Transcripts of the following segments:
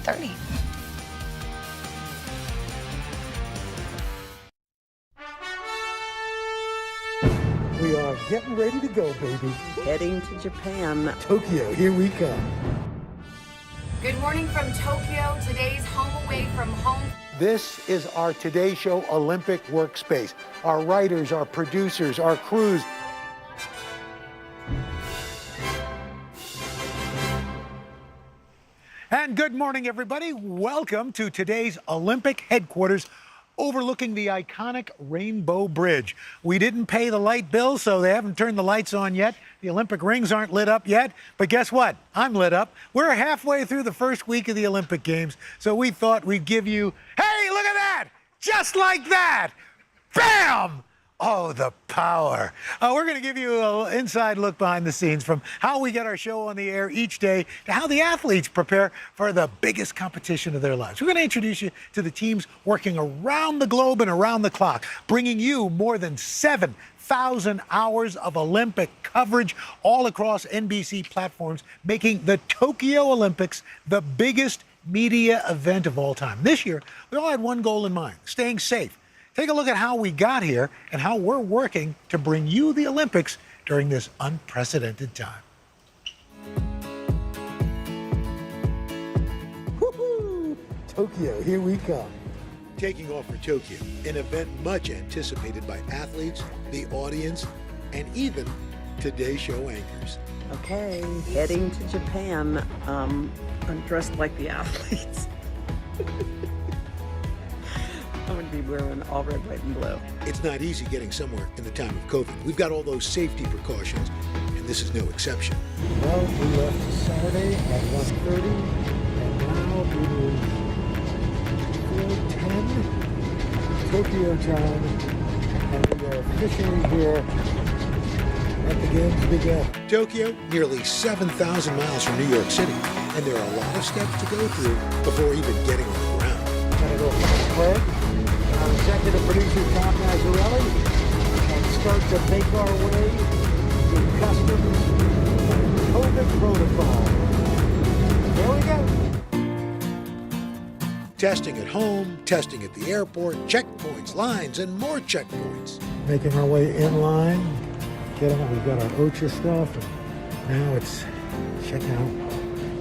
9:30. We are getting ready to go, baby. Heading to Japan. Tokyo, here we come. Good morning from Tokyo. Today's home away from home. This is our Today Show Olympic workspace. Our writers, our producers, our crews. And good morning, everybody. Welcome to today's Olympic headquarters overlooking the iconic Rainbow Bridge. We didn't pay the light bill, so they haven't turned the lights on yet. The Olympic rings aren't lit up yet, but guess what? I'm lit up. We're halfway through the first week of the Olympic Games, so we thought we'd give you, hey, look at that! Just like that! Bam! Oh, the power. We're going to give you an inside look behind the scenes from how we get our show on the air each day to how the athletes prepare for the biggest competition of their lives. We're going to introduce you to the teams working around the globe and around the clock, bringing you more than 7,000 hours of Olympic coverage all across NBC platforms, making the Tokyo Olympics the biggest media event of all time. This year, we all had one goal in mind, staying safe. Take a look at how we got here and how we're working to bring you the Olympics during this unprecedented time. Woohoo! Tokyo, here we come. Taking off for Tokyo, an event much anticipated by athletes, the audience, and even Today Show anchors. Okay, heading to Japan. I'm dressed like the athletes. I'm going to be wearing all red, white, and blue. It's not easy getting somewhere in the time of COVID. We've got all those safety precautions, and this is no exception. Well, we left Saturday at 1:30, and now it is 4:10 Tokyo time, and we are officially here. Let the games begin. Tokyo, nearly 7,000 miles from New York City, and there are a lot of steps to go through before even getting on the ground. Gonna go from Craig. Our executive producer, Tom Mazzarelli, and start to make our way to customs and COVID protocol. There we go. Testing at home, testing at the airport, checkpoints, lines, and more checkpoints. Making our way in line. We've got our OCHA stuff, and now it's checking out,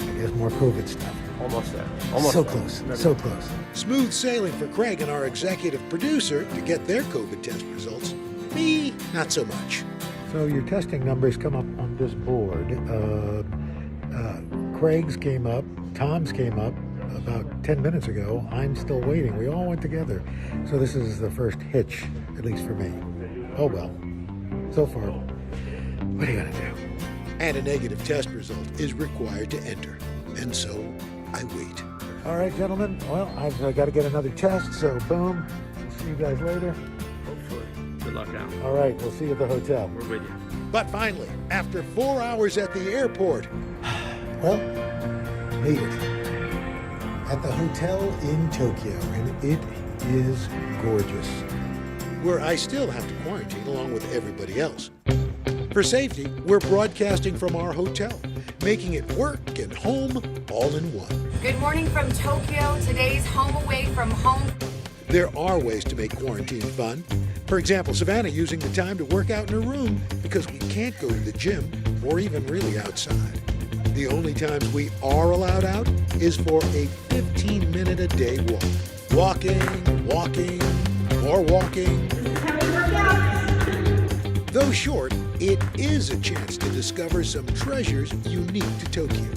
I guess, more COVID stuff. Almost there. Almost so there. close, so close. Smooth sailing for Craig and our executive producer to get their COVID test results. Me, not so much. So your testing numbers come up on this board. Craig's came up, Tom's came up about 10 minutes ago. I'm still waiting. We all went together. So this is the first hitch, at least for me. Oh well, so far. What are you gonna do? And a negative test result is required to enter. And so I wait. All right, gentlemen. Well, I've got to get another test, so boom. We'll see you guys later. Hopefully. Good luck now. All right, we'll see you at the hotel. We're with you. But finally, after 4 hours at the airport, well, made it. At the hotel in Tokyo, and it is gorgeous. Where I still have to quarantine along with everybody else. For safety, we're broadcasting from our hotel, making it work and home all in one. Good morning from Tokyo. Today's home away from home. There are ways to make quarantine fun. For example, Savannah using the time to work out in her room because we can't go to the gym or even really outside. The only times we are allowed out is for a 15-minute-a-day walk. Walking, more walking. Though short, it is a chance to discover some treasures unique to Tokyo,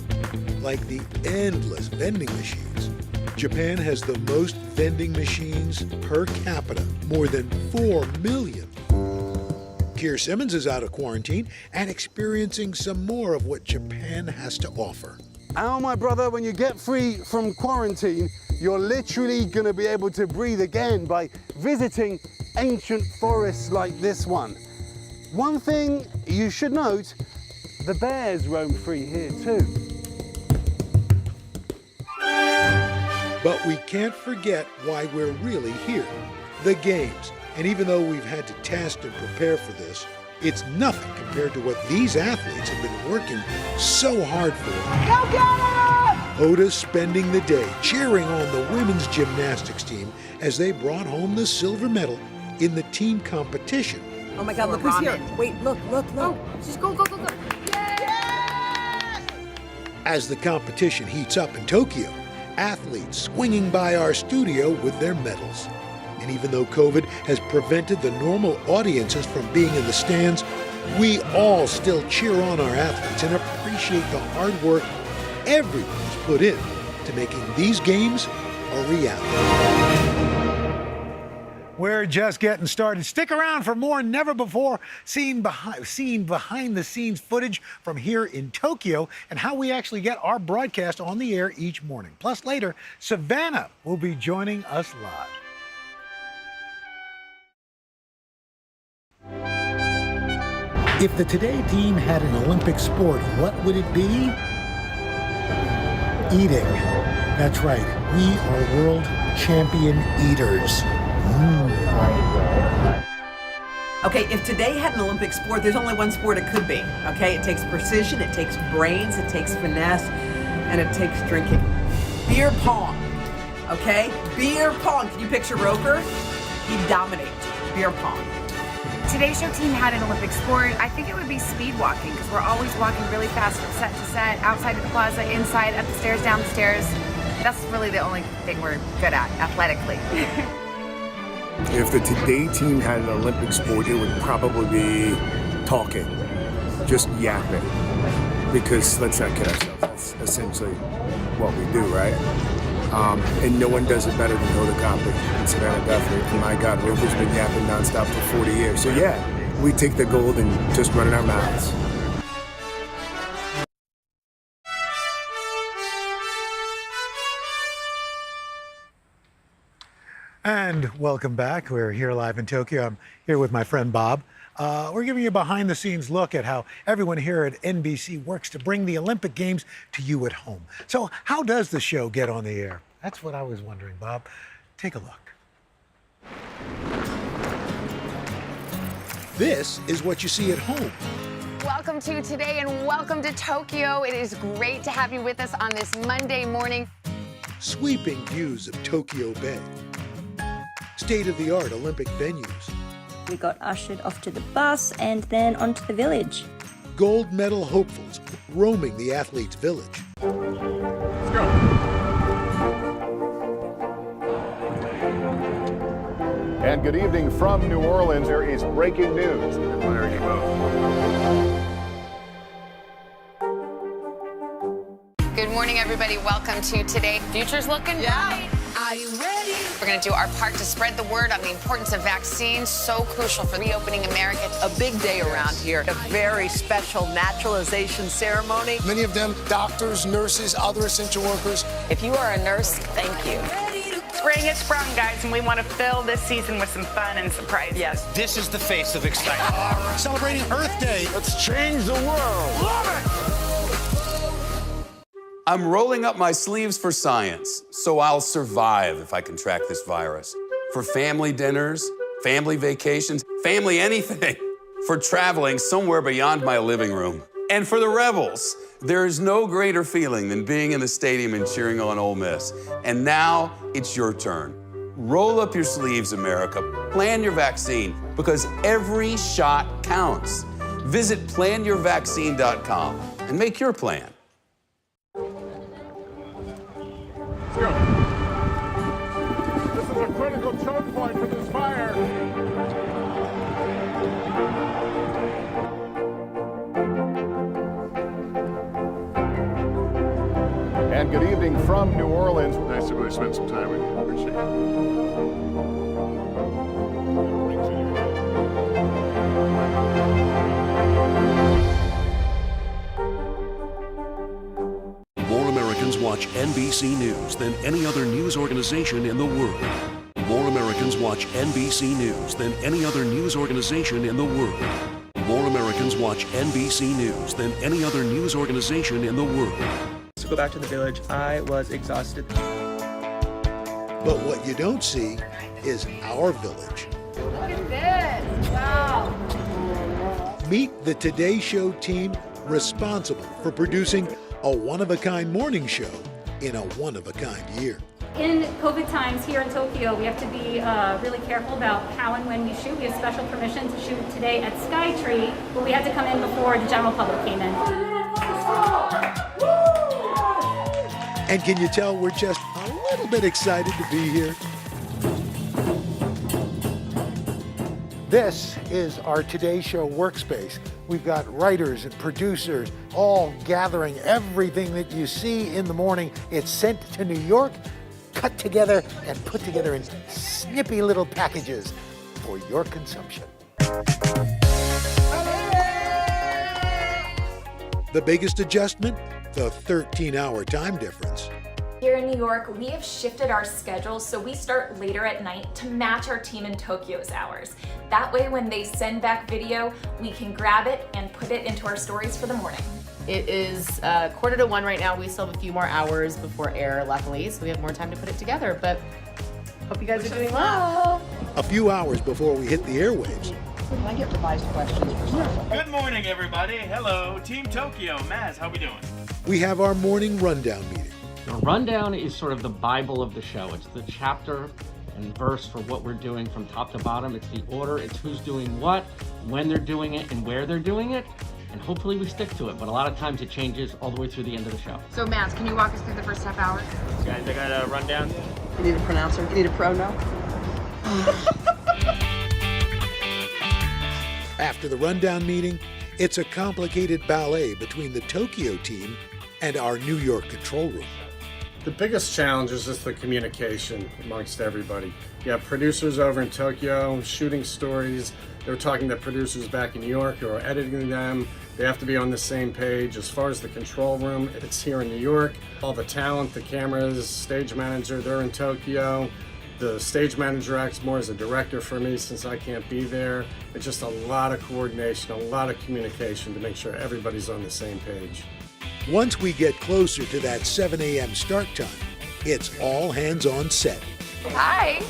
like the endless vending machines. Japan has the most vending machines per capita, more than 4 million. Keir Simmons is out of quarantine and experiencing some more of what Japan has to offer. Al, my brother, when you get free from quarantine, you're literally going to be able to breathe again by visiting ancient forests like this one. One thing you should note, the bears roam free here too. But we can't forget why we're really here, the games. And even though we've had to test and prepare for this, it's nothing compared to what these athletes have been working so hard for. Go get it! Hoda spending the day cheering on the women's gymnastics team as they brought home the silver medal in the team competition. Oh my God, look who's here. Wait, look. Oh, just go. As the competition heats up in Tokyo, athletes swinging by our studio with their medals. And even though COVID has prevented the normal audiences from being in the stands, we all still cheer on our athletes and appreciate the hard work everyone's put in to making these games a reality. We're just getting started. Stick around for more never before seen behind the scenes footage from here in Tokyo and how we actually get our broadcast on the air each morning. Plus later, Savannah will be joining us live. If the Today team had an Olympic sport, what would it be? Eating. That's right. We are world champion eaters. Okay, if today had an Olympic sport, there's only one sport it could be. Okay, it takes precision, it takes brains, it takes finesse, and it takes drinking. Beer pong. Okay, beer pong. Can you picture Roker? He dominates beer pong. Today's show team had an Olympic sport. I think it would be speed walking because we're always walking really fast from set to set, outside of the plaza, inside, up the stairs, down the stairs. That's really the only thing we're good at athletically. If the Today team had an Olympic sport, it would probably be talking, just yapping. Because let's not kid ourselves, that's essentially what we do, right? And no one does it better than Hoda Kotb and Savannah Guthrie. And my God, Roper's been yapping nonstop for 40 years. So yeah, we take the gold and just run in our mouths. And welcome back. We're here live in Tokyo. I'm here with my friend Bob. We're giving you a behind-the-scenes look at how everyone here at NBC works to bring the Olympic Games to you at home. So how does the show get on the air? That's what I was wondering, Bob. Take a look. This is what you see at home. Welcome to Today and welcome to Tokyo. It is great to have you with us on this Monday morning. Sweeping views of Tokyo Bay. State-of-the-art Olympic venues. We got ushered off to the bus and then onto the village. Gold medal hopefuls roaming the athletes' village. Let's go. And good evening from New Orleans. There is breaking news. There you go. Good morning, everybody. Welcome to Today. Future's looking bright. Are you ready? We're going to do our part to spread the word on the importance of vaccines, so crucial for reopening America. A big day around here, a very special naturalization ceremony. Many of them doctors, nurses, other essential workers. If you are a nurse, thank you. Spring has sprung, guys, and we want to fill this season with some fun and surprises. Yes. This is the face of excitement. Celebrating Earth Day. Let's change the world. Love it! I'm rolling up my sleeves for science, so I'll survive if I contract this virus. For family dinners, family vacations, family anything. For traveling somewhere beyond my living room. And for the Rebels, there is no greater feeling than being in the stadium and cheering on Ole Miss. And now it's your turn. Roll up your sleeves, America. Plan your vaccine, because every shot counts. Visit planyourvaccine.com and make your plan. Let's go. This is a critical choke point for this fire. And good evening from New Orleans. Nice to really spend some time with you. Appreciate More Americans watch NBC News than any other news organization in the world. More Americans watch NBC News than any other news organization in the world. More Americans watch NBC News than any other news organization in the world. To go back to the village, I was exhausted. But what you don't see is our village. Look at this. Wow. Meet the Today Show team responsible for producing a one-of-a-kind morning show in a one-of-a-kind year. In COVID times here in Tokyo, we have to be really careful about how and when we shoot. We have special permission to shoot today at Skytree, but we had to come in before the general public came in. And can you tell we're just a little bit excited to be here? This is our Today Show workspace. We've got writers and producers all gathering everything that you see in the morning. It's sent to New York, cut together and put together in snippy little packages for your consumption. The biggest adjustment? The 13-hour time difference. Here in New York, we have shifted our schedule so we start later at night to match our team in Tokyo's hours. That way, when they send back video, we can grab it and put it into our stories for the morning. It is 1:45 right now. We still have a few more hours before air, luckily, so we have more time to put it together, but hope you guys are doing well. A few hours before we hit the airwaves. Can I get revised questions for someone? Good morning, everybody. Hello, Team Tokyo. Maz, how we doing? We have our morning rundown meeting. The rundown is sort of the Bible of the show. It's the chapter and verse for what we're doing from top to bottom. It's the order, it's who's doing what, when they're doing it, and where they're doing it. And hopefully we stick to it, but a lot of times it changes all the way through the end of the show. So, Maz, can you walk us through the first half hour? Guys, I got a rundown. You need a pronouncer? You need a pro now? After the rundown meeting, it's a complicated ballet between the Tokyo team and our New York control room. The biggest challenge is just the communication amongst everybody. You have producers over in Tokyo shooting stories. They're talking to producers back in New York who are editing them. They have to be on the same page. As far as the control room, it's here in New York. All the talent, the cameras, stage manager, they're in Tokyo. The stage manager acts more as a director for me since I can't be there. It's just a lot of coordination, a lot of communication to make sure everybody's on the same page. Once we get closer to that 7 a.m. start time, it's all hands on set. Hi.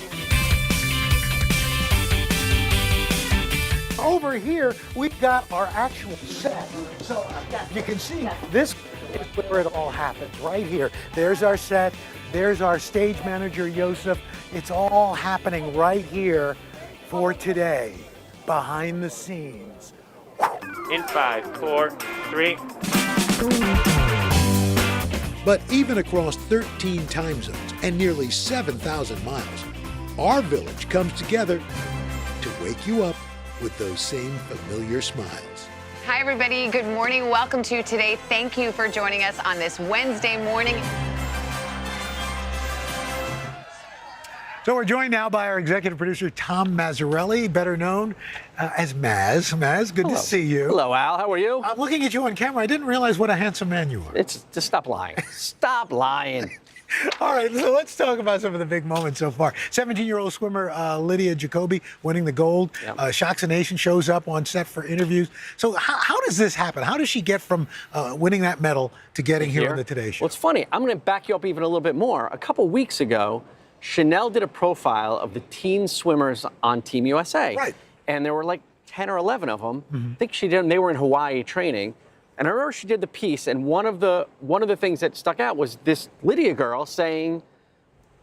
Over here, we've got our actual set. So you can see this is where it all happens, right here. There's our set. There's our stage manager, Yosef. It's all happening right here for today, behind the scenes. In 5, 4, 3. But even across 13 time zones and nearly 7,000 miles, our village comes together to wake you up with those same familiar smiles. Hi, everybody. Good morning. Welcome to Today. Thank you for joining us on this Wednesday morning. So we're joined now by our executive producer, Tom Mazzarelli, better known as Maz. Maz, good to see you. Hello, Al. How are you? I'm looking at you on camera. I didn't realize what a handsome man you are. It's just stop lying. Stop lying. All right, so let's talk about some of the big moments so far. 17-year-old swimmer Lydia Jacoby winning the gold. Yep. Shocks the Nation shows up on set for interviews. So how does this happen? How does she get from winning that medal to getting here on the Today Show? Well, it's funny. I'm going to back you up even a little bit more. A couple weeks ago, Chanel did a profile of the teen swimmers on Team USA. Right. And there were like 10 or 11 of them. I think she did them. They were in Hawaii training. And I remember she did the piece, and one of the things that stuck out was this Lydia girl saying,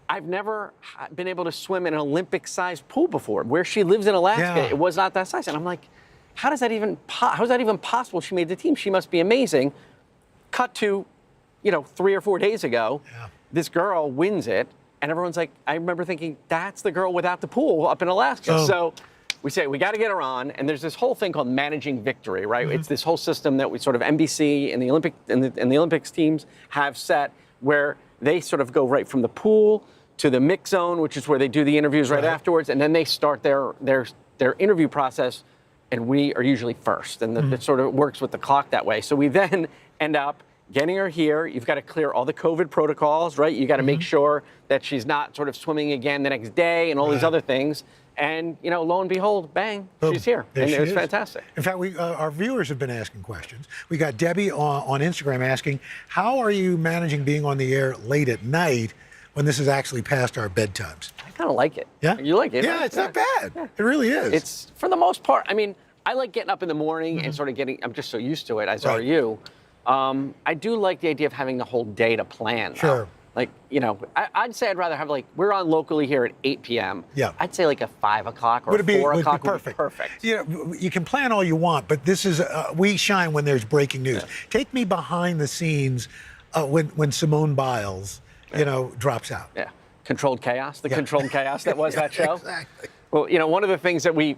I've never been able to swim in an Olympic-sized pool before. Where she lives in Alaska, it was not that size. And I'm like, how is that even possible? She made the team. She must be amazing. Cut to, 3 or 4 days ago, this girl wins it. And everyone's like, I remember thinking, that's the girl without the pool up in Alaska. So we say, we got to get her on. And there's this whole thing called managing victory, right? It's this whole system that we sort of NBC and the Olympics teams have set where they sort of go right from the pool to the mix zone, which is where they do the interviews right afterwards. And then they start their interview process. And we are usually first. And it sort of works with the clock that way. So we then end up getting her here. You've got to clear all the COVID protocols, right? You got to make sure that she's not sort of swimming again the next day and all these other things. And, lo and behold, bang, she's here. There and she it was is. fantastic. In fact, our viewers have been asking questions. We got Debbie on Instagram asking, how are you managing being on the air late at night when this is actually past our bedtimes? I kind of like it. Yeah? You like it? Yeah, right? it's not bad. Yeah. It really is. It's, for the most part, I mean, I like getting up in the morning and sort of I'm just so used to it, as are you. I do like the idea of having the whole day to plan. Sure. Like, I'd say I'd rather have we're on locally here at 8 p.m. Yeah. I'd say a 5 o'clock or Would it be, 4 would it be o'clock perfect? would be perfect. You can plan all you want, but this is, we shine when there's breaking news. Yeah. Take me behind the scenes when Simone Biles, drops out. Yeah. Controlled chaos, controlled chaos that was that show. Exactly. Well, one of the things that we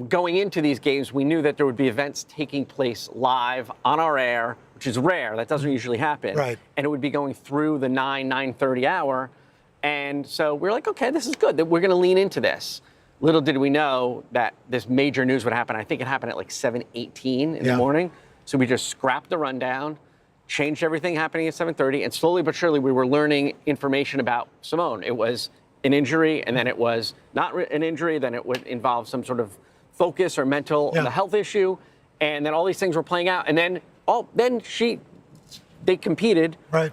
going into these games, we knew that there would be events taking place live on our air, which is rare. That doesn't usually happen. Right. And it would be going through the 9:30 hour. And so we're like, okay, this is good. That we're going to lean into this. Little did we know that this major news would happen. I think it happened at 7:18 in the morning. So we just scrapped the rundown, changed everything happening at 7:30, and slowly but surely we were learning information about Simone. It was an injury, and then it was not an injury, then it would involve some sort of focus or mental health issue, and then all these things were playing out, and then they competed. Right.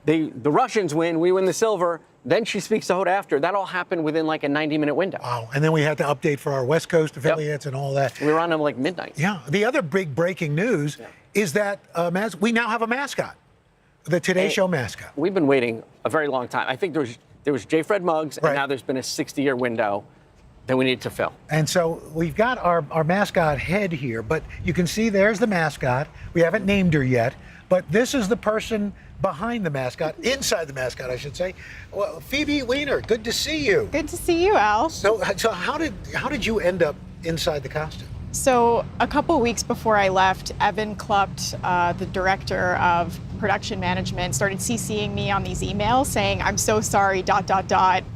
The Russians win, we win the silver. Then she speaks to Hoda after. That all happened within a 90-minute window. Wow. And then we had to update for our West Coast affiliates and all that. We were on them midnight. Yeah. The other big breaking news is that we now have a mascot, the Today Show mascot. We've been waiting a very long time. I think there was J. Fred Muggs, and now there's been a 60-year window that we need to fill. And so we've got our mascot head here, but you can see there's the mascot. We haven't named her yet, but this is the person behind the mascot, inside the mascot, I should say. Well, Phoebe Weiner, good to see you. Good to see you, Al. So how did you end up inside the costume? So a couple weeks before I left, Evan Klupt, the director of production management, started CCing me on these emails saying, I'm so sorry, ...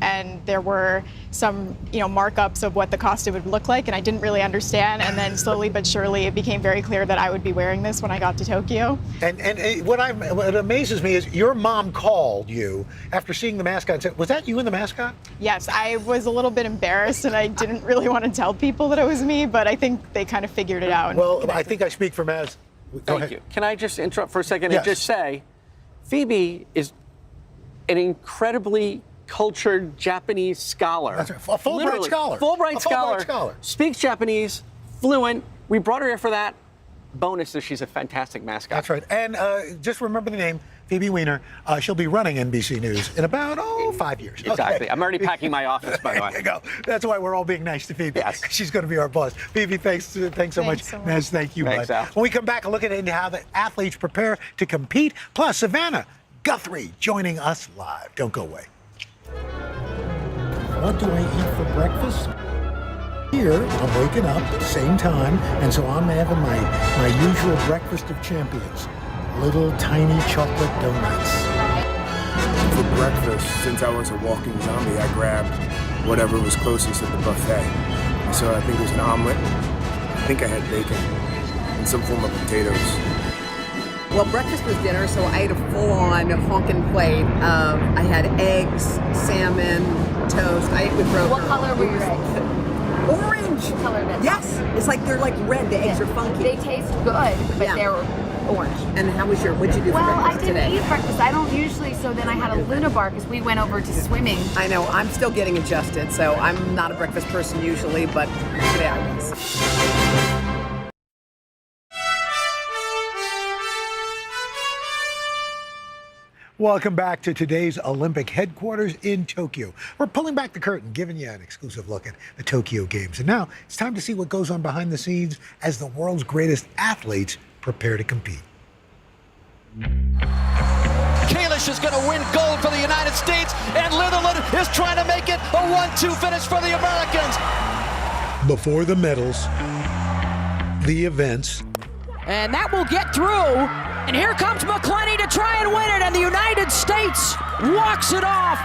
And there were some, markups of what the costume would look like, and I didn't really understand. And then slowly but surely, it became very clear that I would be wearing this when I got to Tokyo. And what amazes me is your mom called you after seeing the mascot and said, was that you in the mascot? Yes, I was a little bit embarrassed, and I didn't really want to tell people that it was me, but I think they kind of figured it out. Well, I think I speak for Maz. Thank you. Can I just interrupt for a second and just say, Phoebe is an incredibly cultured Japanese scholar. That's right. A Fulbright scholar. Fulbright scholar. Speaks Japanese, fluent. We brought her here for that. Bonus is she's a fantastic mascot. That's right. And just remember the name, Phoebe Weiner. She'll be running NBC News in about, 5 years. Exactly. Okay. I'm already packing my office, by the way. There you go. That's why we're all being nice to Phoebe. Yes. She's going to be our boss. Phoebe, thanks so much. Maz, thank you, Thanks, bud. Al. When we come back, a look at how the athletes prepare to compete. Plus, Savannah Guthrie joining us live. Don't go away. What do I eat for breakfast? Here, I'm waking up at the same time, and so I'm having my usual breakfast of champions. Little tiny chocolate donuts. For breakfast, since I was a walking zombie, I grabbed whatever was closest at the buffet. So I think it was an omelet. I think I had bacon and some form of potatoes. Well, breakfast was dinner, so I ate a full-on honkin' plate. I had eggs, salmon, toast. I ate with broker. What color were your eggs? Orange. What color are they? Yes. It's like they're red. The eggs are funky. They taste good, but they're orange. And how was what'd you do for Well, I breakfast didn't today? eat breakfast. I don't usually, so then I had a Luna bar because we went over to swimming. I know. I'm still getting adjusted, so I'm not a breakfast person usually, but today I was. Welcome back to today's Olympic headquarters in Tokyo. We're pulling back the curtain, giving you an exclusive look at the Tokyo Games. And now it's time to see what goes on behind the scenes as the world's greatest athletes prepare to compete. Kalish is going to win gold for the United States, and Litherland is trying to make it a 1-2 finish for the Americans. Before the medals, the events, and that will get through. And here comes McClenny to try and win it, and the United States walks it off.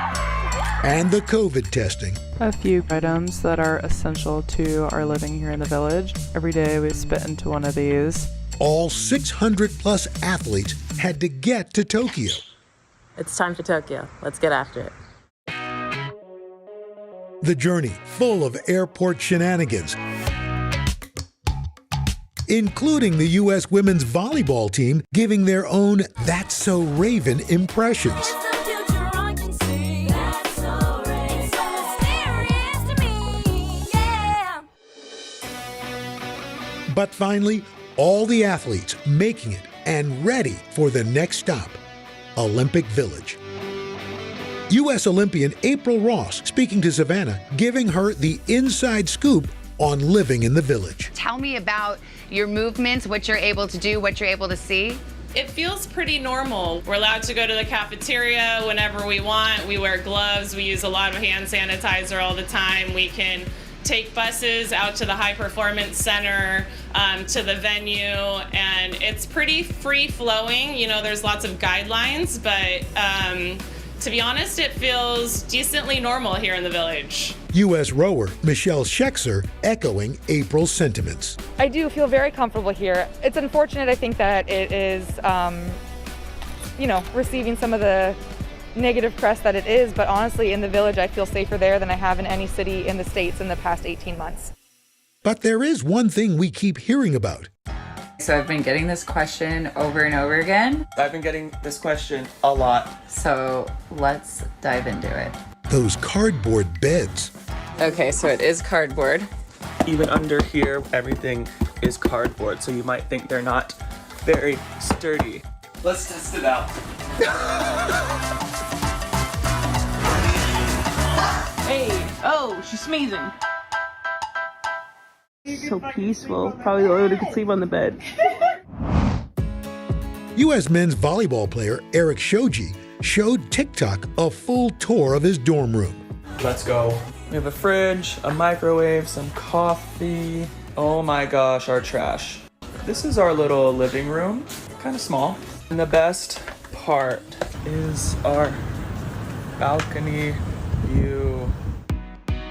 and the COVID testing. A few items that are essential to our living here in the village. Every day we spit into one of these. All 600 plus athletes had to get to Tokyo. It's time for Tokyo. Let's get after it. The journey full of airport shenanigans, including the U.S. women's volleyball team giving their own That's So Raven impressions. But finally, all the athletes making it and ready for the next stop, Olympic Village. U.S. Olympian April Ross speaking to Savannah, giving her the inside scoop on living in the Village. Tell me about your movements, what you're able to do, what you're able to see. It feels pretty normal. We're allowed to go to the cafeteria whenever we want. We wear gloves. We use a lot of hand sanitizer all the time. We can take buses out to the High Performance Center, to the venue, and it's pretty free-flowing. You know, there's lots of guidelines, but to be honest, it feels decently normal here in the Village. U.S. rower Michelle Schexer echoing April's sentiments. I do feel very comfortable here. It's unfortunate, I think, that it is, receiving some of the negative press that it is, but honestly, in the Village, I feel safer there than I have in any city in the States in the past 18 months. But there is one thing we keep hearing about. So I've been getting this question over and over again. I've been getting this question a lot. So let's dive into it. Those cardboard beds. Okay, so it is cardboard. Even under here, everything is cardboard, so you might think they're not very sturdy. Let's test it out. Hey, oh, she's sneezing. So peaceful. Probably the only one who could sleep on the bed. U.S. men's volleyball player Eric Shoji showed TikTok a full tour of his dorm room. Let's go. We have a fridge, a microwave, some coffee. Oh my gosh, our trash. This is our little living room, kind of small. And the best part is our balcony view.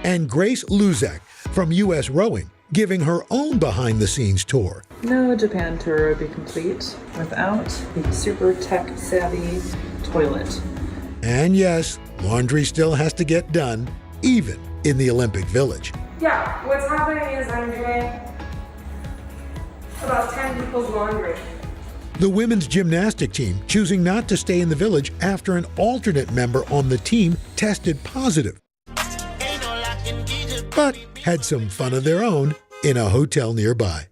And Grace Luzak from U.S. Rowing giving her own behind-the-scenes tour. No Japan tour would be complete without the super tech-savvy toilet. And yes, laundry still has to get done, even in the Olympic Village. Yeah, what's happening is I'm doing about 10 people's laundry. The women's gymnastic team choosing not to stay in the Village after an alternate member on the team tested positive, but had some fun of their own in a hotel nearby.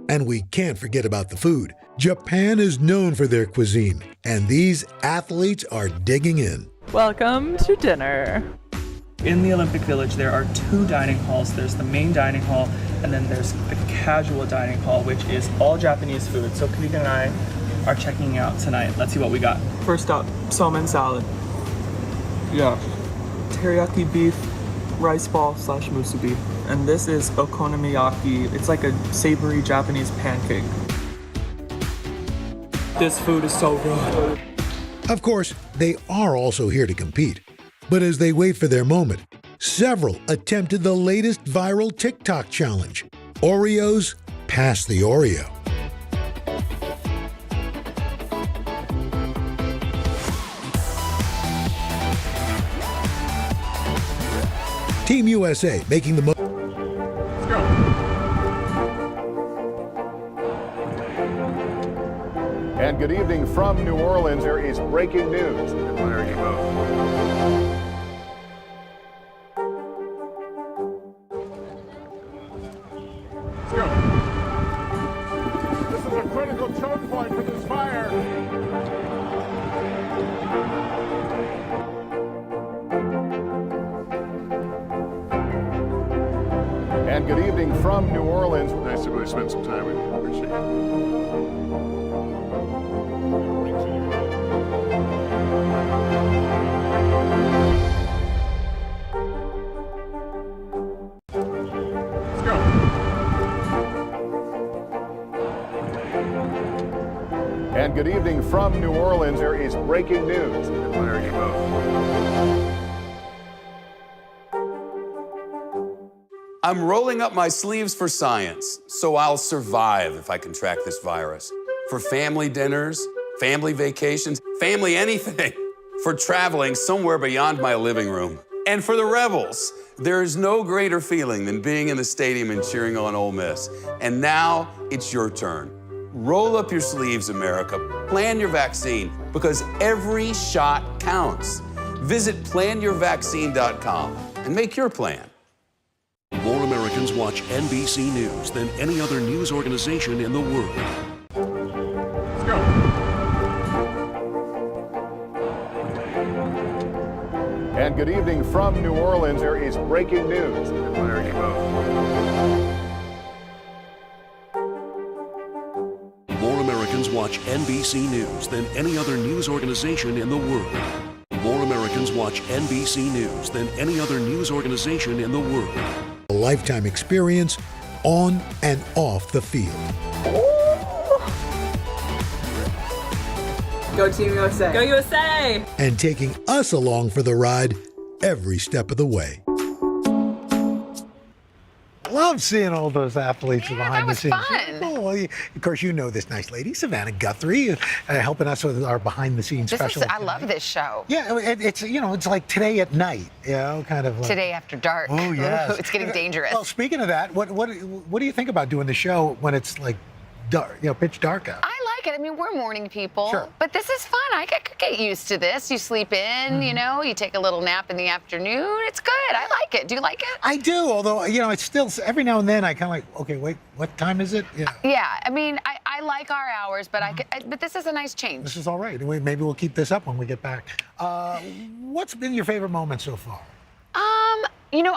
And we can't forget about the food. Japan is known for their cuisine, and these athletes are digging in. Welcome to dinner. In the Olympic Village, there are two dining halls. There's the main dining hall, and then there's the casual dining hall, which is all Japanese food. So Kavika and I are checking out tonight. Let's see what we got. First up, salmon salad. Yeah. Teriyaki beef, rice ball / musubi. And this is okonomiyaki. It's like a savory Japanese pancake. This food is so good. Of course, they are also here to compete. But as they wait for their moment, several attempted the latest viral TikTok challenge. Oreos pass the Oreo. Team USA making the most. Let's go. And good evening from New Orleans. There is breaking news. There you go. Let's go. This is a critical choke point for this fire. And good evening from New Orleans. Nice to really spend some time with you. Appreciate it. Let's go. And good evening from New Orleans. There is breaking news. There you go. I'm rolling up my sleeves for science, so I'll survive if I contract this virus. For family dinners, family vacations, family anything. For traveling somewhere beyond my living room. And for the Rebels, there is no greater feeling than being in the stadium and cheering on Ole Miss. And now it's your turn. Roll up your sleeves, America. Plan your vaccine, because every shot counts. Visit planyourvaccine.com and make your plan. More Americans watch NBC News than any other news organization in the world. Let's go. And good evening from New Orleans. There is breaking news. There you go. More Americans watch NBC News than any other news organization in the world. More Americans watch NBC News than any other news organization in the world. A lifetime experience on and off the field. Go Team USA. Go USA! And taking us along for the ride every step of the way. Love seeing all those athletes behind the scenes. Fun. Oh, well, of course, you know this nice lady, Savannah Guthrie, helping us with our behind-the-scenes special. I love this show. Yeah, it's it's like today at night, kind of like Today after dark. Oh yeah, it's getting dangerous. Well, speaking of that, what do you think about doing the show when it's like dark, pitch dark out? I like it. I mean, we're morning people, Sure. but this is fun. I could get used to this. You sleep in, you take a little nap in the afternoon. It's good. I like it. Do you like it? I do, although, it's still, every now and then I kind of like, okay, wait, what time is it? Yeah, I mean, I like our hours, but but this is a nice change. This is all right. Maybe we'll keep this up when we get back. What's been your favorite moment so far?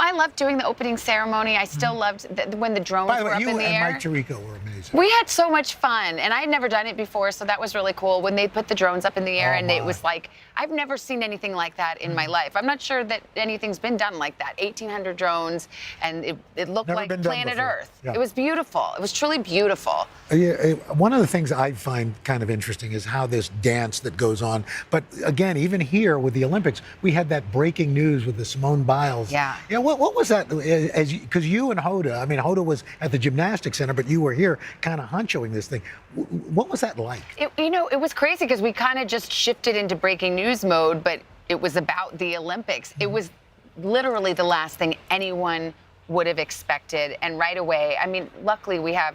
I loved doing the opening ceremony. I still loved when the drones By the were way, up you in the and air. Mike Tirico were amazing. We had so much fun, and I had never done it before, so that was really cool. When they put the drones up in the air, and it was like, I've never seen anything like that in my life. I'm not sure that anything's been done like that. 1,800 drones, and it looked Never like been done planet before. Earth. Yeah. It was beautiful. It was truly beautiful. One of the things I find kind of interesting is how this dance that goes on. But again, even here with the Olympics, we had that breaking news with the Simone Biles. Yeah. What was that? Because you and Hoda, Hoda was at the gymnastics center, but you were here kind of honchoing this thing. What was that like? It was crazy because we kind of just shifted into breaking news mode, but it was about the Olympics. It was literally the last thing anyone would have expected, and right away, luckily we have,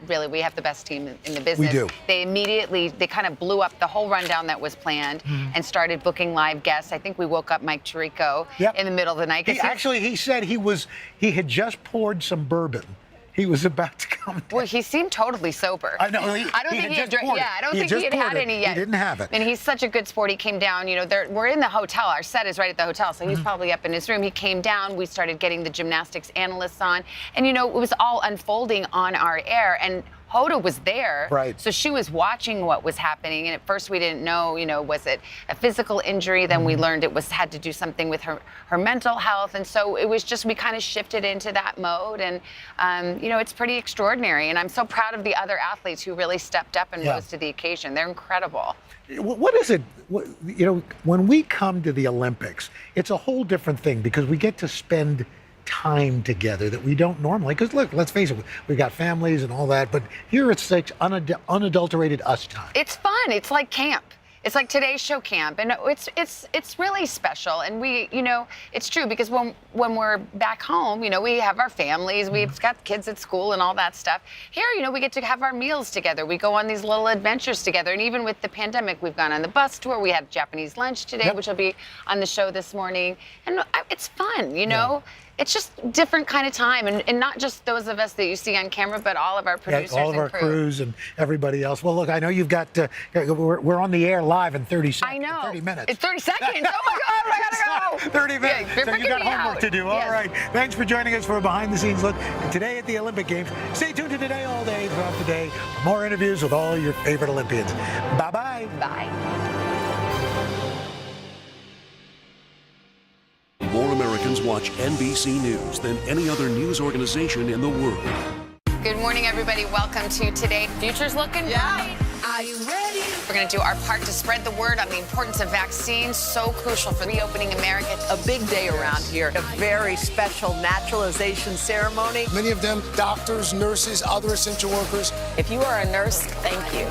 we have the best team in the business. We do. They kind of blew up the whole rundown that was planned and started booking live guests. I think we woke up Mike Tirico in the middle of the night. He said he had just poured some bourbon. He was about to come down. Well, he seemed totally sober. I know. I don't think he had drank. Yeah, I don't think he had had any yet. He didn't have it. And he's such a good sport. He came down. We're in the hotel. Our set is right at the hotel, so he's probably up in his room. He came down. We started getting the gymnastics analysts on, and it was all unfolding on our air. And Hoda was there, right? So she was watching what was happening, and at first we didn't know, was it a physical injury? Then we learned it had to do something with her mental health, and so it was just we kind of shifted into that mode, and it's pretty extraordinary. And I'm so proud of the other athletes who really stepped up and rose to the occasion. They're incredible. What is it? When we come to the Olympics, it's a whole different thing because we get to spend time together that we don't normally. Because look, let's face it, we got families and all that, but here it's like unadulterated us time. It's fun. It's like camp. It's like today's show camp, and it's really special. And we, it's true because when we're back home, we have our families, we've got kids at school and all that stuff. Here, we get to have our meals together. We go on these little adventures together. And even with the pandemic, we've gone on the bus tour. We had Japanese lunch today, which will be on the show this morning. And it's fun, It's just different kind of time, and not just those of us that you see on camera, but all of our producers all of our crews and everybody else. Well, look, I know you've got, we're on the air live in 30 seconds. I know. 30 minutes. It's 30 seconds. Oh, my God, I gotta go. 30 minutes. Yeah, so you got homework to do. Yes. All right. Thanks for joining us for a behind-the-scenes look today at the Olympic Games. Stay tuned to Today All Day throughout the day. More interviews with all your favorite Olympians. Bye-bye. Bye. More Americans watch NBC News than any other news organization in the world. Good morning, everybody. Welcome to Today. Future's looking bright. Are you ready? We're going to do our part to spread the word on the importance of vaccines, so crucial for reopening America. A big day around here. A very special naturalization ceremony. Many of them doctors, nurses, other essential workers. If you are a nurse, thank you.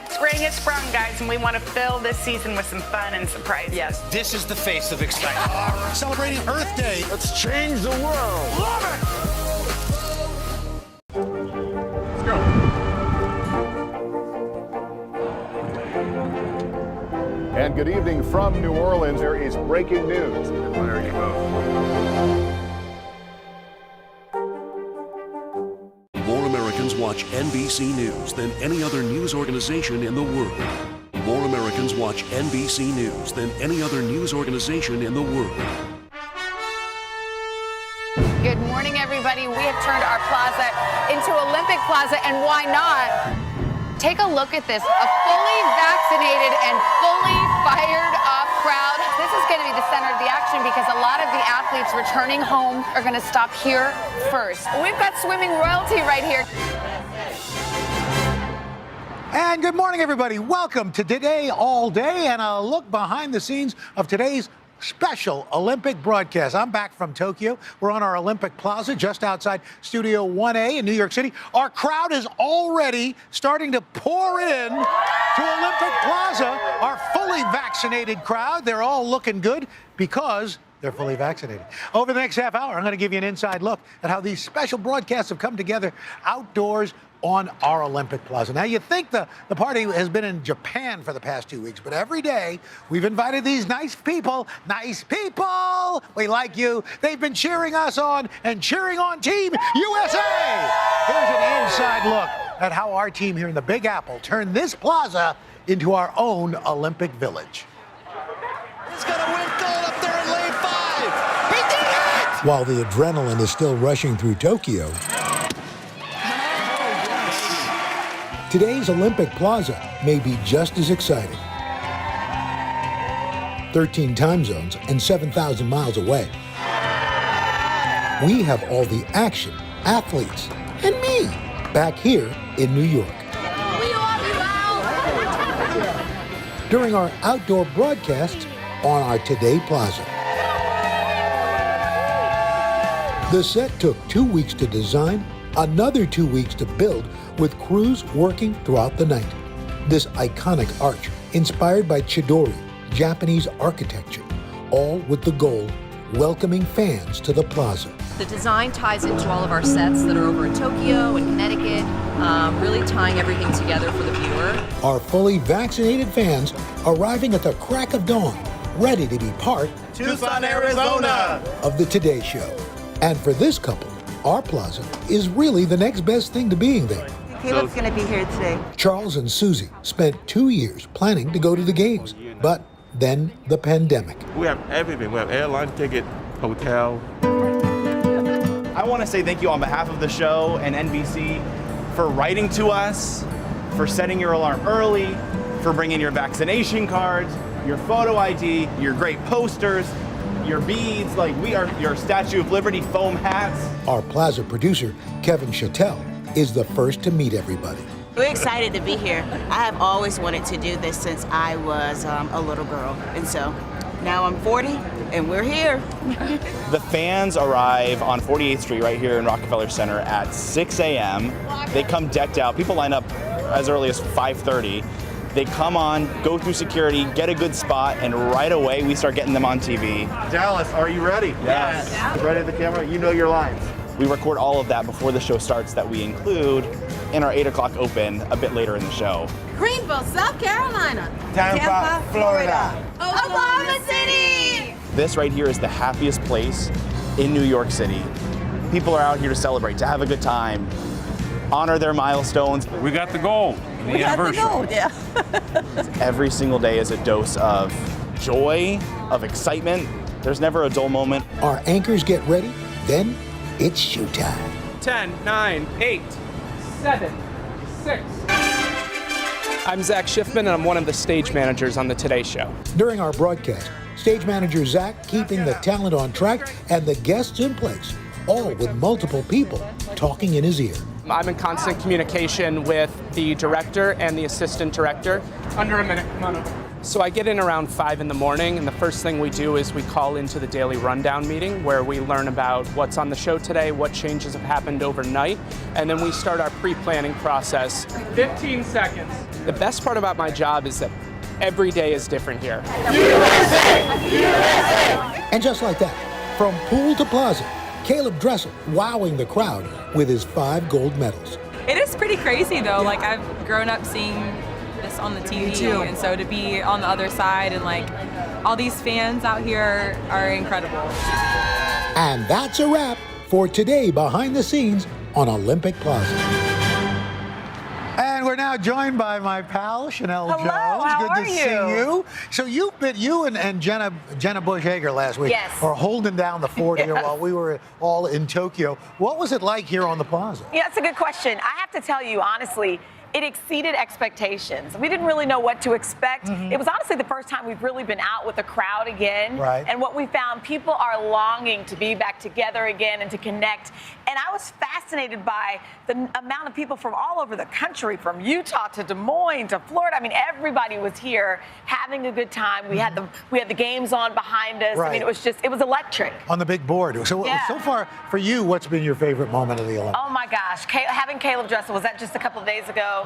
Spring has sprung, guys, and we want to fill this season with some fun and surprises. Yes. This is the face of excitement. Celebrating Earth Day. Let's change the world. Love it! Let's go. And good evening from New Orleans. There is breaking news. There you go. More Americans watch NBC News than any other news organization in the world. More Americans Americans watch NBC News than any other news organization in the world. Good morning, everybody. We have turned our plaza into Olympic Plaza, and why not? Take a look at this, a fully vaccinated and fully fired up crowd. This is going to be the center of the action because a lot of the athletes returning home are going to stop here first. We've got swimming royalty right here. And good morning, everybody. Welcome to Today All Day and a look behind the scenes of today's special Olympic broadcast. I'm back from Tokyo. We're on our Olympic Plaza just outside Studio 1A in New York City. Our crowd is already starting to pour in to Olympic Plaza. Our fully vaccinated crowd, they're all looking good because they're fully vaccinated. Over the next half hour, I'm going to give you an inside look at how these special broadcasts have come together outdoors on our Olympic Plaza. Now, you think the party has been in Japan for the past 2 weeks, but every day we've invited these nice people. We like you. They've been cheering us on and cheering on Team USA. Here's an inside look at how our team here in the Big Apple turned this plaza into our own Olympic Village. He's gonna win gold up there in lane 5. He did it! While the adrenaline is still rushing through Tokyo, today's Olympic Plaza may be just as exciting. 13 time zones and 7,000 miles away. We have all the action, athletes, and me back here in New York. During our outdoor broadcasts on our Today Plaza. The set took 2 weeks to design, another 2 weeks to build, with crews working throughout the night. This iconic arch, inspired by Chidori, Japanese architecture, all with the goal welcoming fans to the plaza. The design ties into all of our sets that are over in Tokyo and Connecticut, really tying everything together for the viewer. Our fully vaccinated fans arriving at the crack of dawn, ready to be part Tucson, Arizona of the Today Show. And for this couple, our plaza is really the next best thing to being there. Caleb's going to be here today. Charles and Susie spent 2 years planning to go to the games, but then the pandemic. We have everything. We have airline ticket, hotel. I want to say thank you on behalf of the show and NBC for writing to us, for setting your alarm early, for bringing your vaccination cards, your photo ID, your great posters, your beads, like we are your Statue of Liberty foam hats. Our plaza producer, Kevin Chattel, is the first to meet everybody. We're excited to be here. I have always wanted to do this since I was a little girl. And so now I'm 40 and we're here. The fans arrive on 48th Street right here in Rockefeller Center at 6 a.m. They come decked out. People line up as early as 5:30. They come on, go through security, get a good spot, and right away we start getting them on TV. Dallas, are you ready? Yes. Right at the camera, you know your lines. We record all of that before the show starts that we include in our 8 o'clock open a bit later in the show. Greenville, South Carolina. Tampa, Florida. Oklahoma City. This right here is the happiest place in New York City. People are out here to celebrate, to have a good time, honor their milestones. We got the gold. We got the gold, yeah. Every single day is a dose of joy, of excitement. There's never a dull moment. Our anchors get ready, then it's showtime. 10, 9, 8, 7, 6. I'm Zach Schiffman, and I'm one of the stage managers on the Today Show. During our broadcast, stage manager Zach keeping the talent on track and the guests in place, all with multiple people talking in his ear. I'm in constant communication with the director and the assistant director. Under a minute, come on over. So I get in around 5 in the morning, and the first thing we do is we call into the daily rundown meeting where we learn about what's on the show today, what changes have happened overnight, and then we start our pre-planning process. 15 seconds. The best part about my job is that every day is different here. USA! USA! And just like that, from pool to plaza, Caleb Dressel wowing the crowd with his 5 gold medals. It is pretty crazy though. Like I've grown up seeing this on the TV, and so to be on the other side and like all these fans out here are incredible. And that's a wrap for Today Behind the Scenes on Olympic Plaza. And we're now now joined by my pal, Chanel Hello, Jones. how Good are to see you. So you and Jenna Bush Hager last week were holding down the fort here while we were all in Tokyo. What was it like here on the plaza? Yeah, that's a good question. I have to tell you, honestly, it exceeded expectations. We didn't really know what to expect. It was honestly the first time we've really been out with a crowd again. Right. And what we found, people are longing to be back together again and to connect. And I was fascinated by the amount of people from all over the country, from Utah to Des Moines to Florida. I mean, everybody was here having a good time. We had the games on behind us. Right. I mean, it was electric. On the big board. So far for you, what's been your favorite moment of the Olympics? Oh my gosh, having Caleb Dressel, was that just a couple of days ago?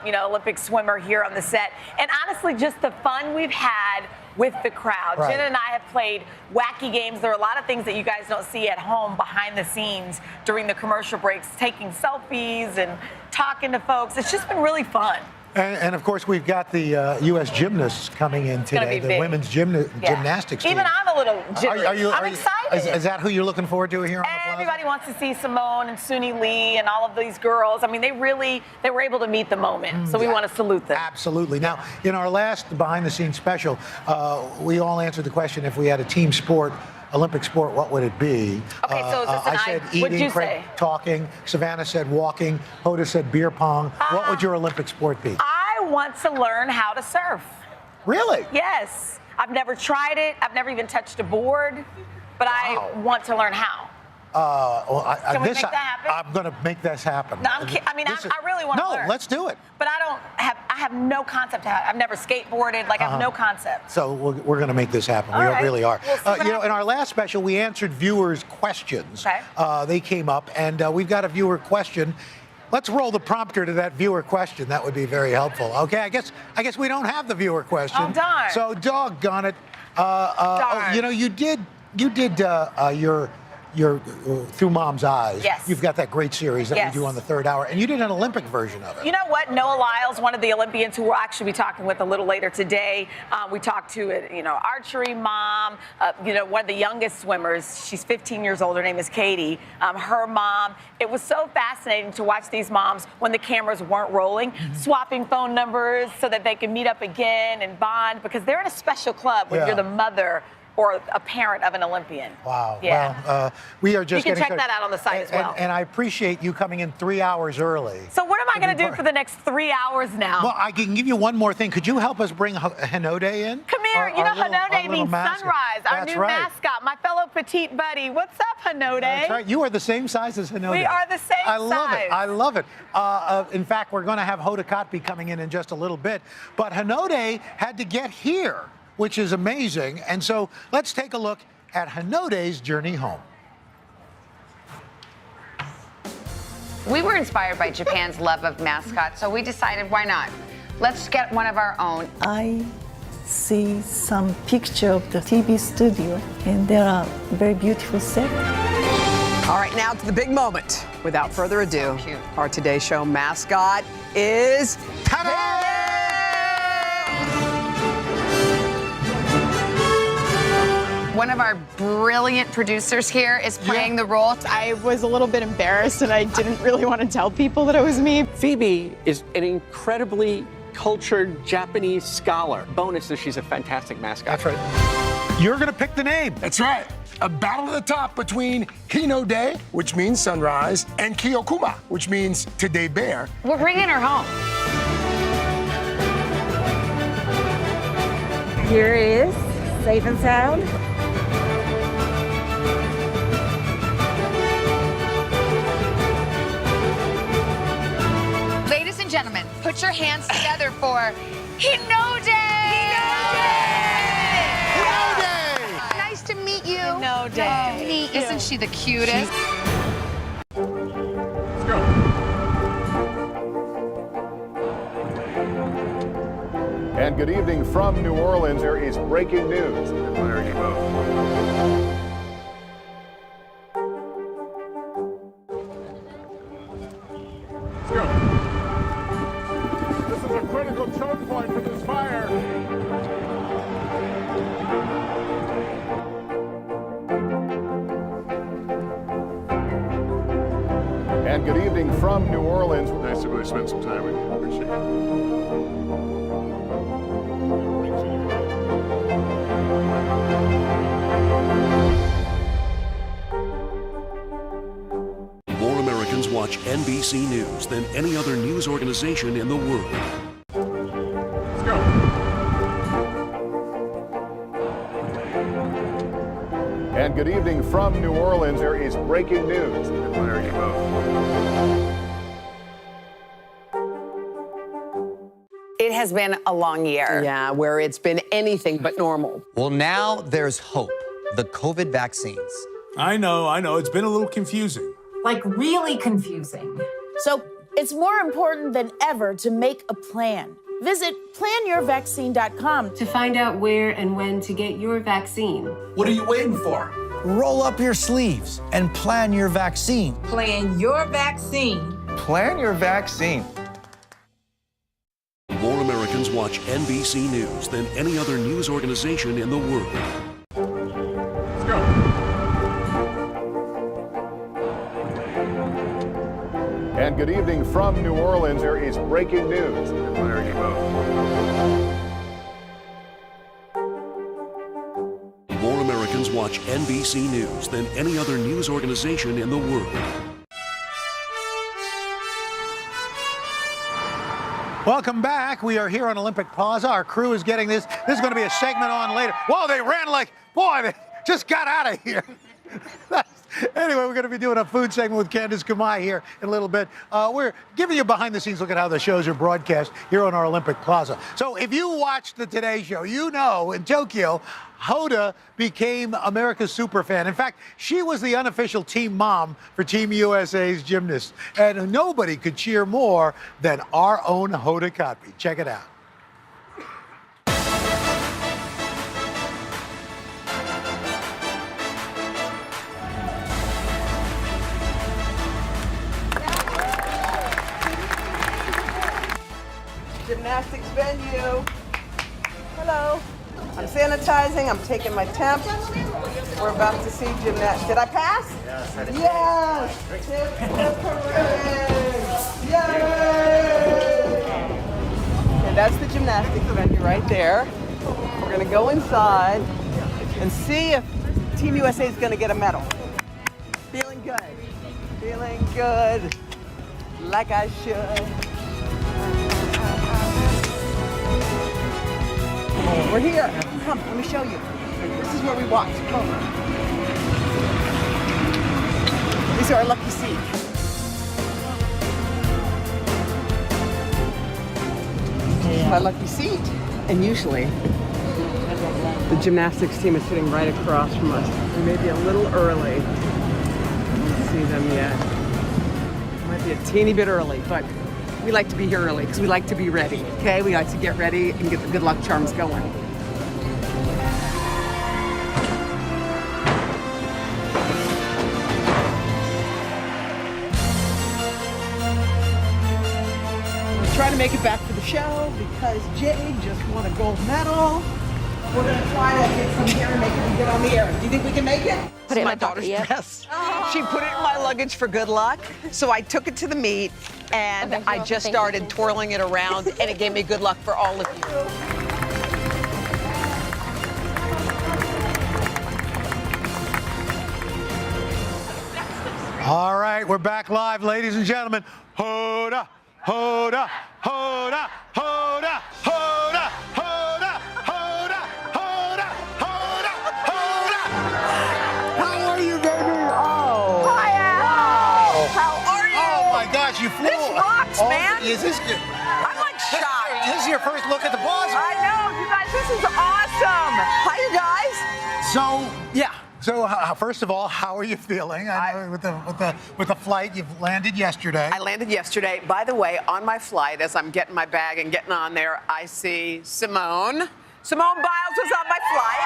Olympic swimmer here on the set. And honestly, just the fun we've had with the crowd. Right. Jenna and I have played wacky games. There are a lot of things that you guys don't see at home behind the scenes during the commercial breaks, taking selfies and talking to folks. It's just been really fun. And of course, we've got the U.S. Gymnasts coming in today, the women's gymnastics team. Even I'm a little jittery. I'm excited. Is that who you're looking forward to here on the plaza? Everybody wants to see Simone and Suni Lee and all of these girls. I mean, they were able to meet the moment. So we want to salute them. Absolutely. Now, in our last behind-the-scenes special, we all answered the question, if we had a team sport, Olympic sport, what would it be? Okay, so is this I said eating, what'd you say? Talking. Savannah said walking. Hoda said beer pong. What would your Olympic sport be? I want to learn how to surf. Really? Yes. I've never tried it. I've never even touched a board, but I want to learn how. Can we make that happen? I'm going to make this happen. No, I really want to learn. No, let's do it. But I have no concept. I've never skateboarded. I have no concept. So we're going to make this happen. We really are. In our last special, we answered viewers' questions. Okay. They came up, and we've got a viewer question. Let's roll the prompter to that viewer question. That would be very helpful. Okay, I guess we don't have the viewer question. Oh, darn. So doggone it. Darn. You did your Through Mom's Eyes. Yes. You've got that great series that we do on the third hour, and you did an Olympic version of it. You know what? Noah Lyles, one of the Olympians who we'll actually be talking with a little later today. We talked to archery mom, one of the youngest swimmers. She's 15 years old. Her name is Katie. Her mom. It was so fascinating to watch these moms when the cameras weren't rolling, swapping phone numbers so that they can meet up again and bond, because they're in a special club when you're the mother or a parent of an Olympian. Wow. Yeah. Well, we are just you can getting check that out on the site as well. And I appreciate you coming in 3 hours early. So what am I going to do for the next 3 hours now? Well, I can give you one more thing. Could you help us bring Hinode in? Come here. Hinode means sunrise, our new mascot, my fellow petite buddy. What's up, Hinode? That's right. You are the same size as Hinode. We are the same size. I love it. In fact, we're going to have Hoda Kotb coming in just a little bit. But Hinode had to get here, which is amazing. And so let's take a look at Hinode's journey home. We were inspired by Japan's love of mascots, so we decided, why not? Let's get one of our own. I see some picture of the TV studio, and there are very beautiful sets. All right, now to the big moment. Without further ado, our Today Show mascot is... One of our brilliant producers here is playing the role. I was a little bit embarrassed and I didn't really want to tell people that it was me. Phoebe is an incredibly cultured Japanese scholar. Bonus is she's a fantastic mascot. That's right. You're going to pick the name. That's right. A battle at the top between Hinode, which means sunrise, and Kiyokuma, which means today bear. We're bringing her home. Here is Safe and Sound. Ladies and gentlemen, put your hands together for Hinode! Nice to meet you. Hinode. Nice to meet you. Isn't she the cutest? Let's go. And good evening from New Orleans. There is breaking news. There you go. Let's go. This is a critical choke point for this fire. And And good evening from New Orleans. Nice to really spend some time with you. Appreciate it. More Americans watch NBC News than any other news organization in the world. Let's go. And good evening from New Orleans. There is breaking news. There you go. It has been a long year. Yeah, where it's been anything but normal. Well, now there's hope. The COVID vaccines. I know. It's been a little confusing. Like really confusing. So it's more important than ever to make a plan. Visit planyourvaccine.com to find out where and when to get your vaccine. What are you waiting for? Roll up your sleeves and plan your vaccine. Plan your vaccine. Plan your vaccine. More Americans watch NBC News than any other news organization in the world. Let's go. And good evening from New Orleans. There is breaking news. There you go. More Americans watch NBC News than any other news organization in the world. Welcome back. We are here on Olympic Plaza. Our crew is getting this. This is going to be a segment on later. Whoa, they ran like, boy, they just got out of here. Anyway, we're going to be doing a food segment with Candace Kamai here in a little bit. We're giving you a behind-the-scenes look at how the shows are broadcast here on our Olympic Plaza. So if you watched the Today Show, you know in Tokyo, Hoda became America's superfan. In fact, she was the unofficial team mom for Team USA's gymnasts. And nobody could cheer more than our own Hoda Kotb. Check it out. Gymnastics venue. Hello. I'm sanitizing. I'm taking my temp. We're about to see gymnastics. Did I pass? Yes. Yes. Yay! Okay, that's the gymnastics venue right there. We're going to go inside and see if Team USA is going to get a medal. Feeling good. Feeling good. Like I should. We're here. Come, let me show you. This is where we walked. Come on. These are our lucky seats. This is my lucky seat. And usually, the gymnastics team is sitting right across from us. We may be a little early. Don't see them yet. Might be a teeny bit early, but we like to be here early because we like to be ready, okay? We like to get ready and get the good luck charms going. We're trying to make it back for the show because Jade just won a gold medal. We're gonna try to get some here and make it get on the air. Do you think we can make it? Put it in my daughter's dress. She put it in my luggage for good luck, so I took it to the meet, and I just started twirling it around, and it gave me good luck for all of you. All right, we're back live, ladies and gentlemen. Hoda, Hoda, Hoda, Hoda, Hoda, Hoda, Hoda, Hoda, Hoda, Hoda. How are you, baby? Oh. Hi, Al. How are you? Oh my gosh, you flew. This rocks, man. Is this good? I'm like shocked. This is your first look at the plaza. I know, you guys. This is awesome. Hi, you guys. So yeah. So first of all, how are you feeling? I know with the flight you've landed yesterday. I landed yesterday. By the way, on my flight, as I'm getting my bag and getting on there, I see Simone. Simone Biles was on my flight.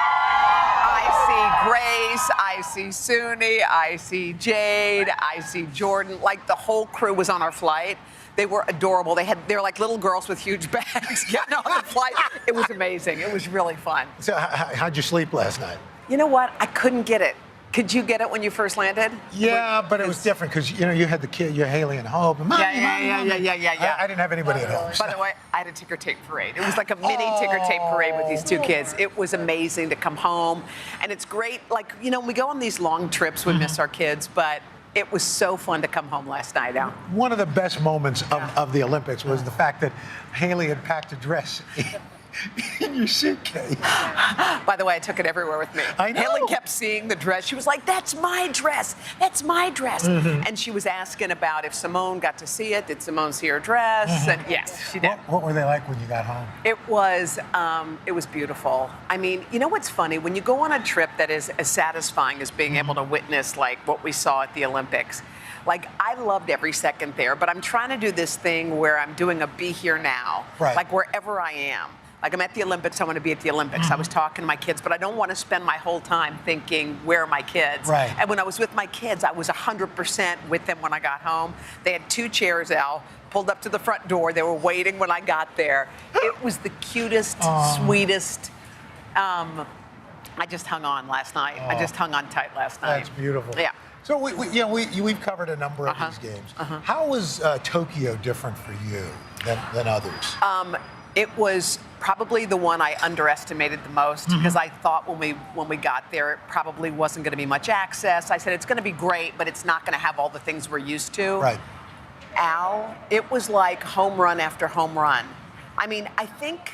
I see Grace. I see Suni. I see Jade. I see Jordan. Like the whole crew was on our flight. They were adorable. They were like little girls with huge bags getting on the flight. It was amazing. It was really fun. So how'd you sleep last night? You know what? I couldn't get it. Could you get it when you first landed? Yeah, but it was different because you had the kid, you had Haley and Hope. And Mommy. I didn't have anybody at home. By the way, I had a ticker tape parade. It was like a mini ticker tape parade with these 2 kids. It was amazing to come home, and it's great. Like we go on these long trips, we miss our kids, but it was so fun to come home last night, Al. One of the best moments of the Olympics was the fact that Haley had packed a dress in your suitcase. By the way, I took it everywhere with me. I know. Haley kept seeing the dress. She was like, "That's my dress. That's my dress." And she was asking about if Simone got to see it. Did Simone see her dress? And yes, she did. What were they like when you got home? It was beautiful. I mean, you know what's funny? When you go on a trip that is as satisfying as being able to witness like what we saw at the Olympics, like I loved every second there, but I'm trying to do this thing where I'm doing a be here now, right. Like wherever I am. Like I'm at the Olympics, I want to be at the Olympics. I was talking to my kids, but I don't want to spend my whole time thinking, where are my kids? Right. And when I was with my kids, I was 100% with them when I got home. They had 2 chairs, Al, pulled up to the front door. They were waiting when I got there. It was the cutest, sweetest. I just hung on last night. I just hung on tight last night. That's beautiful. Yeah. So we've covered a number of these games. How was Tokyo different for you than others? It was probably the one I underestimated the most because I thought when we got there, it probably wasn't going to be much access. I said it's going to be great, but it's not going to have all the things we're used to. Right. Al, it was like home run after home run. I mean, I think,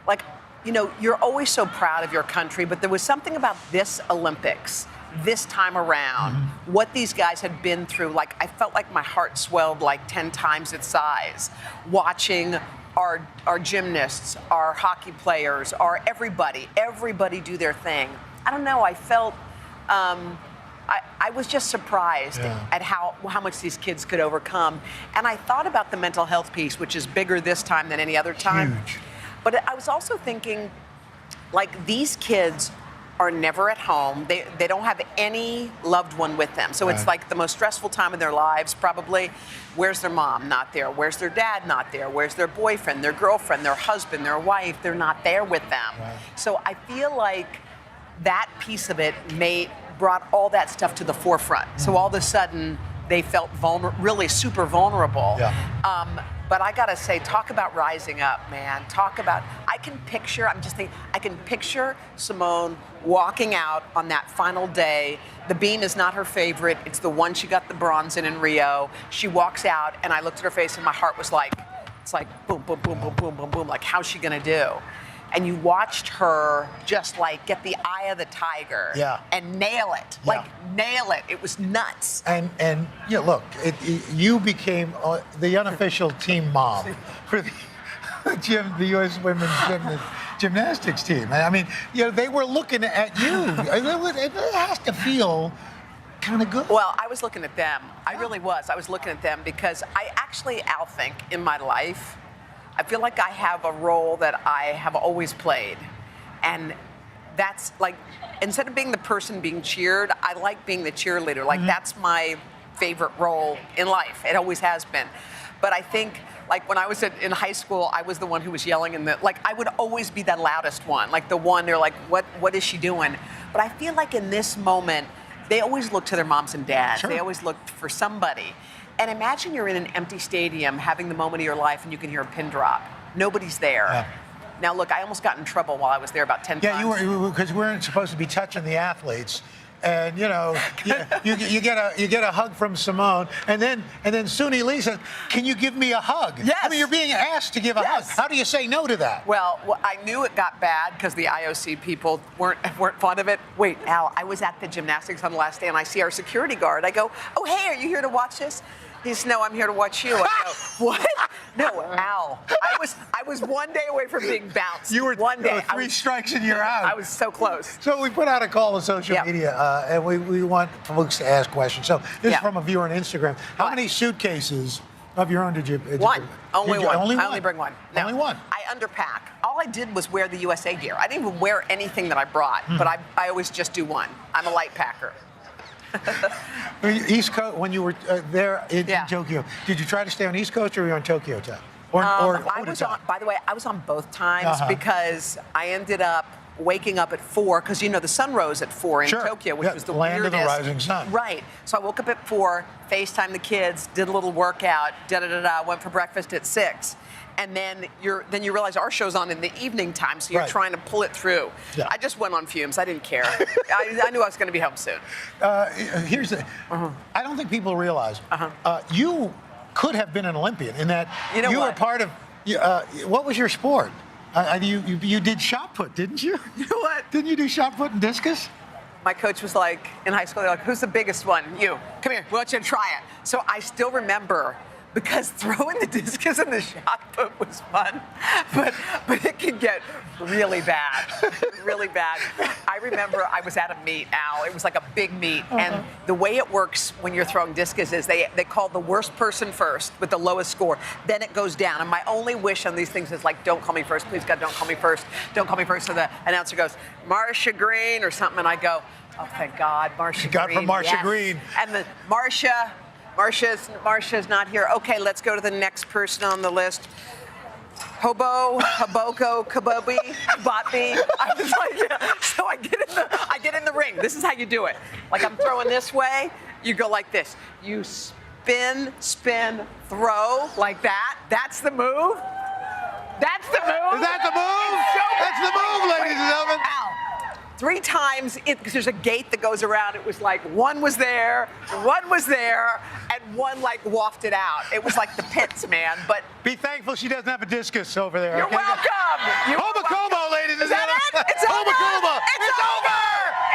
like, you're always so proud of your country, but there was something about this Olympics this time around, what these guys had been through. Like, I felt like my heart swelled like 10 times its size watching our gymnasts, our hockey players, everybody do their thing. I don't know, I felt, I was just surprised at how much these kids could overcome. And I thought about the mental health piece, which is bigger this time than any other time. Huge. But I was also thinking, like, these kids are never at home. They don't have any loved one with them. So it's like the most stressful time of their lives, probably. Where's their mom? Not there. Where's their dad? Not there. Where's their boyfriend, their girlfriend, their husband, their wife? They're not there with them. So I feel like that piece of it brought all that stuff to the forefront. So all of a sudden, they felt really super vulnerable. But I gotta say, talk about rising up, man. I can picture Simone walking out on that final day. The beam is not her favorite. It's the one she got the bronze in Rio. She walks out, and I looked at her face, and my heart was like, it's like boom, boom, boom, boom, boom, boom, boom. Like, how's she gonna do? And you watched her just like get the eye of the tiger and nail it. Like, nail it. It was nuts. And look, you became the unofficial team mom for the U.S. women's gymnastics team. I mean, they were looking at you. It has to feel kind of good. Well, I was looking at them. I really was. I was looking at them because I actually, Al, think in my life, I feel like I have a role that I have always played. And that's like, instead of being the person being cheered, I like being the cheerleader. Like, that's my favorite role in life. It always has been. But I think, like, when I was in high school, I was the one who was yelling I would always be that loudest one. Like, the one, they're like, what is she doing? But I feel like in this moment, they always look to their moms and dads. They always looked for somebody. And imagine you're in an empty stadium having the moment of your life and you can hear a pin drop. Nobody's there. Now, look, I almost got in trouble while I was there about 10 times. Yeah, you were, because we weren't supposed to be touching the athletes. And, you get a hug from Simone. And then Suni Lee says, can you give me a hug? Yes. I mean, you're being asked to give a hug. How do you say no to that? Well, I knew it got bad because the IOC people weren't fond of it. Wait, Al, I was at the gymnastics on the last day and I see our security guard. I go, oh, hey, are you here to watch this? He says, no, I'm here to watch you. I go, what? No, Al. I was one day away from being bounced. You were one day. 3 strikes and you're out. I was so close. So we put out a call to social media, and we want folks to ask questions. So this is from a viewer on Instagram. How many suitcases of your own did you? One. Only one. Only one? I only bring one. No, only one? I underpack. All I did was wear the USA gear. I didn't even wear anything that I brought, but I always just do one. I'm a light packer. East Coast, when you were there in Tokyo, did you try to stay on East Coast or were you on Tokyo time? I was on. By the way, I was on both times because I ended up waking up at 4, because you know the sun rose at 4 in Tokyo, which was the land weirdest. of the rising sun. Right. So I woke up at 4, FaceTime the kids, did a little workout, went for breakfast at 6. And then you realize our show's on in the evening time, so you're trying to pull it through. Yeah. I just went on fumes. I didn't care. I knew I was going to be home soon. Here's the. I don't think people realize you could have been an Olympian in that you were part of. What was your sport? You did shot put, didn't you? You know what? Didn't you do shot put and discus? My coach was like, in high school, they're like, who's the biggest one? You. Come here. We want you to try it. So I still remember, because throwing the discus and the shot put was fun, but it can get really bad, really bad. I remember I was at a meet, Al. It was like a big meet, and the way it works when you're throwing discus is they call the worst person first with the lowest score. Then it goes down, and my only wish on these things is like, don't call me first, please God, don't call me first, don't call me first. So the announcer goes, Marcia Green or something, and I go, oh, thank God, Marcia Green. Got from Marcia Green. And the Marcia's not here. Okay, let's go to the next person on the list. Haboko, Kabobi, Botby. I was like, yeah. So I get in the ring. This is how you do it. Like I'm throwing this way, you go like this. You spin, throw like that. That's the move. That's the move. Is that the move? That's the move, ladies and gentlemen. Al. 3 times, because there's a gate that goes around. It was like one was there, and one like wafted out. It was like the pits, man. But be thankful she doesn't have a discus over there. You're welcome. Homocomo, ladies and gentlemen. It's over. It's over.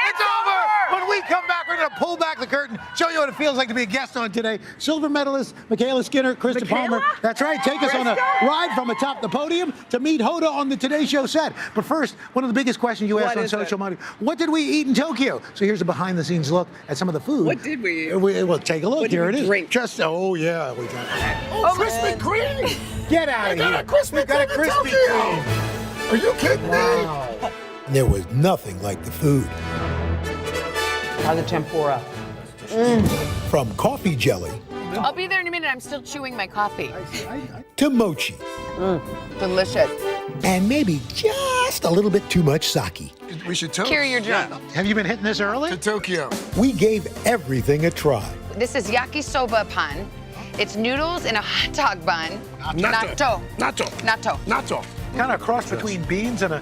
It's over. When we come back, we're going to pull back the curtain, show you what it feels like to be a guest on today. Silver medalist Michaela Skinner, Krista Palmer. That's right. Take us on a ride from atop the podium to meet Hoda on the Today Show set. But first, one of the biggest questions you asked on social media: what did we eat in Tokyo? So here's a behind-the-scenes look at some of the food. What did we eat? Well, take a look. Here it is. Drink? Just yeah, we got it. Oh, Krispy Kreme! Get out of here! We got a Krispy Kreme. Are you kidding me? There was nothing like the food. How's the tempura? From coffee jelly. I'll be there in a minute. I'm still chewing my coffee. To mochi. Delicious. And maybe just a little bit too much sake. We should toast. Carry your drink. Have you been hitting this early? To Tokyo. We gave everything a try. This is yakisoba pan. It's noodles in a hot dog bun. Natto. Kind of a cross between beans and a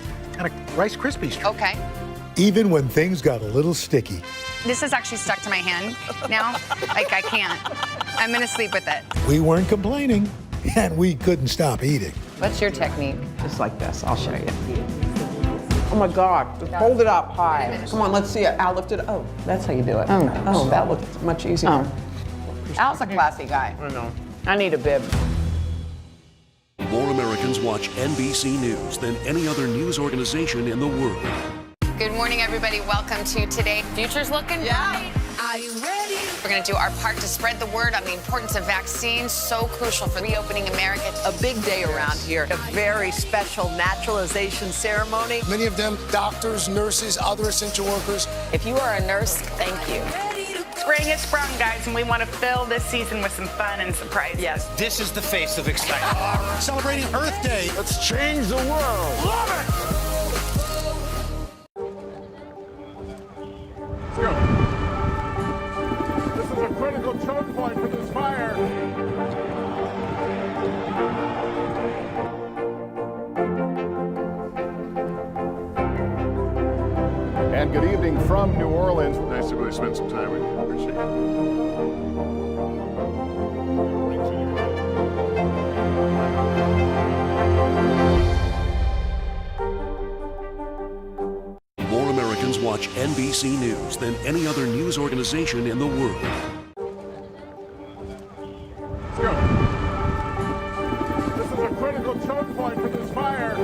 Rice Krispies treat. Okay. Even when things got a little sticky. This is actually stuck to my hand now. Like, I can't. I'm going to sleep with it. We weren't complaining, and we couldn't stop eating. What's your technique? Just like this. I'll show you. Oh my God. Just hold it up high. Come on, let's see it. Al, lift it. Oh, that's how you do it. Oh, that looks much easier. Oh. Al's a classy guy. I know. I need a bib. More Americans watch NBC News than any other news organization in the world. Good morning, everybody. Welcome to Today. Future's looking bright. Are you ready? We're going to do our part to spread the word on the importance of vaccines, so crucial for reopening America. A big day around here. A very special naturalization ceremony. Many of them doctors, nurses, other essential workers. If you are a nurse, thank you. Spring has sprung, guys, and we want to fill this season with some fun and surprises. Yes. This is the face of excitement. Celebrating Earth Day. Let's change the world. Love it! Let's go. This is a critical choke point for this fire. And good evening from New Orleans. Nice to really spend some time with you. Appreciate it. More Americans watch NBC News than any other news organization in the world. Let's go. This is a critical choke point for this fire.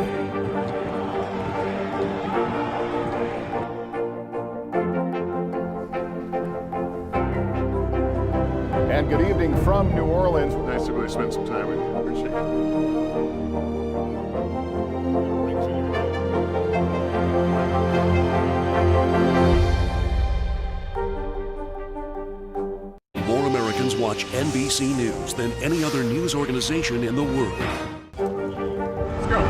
And good evening from New Orleans. Nice to really spend some time with you. Appreciate it. More Americans watch NBC News than any other news organization in the world. Let's go.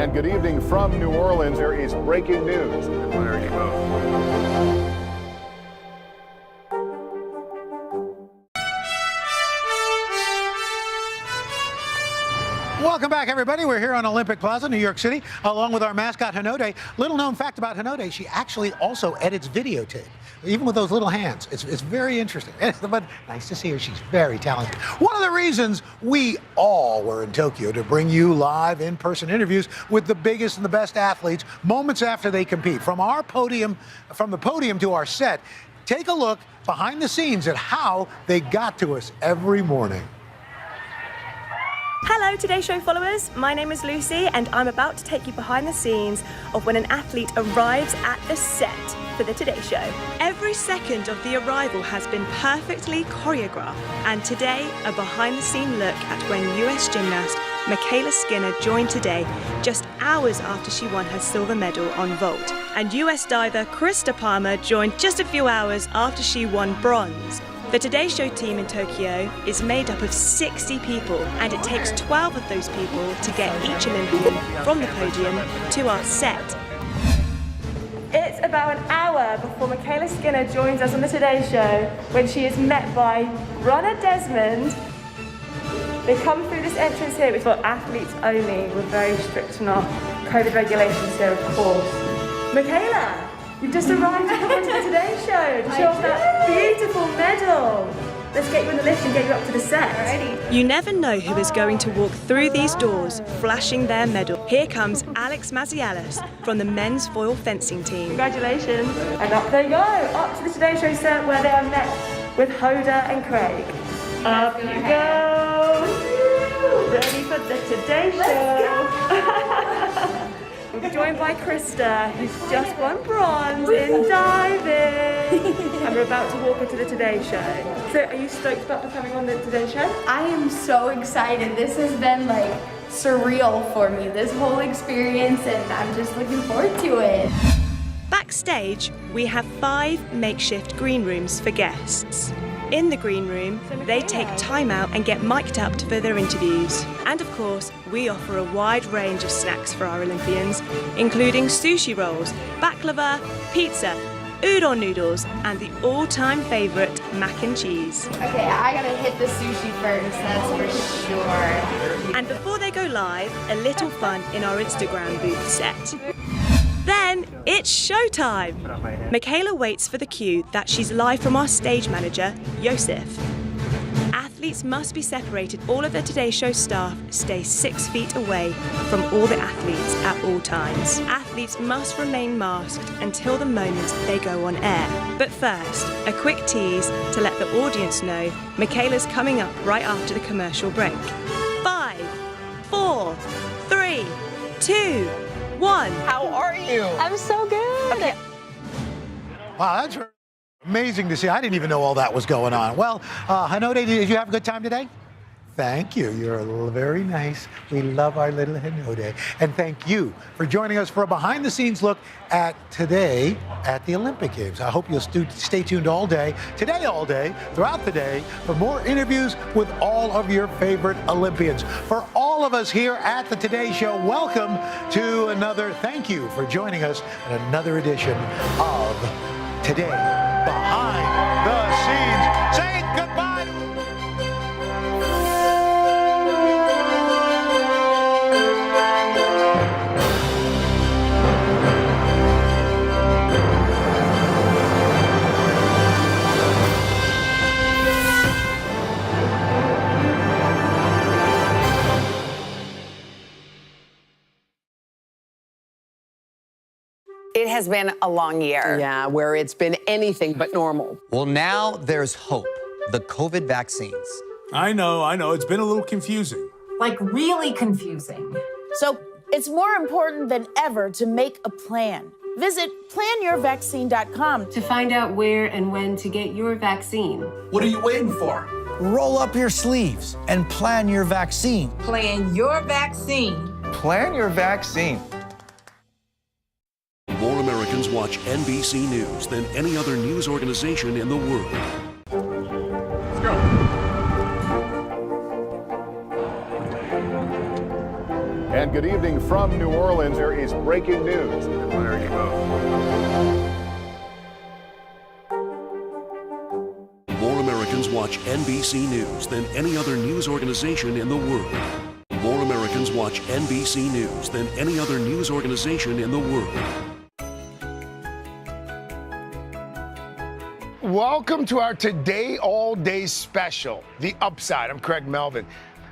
And good evening from New Orleans. There is breaking news. There you go. Welcome back, everybody. We're here on Olympic Plaza, New York City, along with our mascot, Hinode. Little known fact about Hinode, she actually also edits videotape, even with those little hands. It's very interesting. But nice to see her. She's very talented. One of the reasons we all were in Tokyo to bring you live in-person interviews with the biggest and the best athletes moments after they compete. From the podium to our set, take a look behind the scenes at how they got to us every morning. Hello Today Show followers, my name is Lucy and I'm about to take you behind the scenes of when an athlete arrives at the set for the Today Show. Every second of the arrival has been perfectly choreographed, and today a behind the scene look at when US gymnast Michaela Skinner joined today just hours after she won her silver medal on vault, and US diver Krista Palmer joined just a few hours after she won bronze. The Today Show team in Tokyo is made up of 60 people, and it takes 12 of those people to get each Olympian from the podium to our set. It's about an hour before Michaela Skinner joins us on the Today Show when she is met by runner Desmond. They come through this entrance here. We've got athletes only. We're very strict on our COVID regulations here, of course. Michaela! You've just arrived to come onto the Today Show to show off that beautiful medal. Let's get you in the lift and get you up to the set. Alrighty. You never know who is going to walk through these doors flashing their medal. Here comes Alex Mazzarelli from the men's foil fencing team. Congratulations. And up they go, up to the Today Show set where they are met with Hoda and Craig. Up you go. Ready for the Today Show. We're joined by Krista, who's just won bronze in diving. And we're about to walk into the Today Show. So are you stoked about becoming on the Today Show? I am so excited. This has been like surreal for me, this whole experience, and I'm just looking forward to it. Backstage, we have 5 makeshift green rooms for guests. In the green room, they take time out and get mic'd up for their interviews. And of course, we offer a wide range of snacks for our Olympians, including sushi rolls, baklava, pizza, udon noodles, and the all-time favorite, mac and cheese. Okay, I gotta hit the sushi first, that's for sure. And before they go live, a little fun in our Instagram booth set. Then it's showtime! Michaela waits for the cue that she's live from our stage manager, Yosef. Athletes must be separated. All of the Today Show staff stay 6 feet away from all the athletes at all times. Athletes must remain masked until the moment they go on air. But first, a quick tease to let the audience know Michaela's coming up right after the commercial break. 5, 4, 3, 2, 1. How are you? I'm so good. Okay. Wow, that's amazing to see. I didn't even know all that was going on. Well, Hinode, did you have a good time today? Thank you. You're very nice. We love our little Hinode. And thank you for joining us for a behind-the-scenes look at today at the Olympic Games. I hope you'll stay tuned all day, today all day, throughout the day, for more interviews with all of your favorite Olympians. For all of us here at the Today Show, welcome to another, thank you for joining us at another edition of Today Behind the Scenes. Say goodbye. It has been a long year. Yeah, where it's been anything but normal. Well, now there's hope. The COVID vaccines. I know. It's been a little confusing. Like really confusing. So it's more important than ever to make a plan. Visit planyourvaccine.com to find out where and when to get your vaccine. What are you waiting for? Roll up your sleeves and plan your vaccine. Plan your vaccine. Plan your vaccine. More Americans watch NBC News than any other news organization in the world. Let's go. And good evening from New Orleans. There is breaking news. There you go. More Americans watch NBC News than any other news organization in the world. More Americans watch NBC News than any other news organization in the world. Welcome to our Today All Day special, The Upside. I'm Craig Melvin.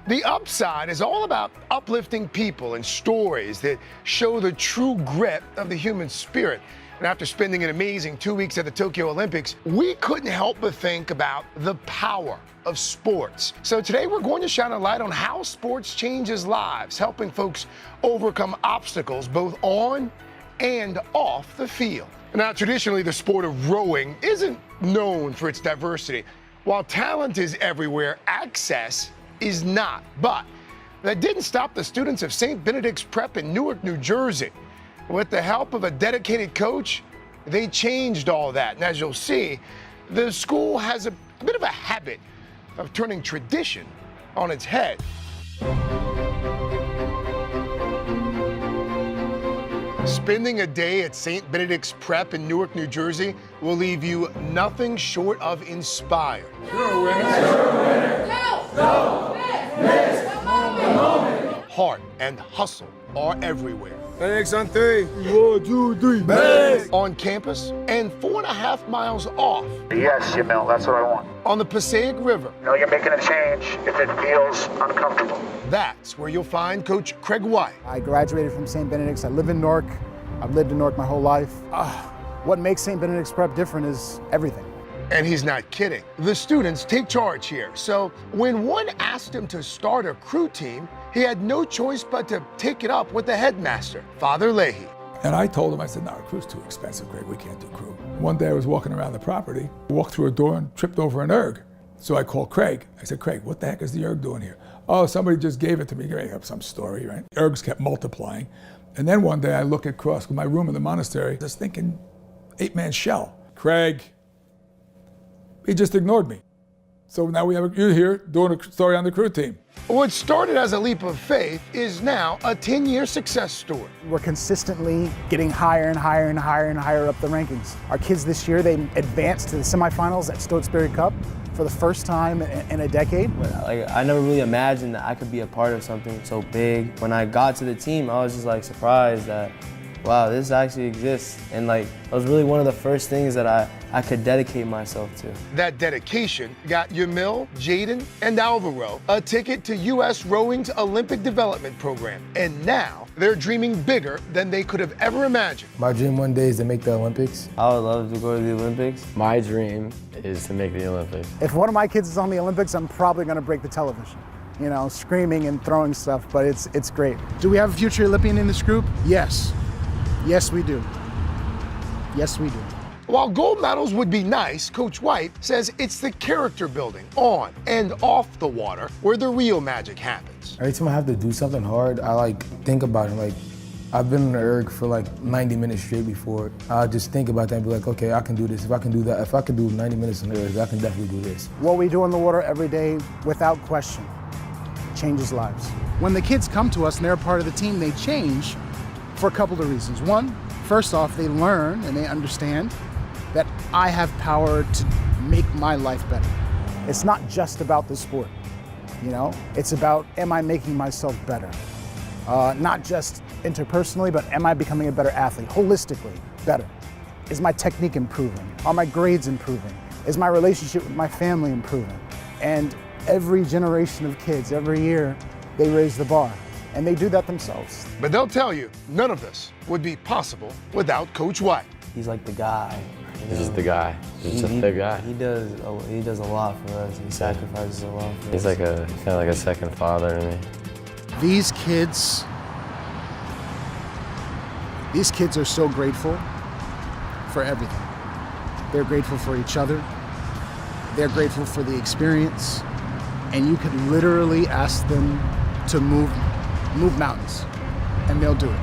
The Upside is all about uplifting people and stories that show the true grit of the human spirit. And after spending an amazing 2 weeks at the Tokyo Olympics, we couldn't help but think about the power of sports. So today we're going to shine a light on how sports changes lives, helping folks overcome obstacles both on and off the field. Now, traditionally, the sport of rowing isn't known for its diversity. While talent is everywhere, access is not. But that didn't stop the students of St. Benedict's Prep in Newark, New Jersey. With the help of a dedicated coach, they changed all that. And as you'll see, the school has a bit of a habit of turning tradition on its head. Spending a day at St. Benedict's Prep in Newark, New Jersey will leave you nothing short of inspired. Heart and hustle are everywhere. Thanks on 3. 1, 2, 3. Thanks. On campus and 4.5 miles off. Yes, Jamil, that's what I want. On the Passaic River. You know you're making a change if it feels uncomfortable. That's where you'll find Coach Craig White. I graduated from St. Benedict's. I live in Newark. I've lived in Newark my whole life. What makes St. Benedict's Prep different is everything. And he's not kidding. The students take charge here. So when one asked him to start a crew team, he had no choice but to take it up with the headmaster, Father Leahy. And I told him, I said, no, a crew's too expensive, Greg. We can't do crew. One day I was walking around the property, walked through a door and tripped over an erg. So I called Craig. I said, Craig, what the heck is the erg doing here? Oh, somebody just gave it to me. Gave up some story, right? Ergs kept multiplying. And then one day I look across my room in the monastery, just thinking, 8-man shell. Craig, he just ignored me. So now you're here doing a story on the crew team. What started as a leap of faith is now a 10-year success story. We're consistently getting higher and higher and higher and higher up the rankings. Our kids this year, they advanced to the semifinals at Stokesbury Cup for the first time in a decade. I never really imagined that I could be a part of something so big. When I got to the team, I was just surprised that, wow, this actually exists. And that was really one of the first things that I could dedicate myself to. That dedication got Yamil, Jaden, and Alvarez a ticket to U.S. Rowing's Olympic Development Program. And now they're dreaming bigger than they could have ever imagined. My dream one day is to make the Olympics. I would love to go to the Olympics. My dream is to make the Olympics. If one of my kids is on the Olympics, I'm probably going to break the television. You know, screaming and throwing stuff, but it's great. Do we have a future Olympian in this group? Yes. Yes, we do. Yes, we do. While gold medals would be nice, Coach White says it's the character building on and off the water where the real magic happens. Every time I have to do something hard, I think about it. I've been on the erg for 90 minutes straight before. I just think about that and be like, okay, I can do this. If I can do that, if I can do 90 minutes on the erg, I can definitely do this. What we do on the water every day, without question, changes lives. When the kids come to us and they're a part of the team, they change for a couple of reasons. One, first off, they learn and they understand that I have power to make my life better. It's not just about the sport, you know? It's about, am I making myself better? Not just interpersonally, but am I becoming a better athlete, holistically better? Is my technique improving? Are my grades improving? Is my relationship with my family improving? And every generation of kids, every year, they raise the bar. And they do that themselves. But they'll tell you, none of this would be possible without Coach White. He's like the guy. This is the guy. He's just the guy. He does a lot for us. He sacrifices a lot for us. He's kind of like a second father to me. These kids are so grateful for everything. They're grateful for each other. They're grateful for the experience. And you could literally ask them to move mountains, and they'll do it.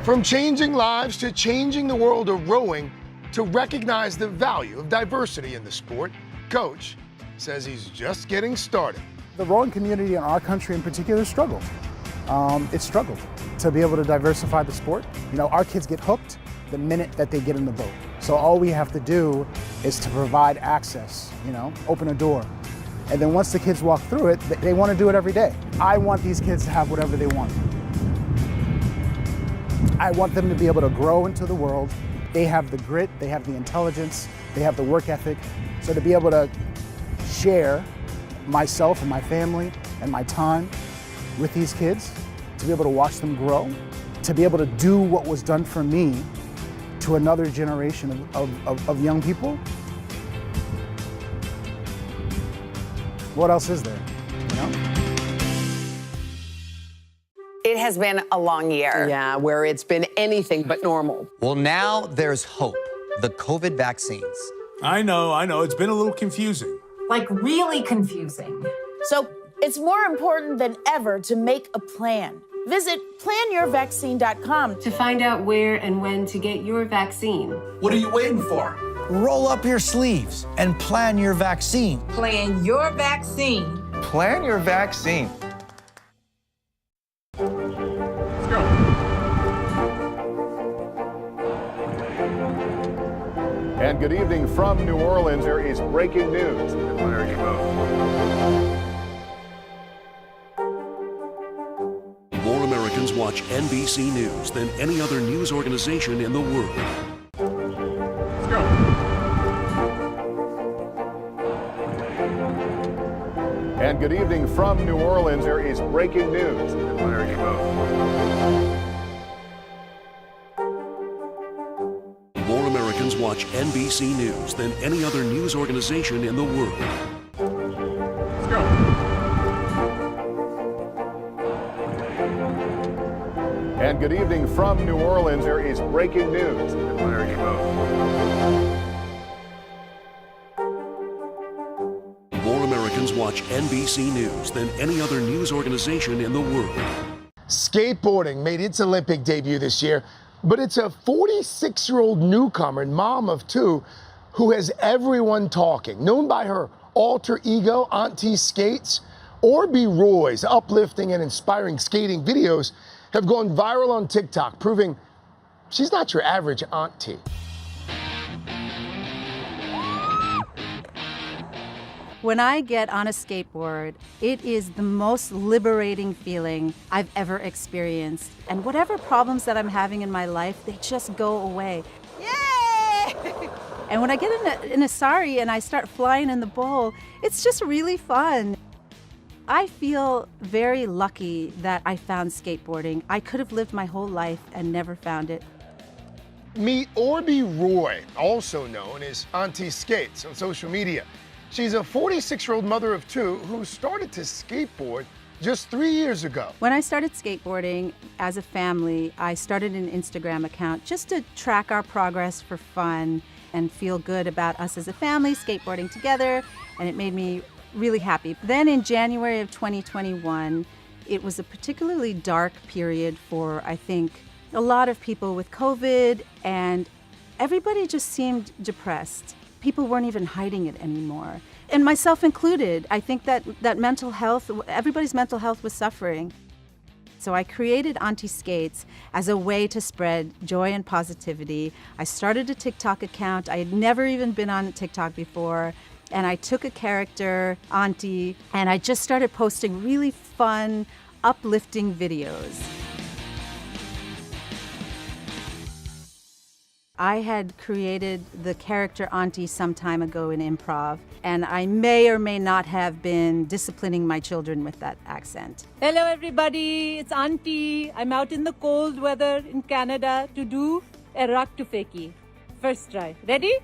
From changing lives to changing the world of rowing to recognize the value of diversity in the sport, Coach says he's just getting started. The rowing community in our country in particular struggle. it struggled to be able to diversify the sport. You know, our kids get hooked the minute that they get in the boat. So all we have to do is to provide access, you know, open a door. And then once the kids walk through it, they want to do it every day. I want these kids to have whatever they want. I want them to be able to grow into the world. They have the grit, they have the intelligence, they have the work ethic. So to be able to share myself and my family and my time with these kids, to be able to watch them grow, to be able to do what was done for me to another generation of young people. What else is there, you know? It has been a long year. Yeah, where it's been anything but normal. Well, now there's hope. The COVID vaccines. I know. It's been a little confusing. Like really confusing. So it's more important than ever to make a plan. Visit planyourvaccine.com to find out where and when to get your vaccine. What are you waiting for? Roll up your sleeves and plan your vaccine. Plan your vaccine. Plan your vaccine. And good evening from New Orleans. There is breaking news. There you go. More Americans watch NBC News than any other news organization in the world. And good evening from New Orleans. There is breaking news. There you go. More Americans watch NBC News than any other news organization in the world. And good evening from New Orleans. There is breaking news. There you go. More Americans watch NBC News than any other news organization in the world. Skateboarding made its Olympic debut this year, but it's a 46-year-old newcomer and mom of two who has everyone talking. Known by her alter ego, Auntie Skates, Orby Roy's uplifting and inspiring skating videos have gone viral on TikTok, proving she's not your average auntie. When I get on a skateboard, it is the most liberating feeling I've ever experienced. And whatever problems that I'm having in my life, they just go away. Yay! And when I get in a sari and I start flying in the bowl, it's just really fun. I feel very lucky that I found skateboarding. I could have lived my whole life and never found it. Meet Orby Roy, also known as Auntie Skates on social media. She's a 46-year-old mother of two who started to skateboard just 3 years ago. When I started skateboarding as a family, I started an Instagram account just to track our progress for fun and feel good about us as a family skateboarding together, and it made me really happy. Then in January of 2021, it was a particularly dark period for, I think, a lot of people with COVID, and everybody just seemed depressed. People weren't even hiding it anymore. And myself included. I think that mental health, everybody's mental health was suffering. So I created Auntie Skates as a way to spread joy and positivity. I started a TikTok account. I had never even been on TikTok before. And I took a character, Auntie, and I just started posting really fun, uplifting videos. I had created the character Auntie some time ago in improv, and I may or may not have been disciplining my children with that accent. Hello everybody, it's Auntie. I'm out in the cold weather in Canada to do a rock to fakie. First try. Ready?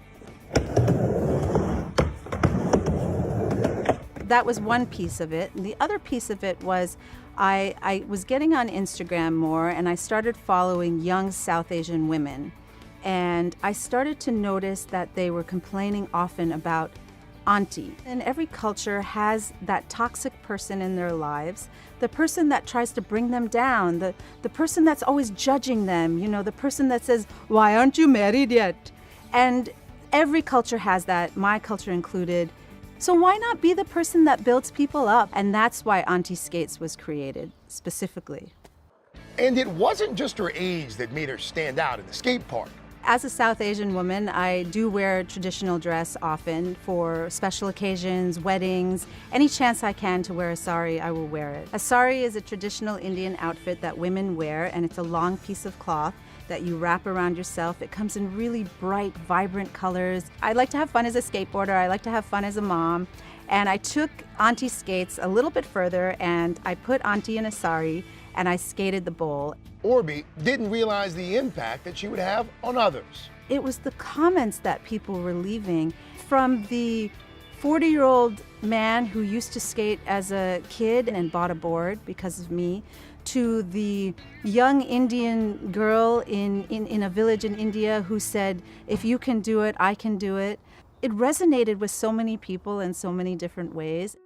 That was one piece of it. And the other piece of it was I was getting on Instagram more, and I started following young South Asian women. And I started to notice that they were complaining often about auntie. And every culture has that toxic person in their lives, the person that tries to bring them down, the person that's always judging them, you know, the person that says, "Why aren't you married yet?" And every culture has that, my culture included. So why not be the person that builds people up? And that's why Auntie Skates was created. specifically. And it wasn't just her age that made her stand out in the skate park. As a South Asian woman, I do wear traditional dress often for special occasions, weddings. Any chance I can to wear a sari, I will wear it. A sari is a traditional Indian outfit that women wear, and it's a long piece of cloth that you wrap around yourself. It comes in really bright, vibrant colors. I like to have fun as a skateboarder. I like to have fun as a mom. And I took Auntie skates a little bit further, and I put Auntie in a sari, and I skated the bowl. Orby didn't realize the impact that she would have on others. It was the comments that people were leaving, from the 40-year-old man who used to skate as a kid and bought a board because of me, to the young Indian girl in a village in India who said, if you can do it, I can do it. It resonated with so many people in so many different ways.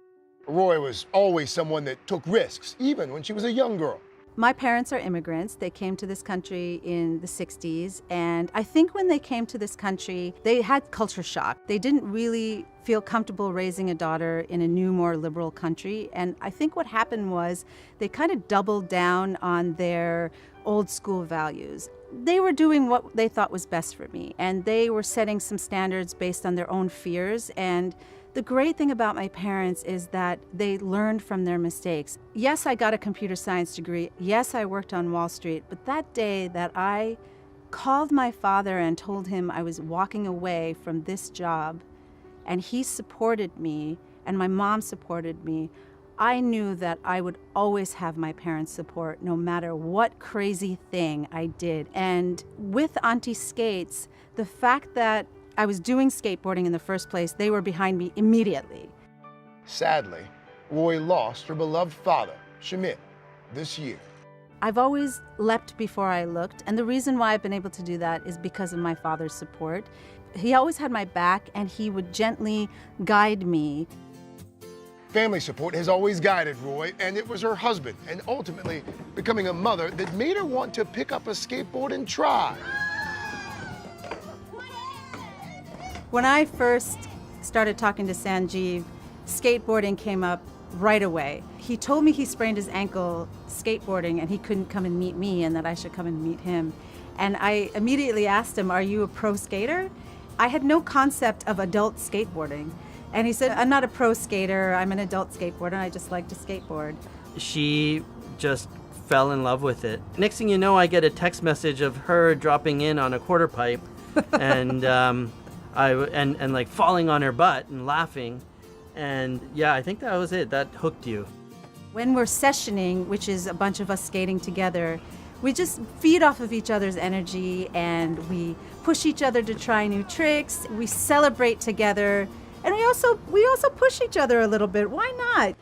Roy was always someone that took risks, even when she was a young girl. My parents are immigrants. They came to this country in the 60s, and I think when they came to this country, they had culture shock. They didn't really feel comfortable raising a daughter in a new, more liberal country, and I think what happened was they kind of doubled down on their old school values. They were doing what they thought was best for me, and they were setting some standards based on their own fears. And the great thing about my parents is that they learned from their mistakes. Yes, I got a computer science degree. Yes, I worked on Wall Street. But that day that I called my father and told him I was walking away from this job, and he supported me, and my mom supported me, I knew that I would always have my parents' support no matter what crazy thing I did. And with Auntie Skates, the fact that I was doing skateboarding in the first place, they were behind me immediately. Sadly, Roy lost her beloved father, Shamit, this year. I've always leapt before I looked, and the reason why I've been able to do that is because of my father's support. He always had my back, and he would gently guide me. Family support has always guided Roy, and it was her husband, and ultimately becoming a mother, that made her want to pick up a skateboard and try. When I first started talking to Sanjeev, skateboarding came up right away. He told me he sprained his ankle skateboarding and he couldn't come and meet me and that I should come and meet him. And I immediately asked him, are you a pro skater? I had no concept of adult skateboarding. And he said, I'm not a pro skater, I'm an adult skateboarder, I just like to skateboard. She just fell in love with it. Next thing you know, I get a text message of her dropping in on a quarter pipe and and like falling on her butt and laughing. And yeah, I think that was it. That hooked you. When we're sessioning, which is a bunch of us skating together, we just feed off of each other's energy and we push each other to try new tricks. We celebrate together, and we also push each other a little bit. Why not?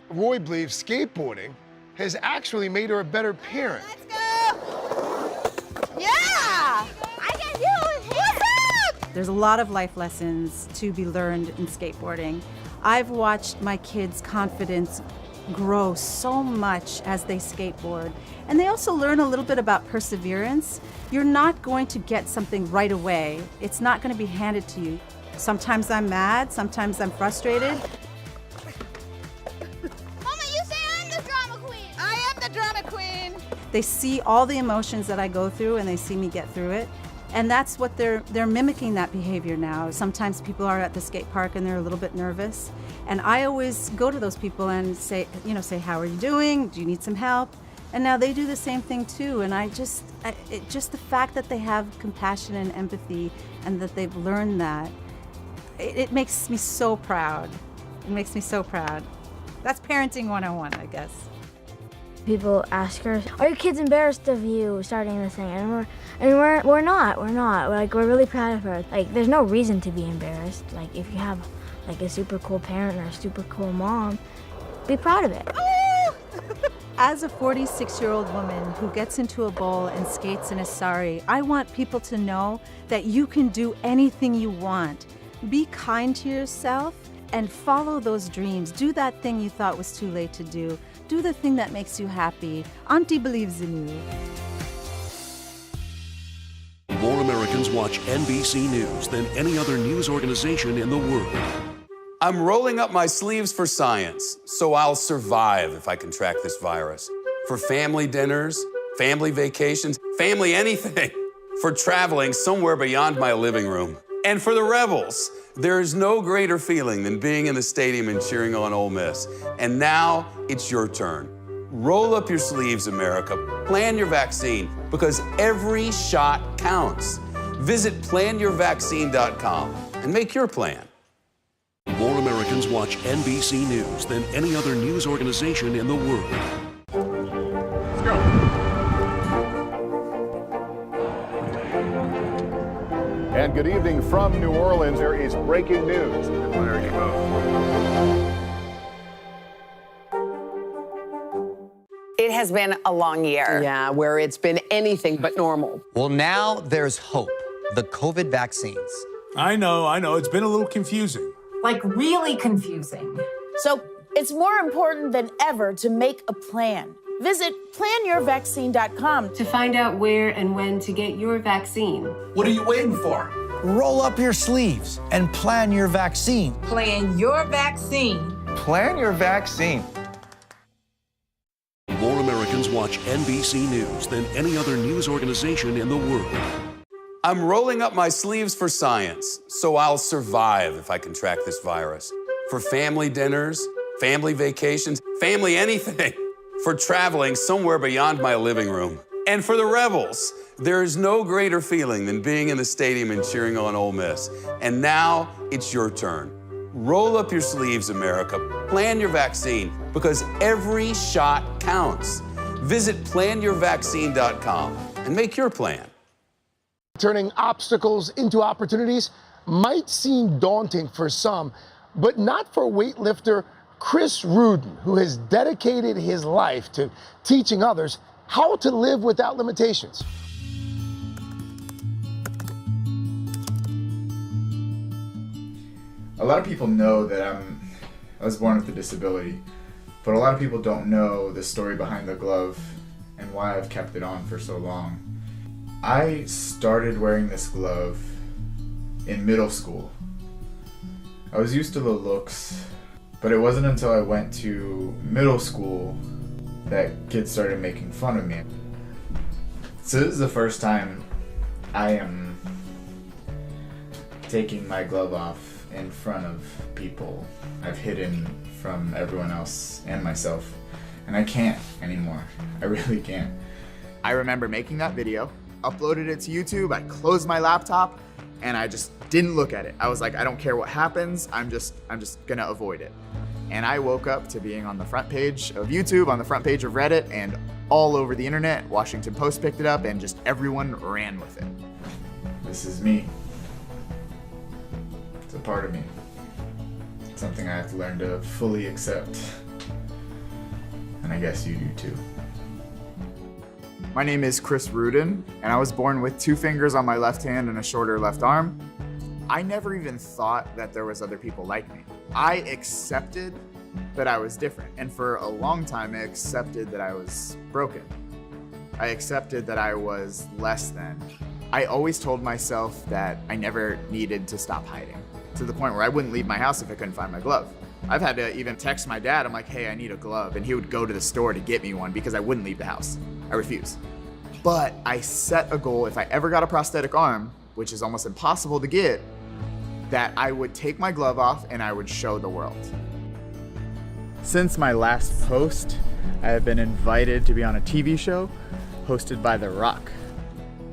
Roy believes skateboarding has actually made her a better parent. Let's go! Yeah! I can do it! What's up? There's a lot of life lessons to be learned in skateboarding. I've watched my kids' confidence grow so much as they skateboard. And they also learn a little bit about perseverance. You're not going to get something right away. It's not going to be handed to you. Sometimes I'm mad, sometimes I'm frustrated. Mama, you say I'm the drama queen. I am the drama queen. They see all the emotions that I go through and they see me get through it. And that's what they're mimicking that behavior now. Sometimes people are at the skate park and they're a little bit nervous. And I always go to those people and say, how are you doing? Do you need some help? And now they do the same thing too. And just the fact that they have compassion and empathy and that they've learned that, it makes me so proud. It makes me so proud. That's parenting 101, I guess. People ask her, are your kids embarrassed of you starting this thing? And we're not. We're really proud of her. Like, there's no reason to be embarrassed. Like, if you have like a super cool parent or a super cool mom, be proud of it. As a 46-year-old woman who gets into a bowl and skates in a sari, I want people to know that you can do anything you want. Be kind to yourself and follow those dreams. Do that thing you thought was too late to do. Do the thing that makes you happy. Auntie believes in you. More Americans watch NBC News than any other news organization in the world. I'm rolling up my sleeves for science, so I'll survive if I contract this virus. for family dinners, family vacations, family anything, for traveling somewhere beyond my living room. And for the Rebels, there is no greater feeling than being in the stadium and cheering on Ole Miss. And now it's your turn. Roll up your sleeves, America. Plan your vaccine, because every shot counts. Visit planyourvaccine.com and make your plan. More Americans watch NBC News than any other news organization in the world. Let's go. And good evening from New Orleans. There is breaking news. There you go. It has been a long year. Yeah, where it's been anything but normal. Well, now there's hope. The COVID vaccines. I know. It's been a little confusing. Like really confusing. So it's more important than ever to make a plan. Visit planyourvaccine.com to find out where and when to get your vaccine. What are you waiting for? Roll up your sleeves and plan your vaccine. Plan your vaccine. Plan your vaccine. More Americans watch NBC News than any other news organization in the world. I'm rolling up my sleeves for science, so I'll survive if I contract this virus. For family dinners, family vacations, family anything. For traveling somewhere beyond my living room. And for the Rebels, there is no greater feeling than being in the stadium and cheering on Ole Miss. And now it's your turn. Roll up your sleeves, America. Plan your vaccine, because every shot counts. Visit planyourvaccine.com and make your plan. Turning obstacles into opportunities might seem daunting for some, but not for weightlifter Chris Rudin, who has dedicated his life to teaching others how to live without limitations. A lot of people know that I was born with a disability, but a lot of people don't know the story behind the glove and why I've kept it on for so long. I started wearing this glove in middle school. I was used to the looks, but it wasn't until I went to middle school that kids started making fun of me. So this is the first time I am taking my glove off in front of people. I've hidden from everyone else and myself, and I can't anymore. I really can't. I remember making that video, uploaded it to YouTube, I closed my laptop, and I just didn't look at it. I was like, I don't care what happens, I'm just gonna avoid it. And I woke up to being on the front page of YouTube, on the front page of Reddit, and all over the internet. Washington Post picked it up, and just everyone ran with it. This is me. It's a part of me. It's something I have to learn to fully accept. And I guess you do too. My name is Chris Rudin, and I was born with 2 fingers on my left hand and a shorter left arm. I never even thought that there was other people like me. I accepted that I was different, and for a long time I accepted that I was broken. I accepted that I was less than. I always told myself that I never needed to stop hiding, to the point where I wouldn't leave my house if I couldn't find my glove. I've had to even text my dad, I'm like, hey, I need a glove, and he would go to the store to get me one because I wouldn't leave the house. I refuse. But I set a goal, if I ever got a prosthetic arm, which is almost impossible to get, that I would take my glove off and I would show the world. Since my last post, I have been invited to be on a TV show hosted by The Rock.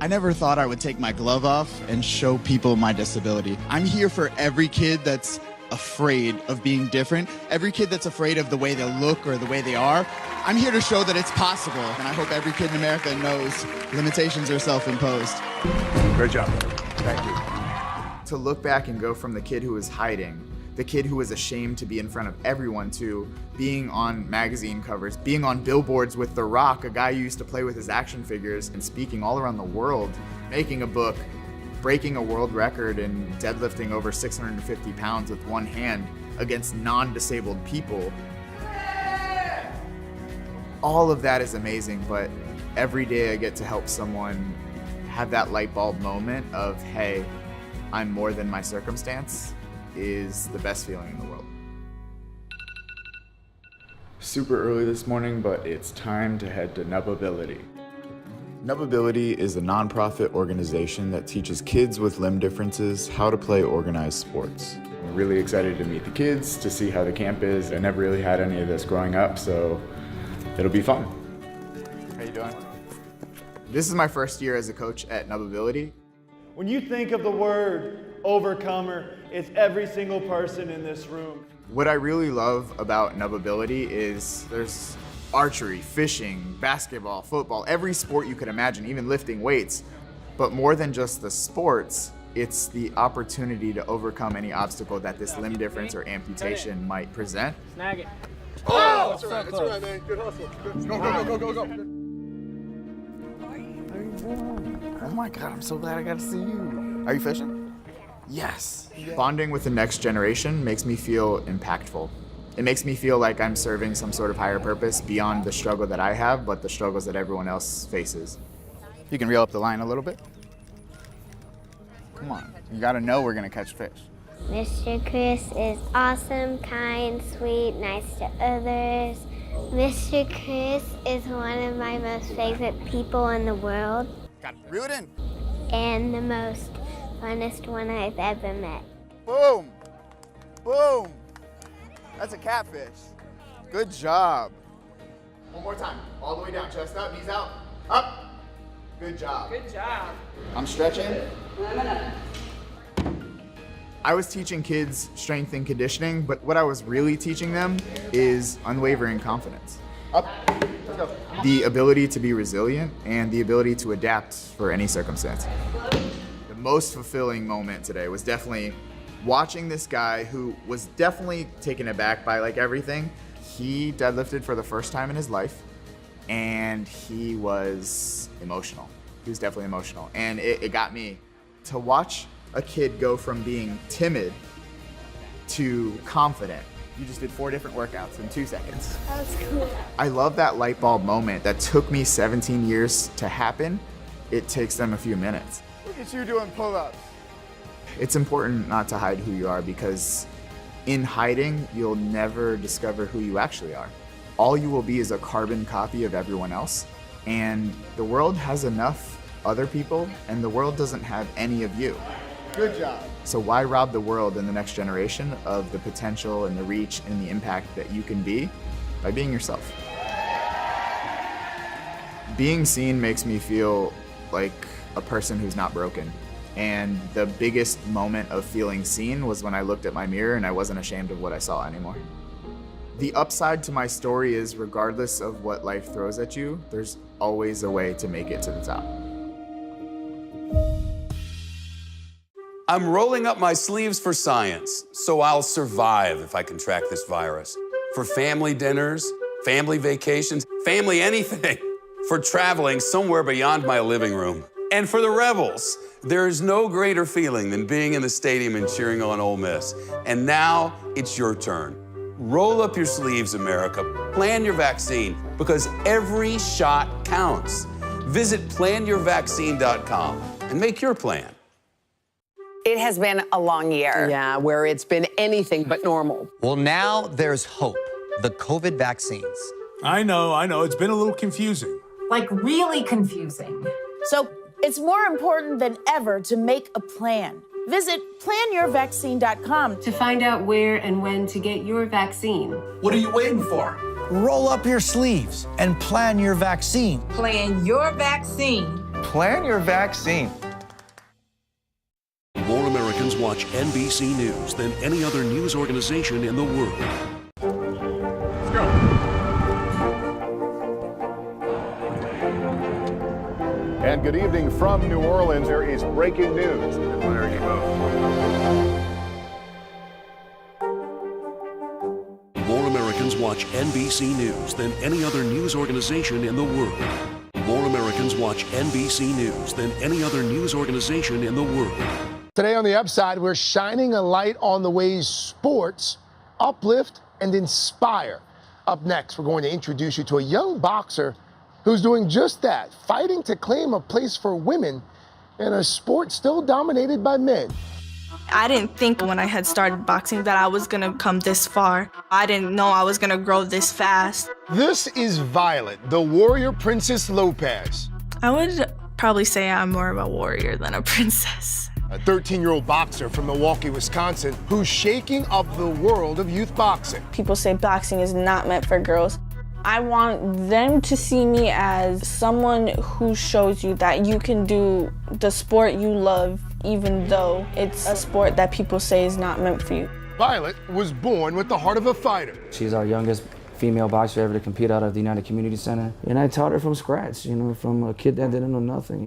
I never thought I would take my glove off and show people my disability. I'm here for every kid that's afraid of being different, every kid that's afraid of the way they look or the way they are. I'm here to show that it's possible, and I hope every kid in America knows limitations are self-imposed. Great job. Thank you. To look back and go from the kid who was hiding, the kid who was ashamed to be in front of everyone, to being on magazine covers, being on billboards with The Rock, a guy who used to play with his action figures, and speaking all around the world, making a book, breaking a world record in deadlifting over 650 pounds with one hand against non-disabled people. All of that is amazing, but every day I get to help someone have that light bulb moment of, hey, I'm more than my circumstance, is the best feeling in the world. Super early this morning, but it's time to head to Nubbability. Nubbability is a nonprofit organization that teaches kids with limb differences how to play organized sports. I'm really excited to meet the kids, to see how the camp is. I never really had any of this growing up, so it'll be fun. How you doing? This is my first year as a coach at Nubbability. When you think of the word overcomer, it's every single person in this room. What I really love about Nubbability is there's archery, fishing, basketball, football, every sport you could imagine, even lifting weights. But more than just the sports, it's the opportunity to overcome any obstacle that this limb difference or amputation might present. Snag it. Oh, that's all right, man. Good hustle. Go. Oh my God, I'm so glad I got to see you. Are you fishing? Yes. Bonding with the next generation makes me feel impactful. It makes me feel like I'm serving some sort of higher purpose beyond the struggle that I have, but the struggles that everyone else faces. You can reel up the line a little bit. Come on, you gotta know we're gonna catch fish. Mr. Chris is awesome, kind, sweet, nice to others. Mr. Chris is one of my most favorite people in the world. Got it. Reel it in. And the most funnest one I've ever met. Boom! Boom! That's a catfish. Good job. One more time. All the way down. Chest up, knees out. Up. Good job. Good job. I'm stretching. I was teaching kids strength and conditioning, but what I was really teaching them is unwavering confidence. Up. Let's go. The ability to be resilient and the ability to adapt for any circumstance. The most fulfilling moment today was definitely watching this guy who was definitely taken aback by like everything. He deadlifted for the first time in his life and he was emotional. He was definitely emotional. And it got me to watch a kid go from being timid to confident. You just did 4 different workouts in 2 seconds. That was cool. I love that light bulb moment that took me 17 years to happen. It takes them a few minutes. Look at you doing pull-ups. It's important not to hide who you are because in hiding, you'll never discover who you actually are. All you will be is a carbon copy of everyone else. And the world has enough other people and the world doesn't have any of you. Good job. So why rob the world and the next generation of the potential and the reach and the impact that you can be by being yourself? Being seen makes me feel like a person who's not broken. And the biggest moment of feeling seen was when I looked at my mirror and I wasn't ashamed of what I saw anymore. The upside to my story is regardless of what life throws at you, there's always a way to make it to the top. I'm rolling up my sleeves for science, so I'll survive if I contract this virus. For family dinners, family vacations, family anything. For traveling somewhere beyond my living room. And for the Rebels, there is no greater feeling than being in the stadium and cheering on Ole Miss. And now it's your turn. Roll up your sleeves, America. Plan your vaccine, because every shot counts. Visit planyourvaccine.com and make your plan. It has been a long year. Yeah, where it's been anything but normal. Well, now there's hope. The COVID vaccines. I know. It's been a little confusing. Like really confusing. So it's more important than ever to make a plan. Visit planyourvaccine.com to find out where and when to get your vaccine. What are you waiting for? Roll up your sleeves and plan your vaccine. Plan your vaccine. Plan your vaccine. More Americans watch NBC News than any other news organization in the world. Let's go. And good evening from New Orleans. There is breaking news. There you go. More Americans watch NBC News than any other news organization in the world. More Americans watch NBC News than any other news organization in the world. Today on The Upside, we're shining a light on the ways sports uplift and inspire. Up next, we're going to introduce you to a young boxer who's doing just that, fighting to claim a place for women in a sport still dominated by men. I didn't think when I had started boxing that I was gonna come this far. I didn't know I was gonna grow this fast. This is Violet, the warrior princess Lopez. I would probably say I'm more of a warrior than a princess. A 13-year-old boxer from Milwaukee, Wisconsin, who's shaking up the world of youth boxing. People say boxing is not meant for girls. I want them to see me as someone who shows you that you can do the sport you love, even though it's a sport that people say is not meant for you. Violet was born with the heart of a fighter. She's our youngest female boxer ever to compete out of the United Community Center. And I taught her from scratch, from a kid that didn't know nothing.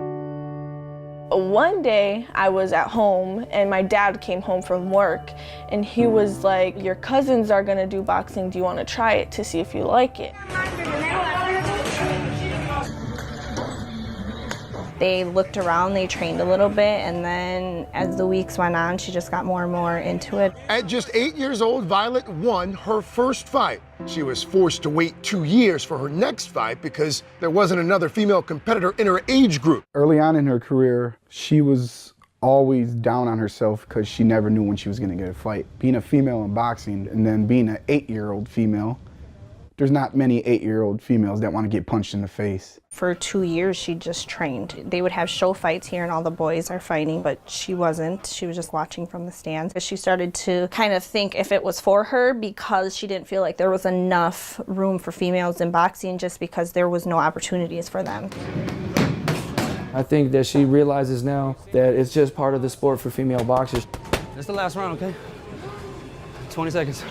One day I was at home and my dad came home from work and he was like, your cousins are gonna do boxing, do you wanna try it to see if you like it? They looked around, they trained a little bit, and then as the weeks went on, she just got more and more into it. At just 8 years old, Violet won her first fight. She was forced to wait 2 years for her next fight because there wasn't another female competitor in her age group. Early on in her career, she was always down on herself because she never knew when she was going to get a fight. Being a female in boxing and then being an 8-year-old female, there's not many 8-year-old females that want to get punched in the face. For 2 years, she just trained. They would have show fights here and all the boys are fighting, but she wasn't. She was just watching from the stands. She started to kind of think if it was for her because she didn't feel like there was enough room for females in boxing just because there was no opportunities for them. I think that she realizes now that it's just part of the sport for female boxers. That's the last round, okay? 20 seconds.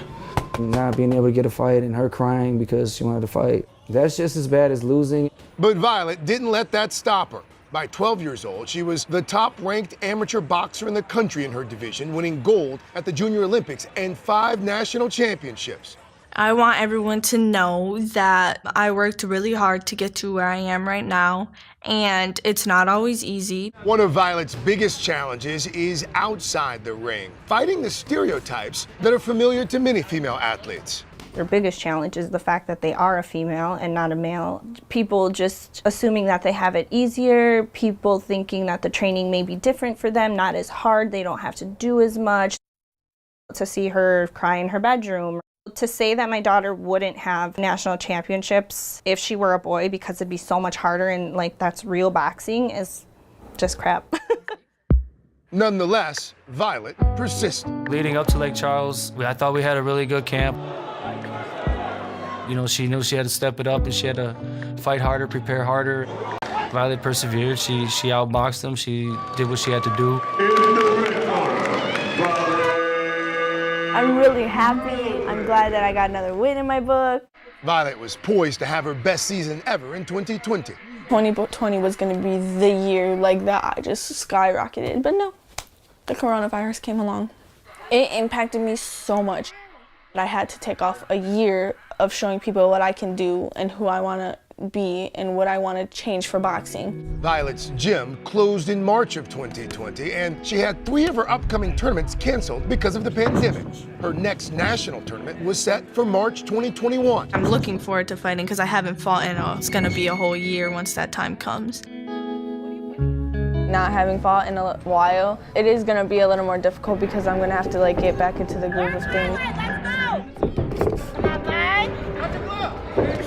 Not being able to get a fight and her crying because she wanted to fight. That's just as bad as losing. But Violet didn't let that stop her. By 12 years old, she was the top-ranked amateur boxer in the country in her division, winning gold at the Junior Olympics and 5 national championships. I want everyone to know that I worked really hard to get to where I am right now, and it's not always easy. One of Violet's biggest challenges is outside the ring, fighting the stereotypes that are familiar to many female athletes. Their biggest challenge is the fact that they are a female and not a male. People just assuming that they have it easier, people thinking that the training may be different for them, not as hard, they don't have to do as much. To see her cry in her bedroom. To say that my daughter wouldn't have national championships if she were a boy because it'd be so much harder and that's real boxing is just crap. Nonetheless, Violet persisted. Leading up to Lake Charles, I thought we had a really good camp. She knew she had to step it up and she had to fight harder, prepare harder. Violet persevered. She outboxed them. She did what she had to do. I'm really happy. I'm glad that I got another win in my book. Violet was poised to have her best season ever in 2020. 2020 was going to be the year that I just skyrocketed. But no, the coronavirus came along. It impacted me so much. I had to take off a year of showing people what I can do and who I want to be and what I want to change for boxing. Violet's gym closed in March of 2020, and she had 3 of her upcoming tournaments canceled because of the pandemic. Her next national tournament was set for March 2021. I'm looking forward to fighting because I haven't fought in it's going to be a whole year once that time comes. Not having fought in a while, it is going to be a little more difficult because I'm going to have to get back into the groove of things.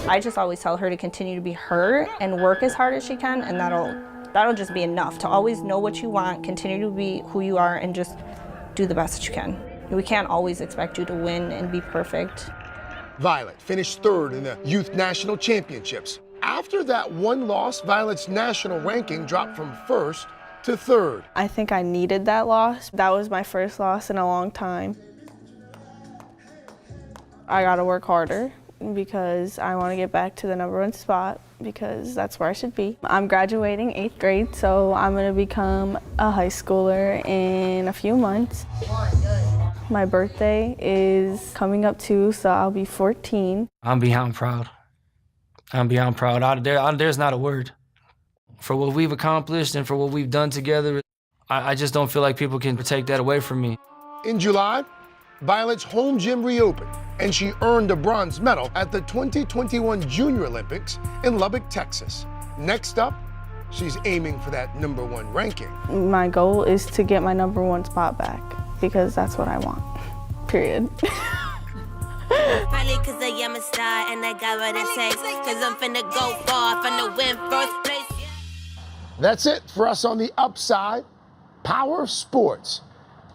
I just always tell her to continue to be her and work as hard as she can, and that'll just be enough. To always know what you want, continue to be who you are, and just do the best that you can. We can't always expect you to win and be perfect. Violet finished 3rd in the Youth National Championships. After that one loss, Violet's national ranking dropped from 1st to 3rd. I think I needed that loss. That was my first loss in a long time. I gotta work harder because I want to get back to the #1 spot because that's where I should be. I'm graduating 8th grade, so I'm going to become a high schooler in a few months. My birthday is coming up too, so I'll be 14. I'm beyond proud. I'm beyond proud. There's not a word. For what we've accomplished and for what we've done together, I just don't feel like people can take that away from me. In July, Violet's home gym reopened, and she earned a bronze medal at the 2021 Junior Olympics in Lubbock, Texas. Next up, she's aiming for that #1 ranking. My goal is to get my #1 spot back. because that's what I want, period. Probably cause I am a star and I got what it takes. Cause I'm finna go far, finna win first place. That's it for us on the Upside. Power of sports.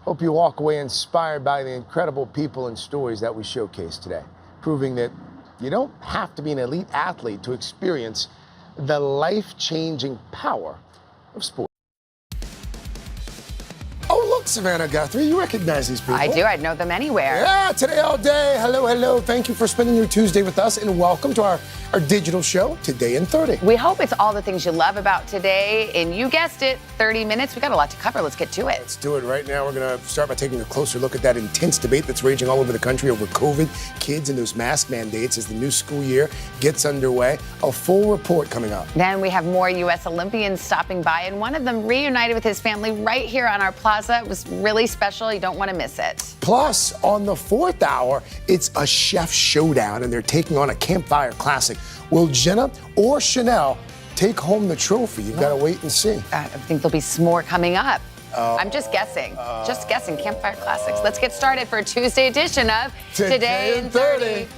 Hope you walk away inspired by the incredible people and stories that we showcased today, proving that you don't have to be an elite athlete to experience the life-changing power of sport. Oh, look, Savannah Guthrie, you recognize these people. I do. I'd know them anywhere. Yeah, today all day. Hello, hello. Thank you for spending your Tuesday with us, and welcome to our digital show, Today in 30. We hope it's all the things you love about today. And you guessed it, 30 minutes. We got a lot to cover. Let's get to it. Let's do it right now. We're going to start by taking a closer look at that intense debate that's raging all over the country over COVID, kids, and those mask mandates as the new school year gets underway. A full report coming up. Then we have more U.S. Olympians stopping by, and one of them reunited with his family right here on our plaza. It was really special. You don't want to miss it. Plus, on the fourth hour, it's a chef showdown, and they're taking on a campfire classic. Will Jenna or Chanel take home the trophy? You've got to wait and see. I think there'll be some more coming up. I'm just guessing. Campfire Classics. Let's get started for a Tuesday edition of Today in 30.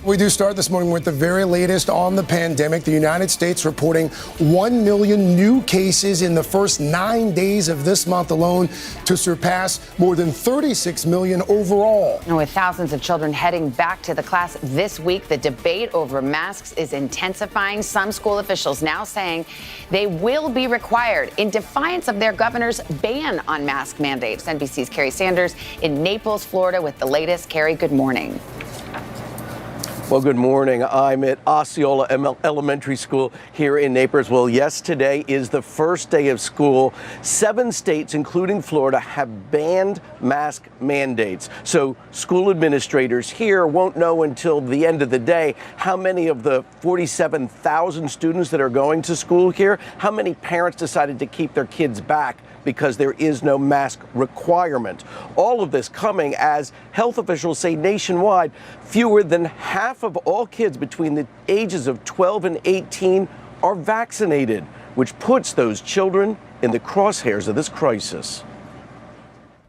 We do start this morning with the very latest on the pandemic. The United States reporting 1 million new cases in the first 9 days of this month alone, to surpass more than 36 million overall. And with thousands of children heading back to the class this week, the debate over masks is intensifying. Some school officials now saying they will be required in defiance of their governor's ban on mask mandates. NBC's Carrie Sanders in Naples, Florida with the latest. Carrie, good morning. Well, good morning. I'm at Osceola Elementary School here in Naples. Well, yes, today is the first day of school. 7 states, including Florida, have banned mask mandates. So school administrators here won't know until the end of the day how many of the 47,000 students that are going to school here, how many parents decided to keep their kids back because there is no mask requirement. All of this coming as health officials say nationwide, fewer than half of all kids between the ages of 12 and 18 are vaccinated, which puts those children in the crosshairs of this crisis.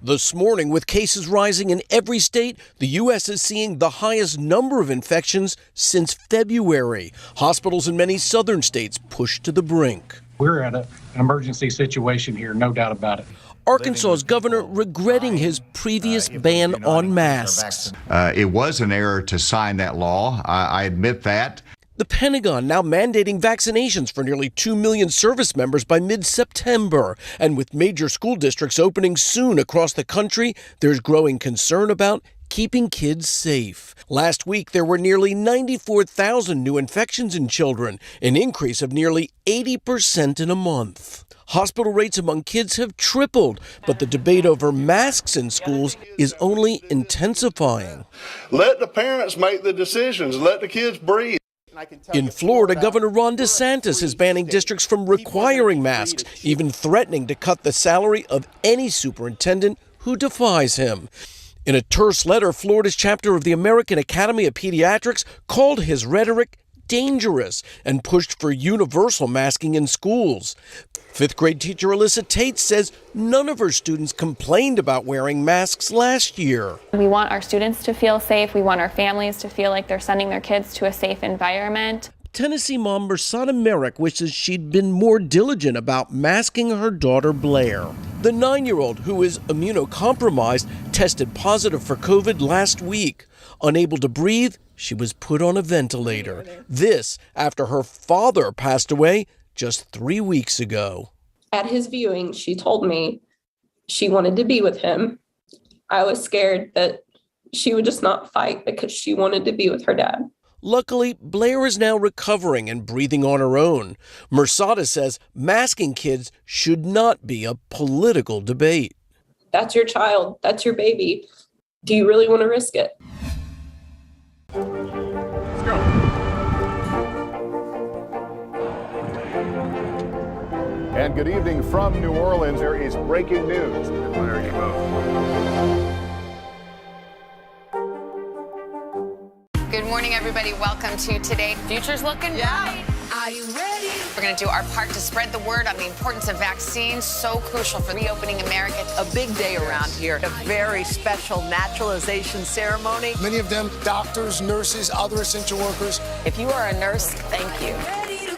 This morning, with cases rising in every state, the U.S. is seeing the highest number of infections since February. Hospitals in many southern states pushed to the brink. We're at an emergency situation here, no doubt about it. Arkansas's governor regretting his previous ban on masks. It was an error to sign that law. I admit that. The Pentagon now mandating vaccinations for nearly 2 million service members by mid-September. And with major school districts opening soon across the country, there's growing concern about keeping kids safe. Last week, there were nearly 94,000 new infections in children, an increase of nearly 80% in a month. Hospital rates among kids have tripled, but the debate over masks in schools is only intensifying. Let the parents make the decisions. Let the kids breathe. In Florida, Governor Ron DeSantis is banning districts from requiring masks, even threatening to cut the salary of any superintendent who defies him. In a terse letter, Florida's chapter of the American Academy of Pediatrics called his rhetoric dangerous and pushed for universal masking in schools. 5th grade teacher Alyssa Tate says none of her students complained about wearing masks last year. We want our students to feel safe. We want our families to feel like they're sending their kids to a safe environment. Tennessee mom Mersana Merrick wishes she'd been more diligent about masking her daughter Blair. The 9-year-old, who is immunocompromised, tested positive for COVID last week. Unable to breathe, she was put on a ventilator. This after her father passed away just 3 weeks ago. At his viewing, she told me she wanted to be with him. I was scared that she would just not fight because she wanted to be with her dad. Luckily, Blair is now recovering and breathing on her own. Mersada says masking kids should not be a political debate. That's your child. That's your baby. Do you really want to risk it? Let's go. And good evening from New Orleans. There is breaking news. There you go. Good morning, everybody. Welcome to Today. Future's looking bright. Are you ready? We're going to do our part to spread the word on the importance of vaccines, so crucial for reopening America. A big day around here, a very special naturalization ceremony. Many of them doctors, nurses, other essential workers. If you are a nurse, thank you.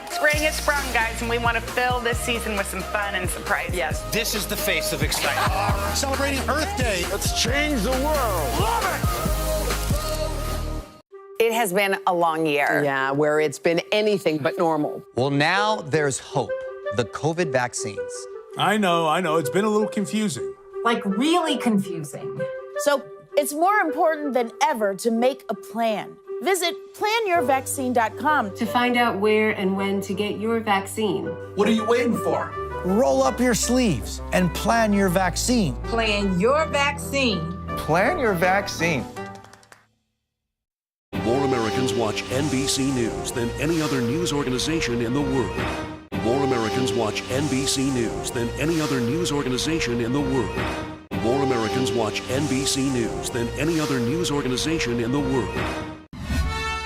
Spring has sprung, guys, and we want to fill this season with some fun and surprises. Yes. This is the face of excitement. Celebrating Earth Day. Let's change the world. Love it! It has been a long year. Yeah, where it's been anything but normal. Well, now there's hope. The COVID vaccines. I know. It's been a little confusing. Like really confusing. So it's more important than ever to make a plan. Visit planyourvaccine.com to find out where and when to get your vaccine. What are you waiting for? Roll up your sleeves and plan your vaccine. Plan your vaccine. Plan your vaccine. More Americans watch NBC News than any other news organization in the world. More Americans watch NBC News than any other news organization in the world. More Americans watch NBC News than any other news organization in the world.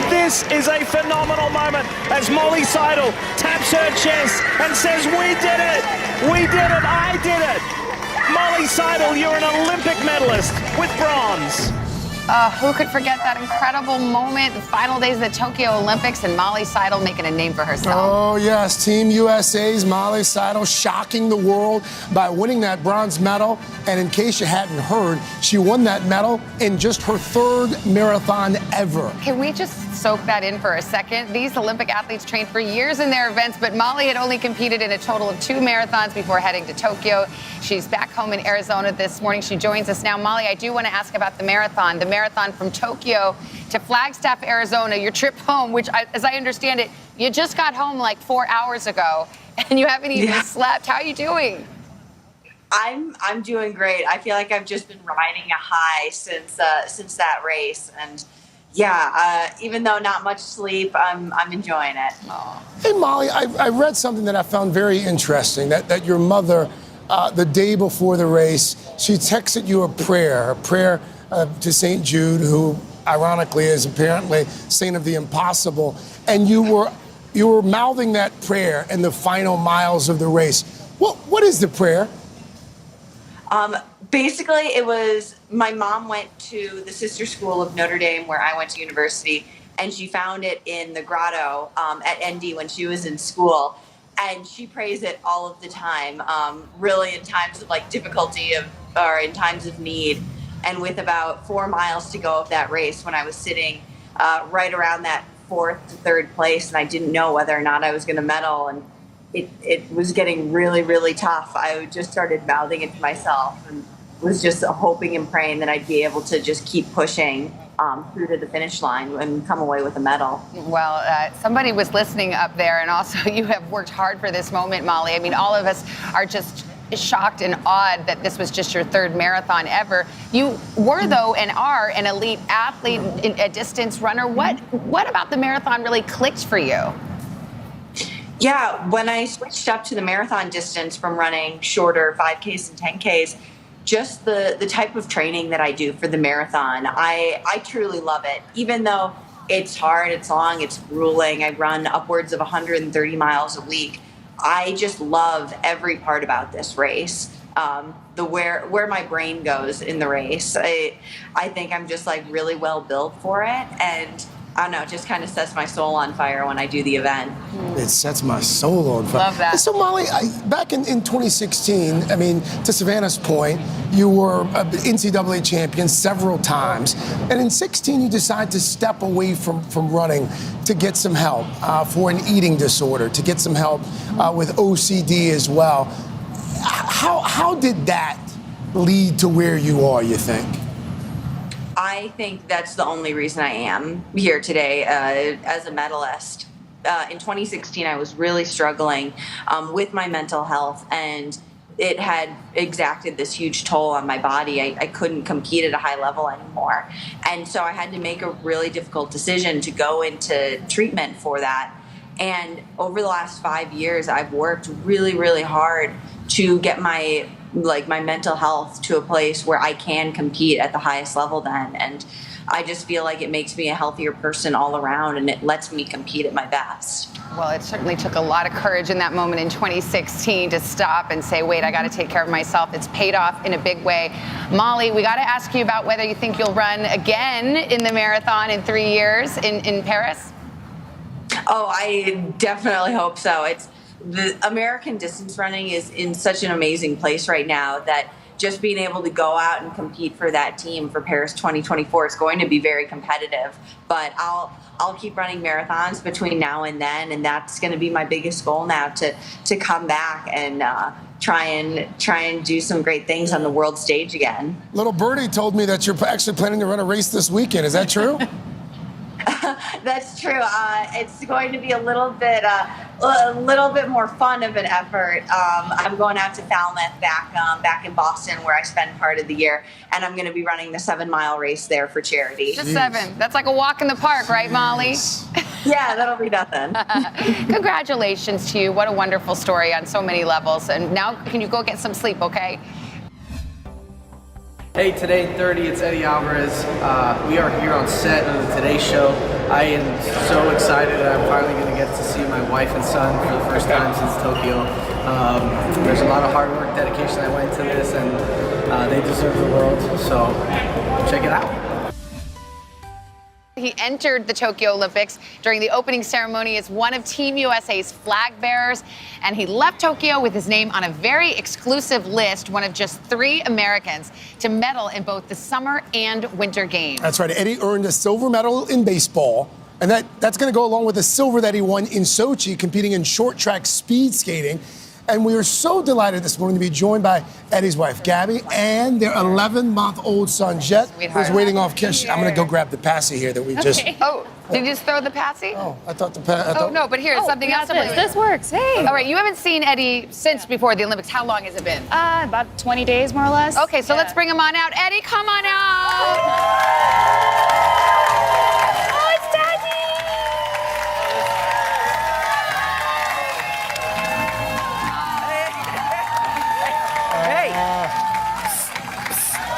This is a phenomenal moment as Molly Seidel taps her chest and says, "We did it! We did it! I did it!" Molly Seidel, you're an Olympic medalist with bronze. Who could forget that incredible moment, the final days of the Tokyo Olympics, and Molly Seidel making a name for herself? Oh, yes. Team USA's Molly Seidel shocking the world by winning that bronze medal. And in case you hadn't heard, she won that medal in just her third marathon ever. Can we just soak that in for a second? These Olympic athletes trained for years in their events, but Molly had only competed in a total of 2 marathons before heading to Tokyo. She's back home in Arizona this morning. She joins us now. Molly, I do want to ask about the marathon from Tokyo to Flagstaff, Arizona, your trip home, which, as I understand it, you just got home like 4 hours ago, and you haven't even slept. How are you doing? I'm doing great. I feel like I've just been riding a high since that race, and even though not much sleep, I'm enjoying it. Hey, Molly, I read something that I found very interesting, that your mother, the day before the race, she texted you a prayer to St. Jude, who ironically is apparently saint of the impossible, and you were mouthing that prayer in the final miles of the race. What is the prayer? Basically, it was my mom went to the sister school of Notre Dame where I went to university, and she found it in the grotto at ND when she was in school, and she prays it all of the time, really in times of like difficulty or in times of need. And with about 4 miles to go of that race, when I was sitting right around that 4th to 3rd place, and I didn't know whether or not I was going to medal, and it was getting really, really tough, I just started mouthing it to myself and was just hoping and praying that I'd be able to just keep pushing through to the finish line and come away with a medal. Well, somebody was listening up there, and also you have worked hard for this moment, Molly. I mean, all of us are just shocked and awed that this was just your 3rd marathon ever. You were, though, and are an elite athlete, a distance runner. What about the marathon really clicked for you? Yeah, when I switched up to the marathon distance from running shorter 5Ks and 10Ks, just the type of training that I do for the marathon, I truly love it. Even though it's hard, it's long, it's grueling, I run upwards of 130 miles a week. I just love every part about this race. Where my brain goes in the race. I think I'm just like really well built for it, and I don't know, it just kind of sets my soul on fire when I do the event. It sets my soul on fire. Love that. So Molly, back in 2016, I mean, to Savannah's point, you were an NCAA champion several times. And in 16, you decided to step away from running to get some help for an eating disorder, to get some help with OCD as well. How did that lead to where you are, you think? I think that's the only reason I am here today as a medalist. In 2016, I was really struggling with my mental health, and it had exacted this huge toll on my body. I couldn't compete at a high level anymore. And so I had to make a really difficult decision to go into treatment for that. And over the last 5 years, I've worked really, really hard to get my mental health to a place where I can compete at the highest level then. And I just feel like it makes me a healthier person all around, and it lets me compete at my best. Well, it certainly took a lot of courage in that moment in 2016 to stop and say, wait, I got to take care of myself. It's paid off in a big way. Molly, we got to ask you about whether you think you'll run again in the marathon in 3 years in Paris. Oh, I definitely hope so. The American distance running is in such an amazing place right now that just being able to go out and compete for that team for Paris 2024 is going to be very competitive. But I'll keep running marathons between now and then, and that's going to be my biggest goal now to come back and try and do some great things on the world stage again. Little birdie told me that you're actually planning to run a race this weekend. Is that true? That's true. It's going to be a little bit more fun of an effort. I'm going out to Falmouth back in Boston, where I spend part of the year, and I'm going to be running the 7-mile race there for charity. Just 7. That's like a walk in the park, right, Molly? Yeah, that'll be nothing. Congratulations to you. What a wonderful story on so many levels. And now, can you go get some sleep, okay? Hey, today in 30, it's Eddie Alvarez. We are here on set of the Today Show. I am so excited that I'm finally going to get to see my wife and son for the first time since Tokyo. There's a lot of hard work, dedication that went into this, and they deserve the world, so check it out. He entered the Tokyo Olympics during the opening ceremony as one of Team USA's flag bearers, and he left Tokyo with his name on a very exclusive list, one of just 3 Americans to medal in both the summer and winter games. That's right. Eddie earned a silver medal in baseball, and that's going to go along with the silver that he won in Sochi, competing in short track speed skating. And we are so delighted this morning to be joined by Eddie's wife, Gabby, and their 11-month-old son, Jet, who's waiting off Kish. I'm going to go grab the passy here that we just... Oh, did you just throw the passy? Oh, I thought the Oh, no, but here, something else. This works. Hey. All right, you haven't seen Eddie since before the Olympics. How long has it been? About 20 days, more or less. Okay, so let's bring him on out. Eddie, come on out. Oh, it's Daddy. Hey! Oh,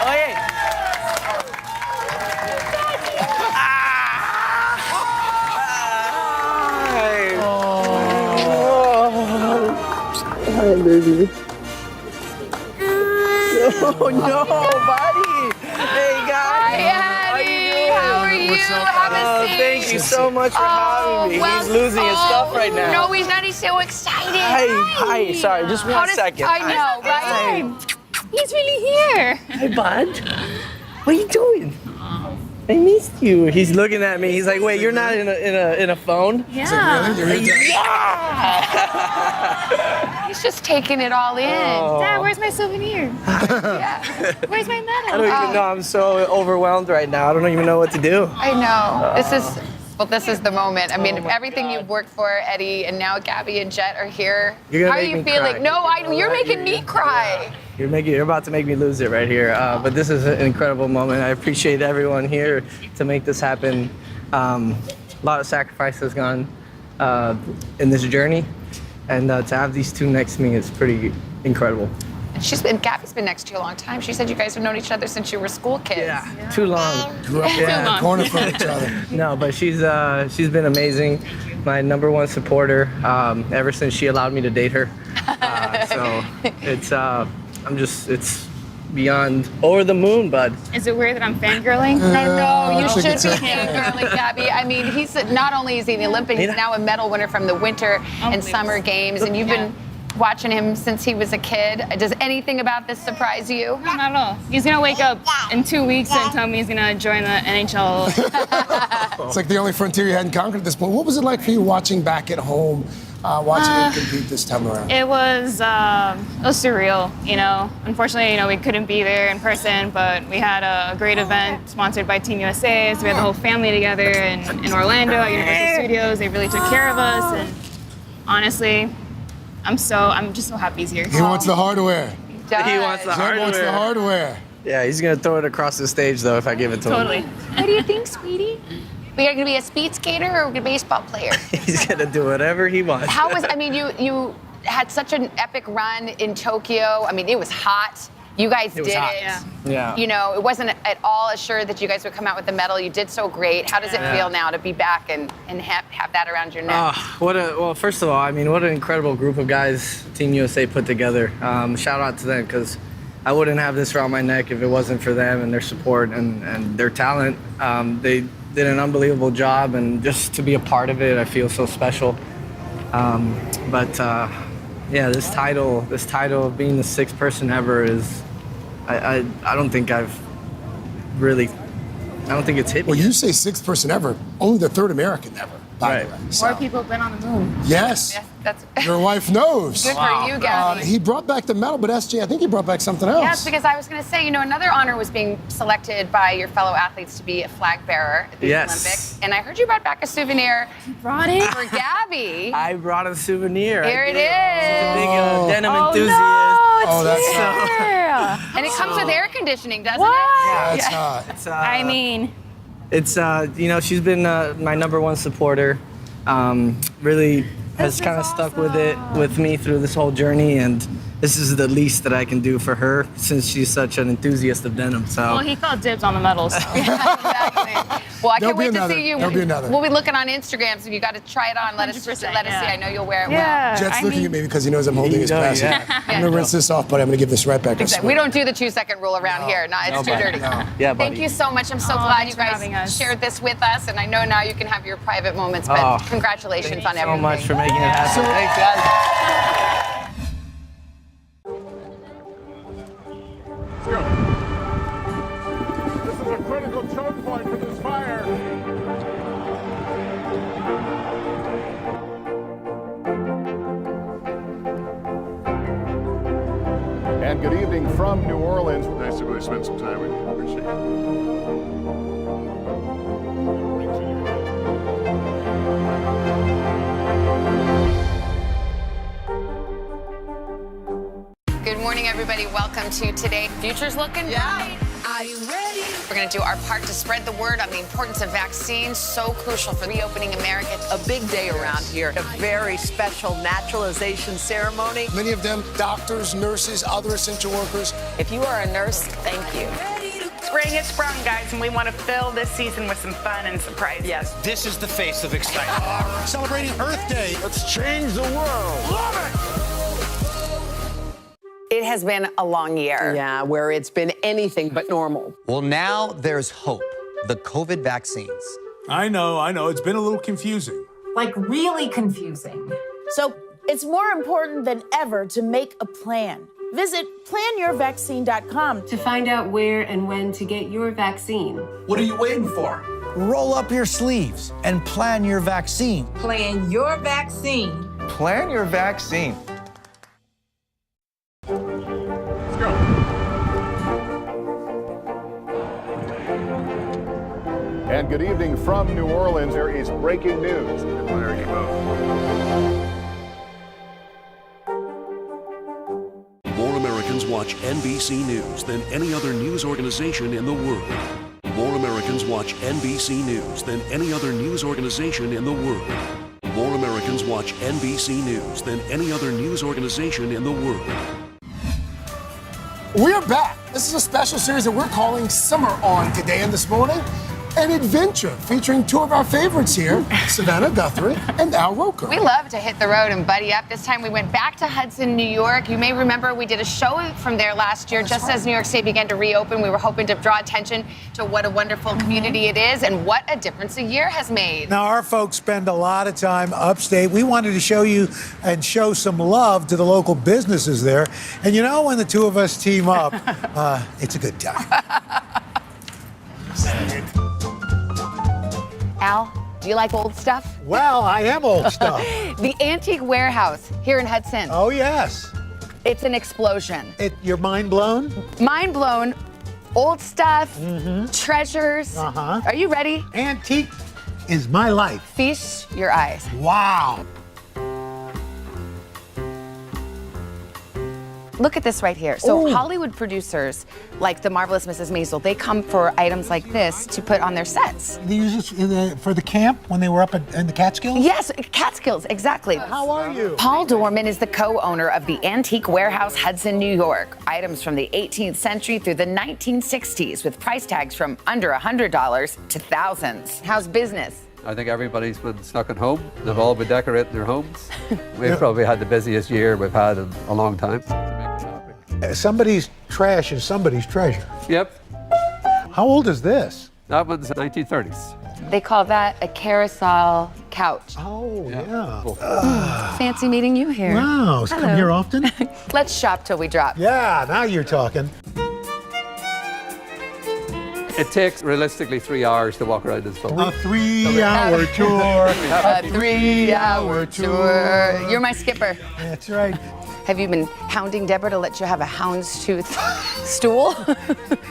hey! Hi, baby. Oh, no, buddy! Hey, guys! Hi, Eddie! How are you? What's up? Have a seat. Thank you so much for having me. Well, He's losing his stuff right now. No, he's not. He's so excited. Hi. Sorry, just one second. I know, right? He's really here. Hi, bud. What are you doing? I missed you. He's looking at me. He's like, "Wait, you're not in a phone?" Yeah. He's just taking it all in. Oh. Dad, where's my souvenir? Yeah. Where's my medal? I don't even know. I'm so overwhelmed right now. I don't even know what to do. I know. This is the moment. I mean, everything you've worked for, Eddie, and now Gabby and Jet are here. You're gonna How are make you me feeling? cry. No, you're making me cry. You're about to make me lose it right here. But this is an incredible moment. I appreciate everyone here to make this happen. A lot of sacrifice has gone in this journey, and to have these 2 next to me is pretty incredible. Gabby's been next to you a long time. She said you guys have known each other since you were school kids. Yeah. Too long. Grew up in the corner from each other. No, but she's been amazing. My #1 supporter ever since she allowed me to date her. So it's beyond over the moon, bud. Is it weird that I'm fangirling? No, you should be fangirling, Gabby. I mean, he's not only is he in the Olympics, he's now a medal winner from the winter and summer games, and you've been watching him since he was a kid. Does anything about this surprise you? No, not at all. He's gonna wake up in 2 weeks and tell me he's gonna join the NHL. It's like the only frontier you hadn't conquered at this point. What was it like for you watching back at home, watching him compete this time around? It was surreal, you know. Unfortunately, we couldn't be there in person, but we had a great event sponsored by Team USA. So we had the whole family together in Orlando at Universal Studios. They really took care of us, and honestly, I'm just so happy he's here. He wants the hardware. He wants the hardware. Wants the hardware. Yeah, he's gonna throw it across the stage though if I give it to him. Totally. What do you think, sweetie? Are you gonna be a speed skater or a baseball player? He's gonna do whatever he wants. You had such an epic run in Tokyo. I mean, it was hot. You guys It did was hot. it. Yeah. You know, it wasn't at all assured that you guys would come out with the medal. You did so great. How does it feel now to be back and have that around your neck? Well, first of all, I mean, what an incredible group of guys Team USA put together. Shout out to them, because I wouldn't have this around my neck if it wasn't for them and their support and their talent. They did an unbelievable job, and just to be a part of it, I feel so special. Yeah, this title of being the 6th person ever is, I don't think I don't think it's hit me. Well, you say 6th person ever, only the 3rd American ever, by the way. More people have been on the moon. Yes. That's Your wife knows. Good for you, Gabby. He brought back the medal, but SJ, I think he brought back something else. Yes, because I was going to say, you know, another honor was being selected by your fellow athletes to be a flag bearer at these Olympics. And I heard you brought back a souvenir. You brought it? For Gabby. I brought a souvenir. Here it is. She's a big denim enthusiast. No, that's here. And it comes with air conditioning, doesn't What? it? Yeah, it's hot. It's, I mean, it's you know, she's been my #1 supporter. Really has kind of stuck with me through this whole journey, and this is the least that I can do for her since she's such an enthusiast of denim. So. well, he felt dibs on the medals. So. Exactly. Well, I can't wait to see you. There'll be another. We'll be looking on Instagram, so you got to try it on. Let us see. I know you'll wear it well. Jet's looking at me because he knows I'm holding his basket. Yeah. I'm going to rinse this off, but I'm going to give this right back. Exactly. We don't do the 2-second rule around here. No, it's too dirty. No. Yeah, buddy. Thank you so much. I'm so glad you guys shared this with us, and I know now you can have your private moments, but congratulations on everything. So much for making it happen. Thanks, guys. This is a critical choke point for this fire. And good evening from New Orleans. Nice to really spend some time with you. Appreciate Good morning, everybody. Welcome to Today. Future's looking bright. Are you ready? We're going to do our part to spread the word on the importance of vaccines, so crucial for reopening America. A big day around here. A very special naturalization ceremony. Many of them doctors, nurses, other essential workers. If you are a nurse, thank you. Spring has sprung, guys, and we want to fill this season with some fun and surprises. Yes. This is the face of excitement. Celebrating Earth Day. Let's change the world. Love it! It has been a long year. Yeah, where it's been anything but normal. Well, now there's hope. The COVID vaccines. I know. It's been a little confusing. Like, really confusing. So it's more important than ever to make a plan. Visit planyourvaccine.com to find out where and when to get your vaccine. What are you waiting for? Roll up your sleeves and plan your vaccine. Plan your vaccine. Plan your vaccine. And good evening from New Orleans. There is breaking news. There you go. More Americans watch NBC News than any other news organization in the world. More Americans watch NBC News than any other news organization in the world. More Americans watch NBC News than any other news organization in the world. We're back. This is a special series that we're calling Summer On today and this morning. An adventure featuring two of our favorites here, Savannah Guthrie and Al Roker. We love to hit the road and buddy up. This time we went back to Hudson, New York. You may remember we did a show from there last year, as New York State began to reopen. We were hoping to draw attention to what a wonderful community it is and what a difference a year has made. Now, our folks spend a lot of time upstate. We wanted to show you and show some love to the local businesses there. And you know, when the two of us team up, it's a good time. Al, do you like old stuff? Well, I am old stuff. The Antique Warehouse here in Hudson. Oh, yes. It's an explosion. You're mind blown? Mind blown. Old stuff, treasures. Are you ready? Antique is my life. Feast your eyes. Wow. Look at this right here. So Hollywood producers, like the Marvelous Mrs. Maisel, they come for items like this to put on their sets. They use this for the camp when they were up in the Catskills? Yes, Catskills, exactly. How are you? Paul Dorman is the co-owner of the Antique Warehouse Hudson, New York. Items from the 18th century through the 1960s with price tags from under $100 to thousands. How's business? I think everybody's been stuck at home. They've all been decorating their homes. We've probably had the busiest year we've had in a long time. Somebody's trash is somebody's treasure. Yep. How old is this? That one's 1930s. They call that a carousel couch. Oh, yeah. Fancy meeting you here. Wow, Hello. come here often? Let's shop till we drop. Yeah, now you're talking. It takes realistically 3 hours to walk around this store. A 3-hour tour. A 3-hour tour. You're my skipper. That's right. Have you been hounding Deborah to let you have a houndstooth stool?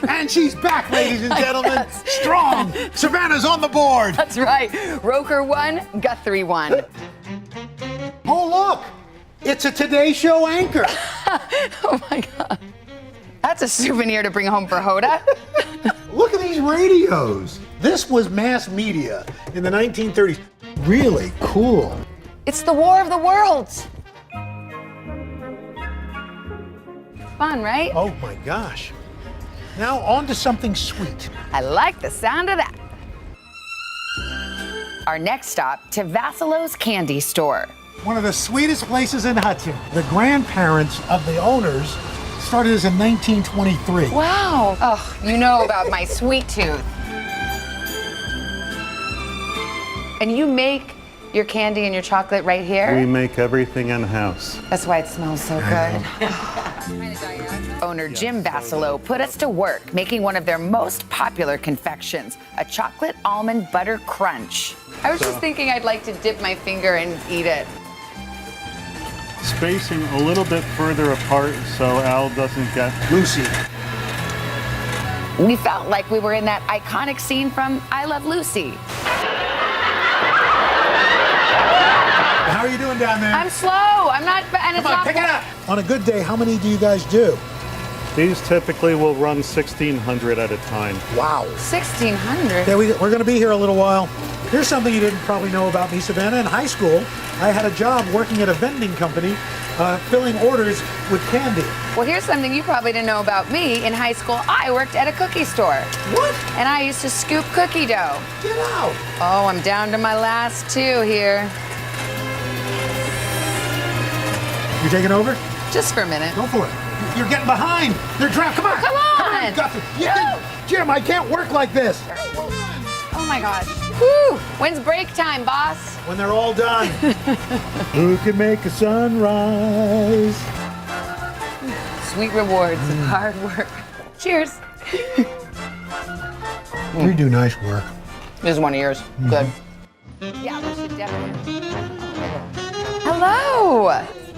And she's back, ladies and gentlemen. Strong. Savannah's on the board. That's right. Roker 1, Guthrie 1. Oh, look. It's a Today Show anchor. Oh, my God. That's a souvenir to bring home for Hoda. Look at these radios. This was mass media in the 1930s. Really cool. It's the War of the Worlds. Fun, right? Oh my gosh. Now on to something sweet. I like the sound of that. Our next stop to Vassalo's Candy Store. One of the sweetest places in Hudson. The grandparents of the owners started this in 1923. Wow. Oh, you know about my sweet tooth. And you make your candy and your chocolate right here? We make everything in-house. That's why it smells so good. Owner Jim Vassalo put us to work making one of their most popular confections, a chocolate almond butter crunch. I was just thinking I'd like to dip my finger and eat it. Spacing a little bit further apart so Al doesn't get Lucy. We felt like we were in that iconic scene from I Love Lucy. How are you doing down there? I'm slow. I'm not, and it's Come on, not. pick it up. On a good day, how many do you guys do? These typically will run 1,600 at a time. Wow. 1,600? Yeah, we're going to be here a little while. Here's something you didn't probably know about me, Savannah. In high school, I had a job working at a vending company, filling orders with candy. Well, here's something you probably didn't know about me. In high school, I worked at a cookie store. What? And I used to scoop cookie dough. Get out. Oh, I'm down to my last 2 here. You taking over? Just for a minute. Go for it. You're getting behind. They're trapped. Come on. Come on. Got this. Jim, I can't work like this. Oh my gosh. Whew. When's break time, boss? When they're all done. Who can make a sunrise? Sweet rewards of hard work. Cheers. You do nice work. This is one of yours. Good. Yeah, we should definitely. Hello.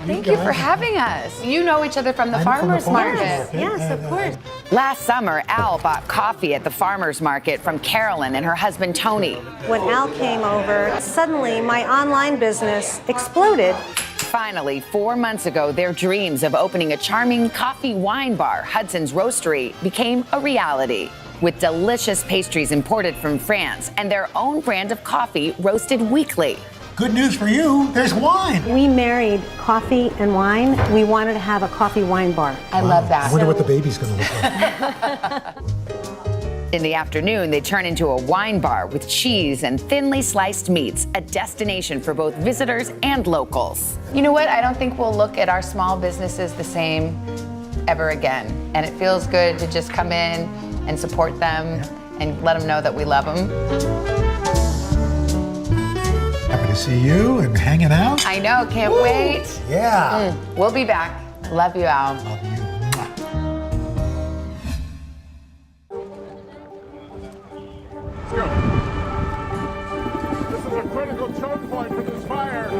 Thank you for having us. You know each other from the farmer's market. Yes, of course. Last summer, Al bought coffee at the farmer's market from Carolyn and her husband, Tony. When Al came over, suddenly my online business exploded. Finally, 4 months ago, their dreams of opening a charming coffee wine bar, Hudson's Roastery, became a reality. With delicious pastries imported from France and their own brand of coffee roasted weekly. Good news for you, there's wine. We married coffee and wine. We wanted to have a coffee wine bar. I love that. I wonder what the baby's going to look like. In the afternoon, they turn into a wine bar with cheese and thinly sliced meats, a destination for both visitors and locals. You know what? I don't think we'll look at our small businesses the same ever again. And it feels good to just come in and support them and let them know that we love them. Happy to see you and hanging out. I know, can't wait. Yeah. We'll be back. Love you, Al. Love you. Let's go. This is a critical choke point for this fire.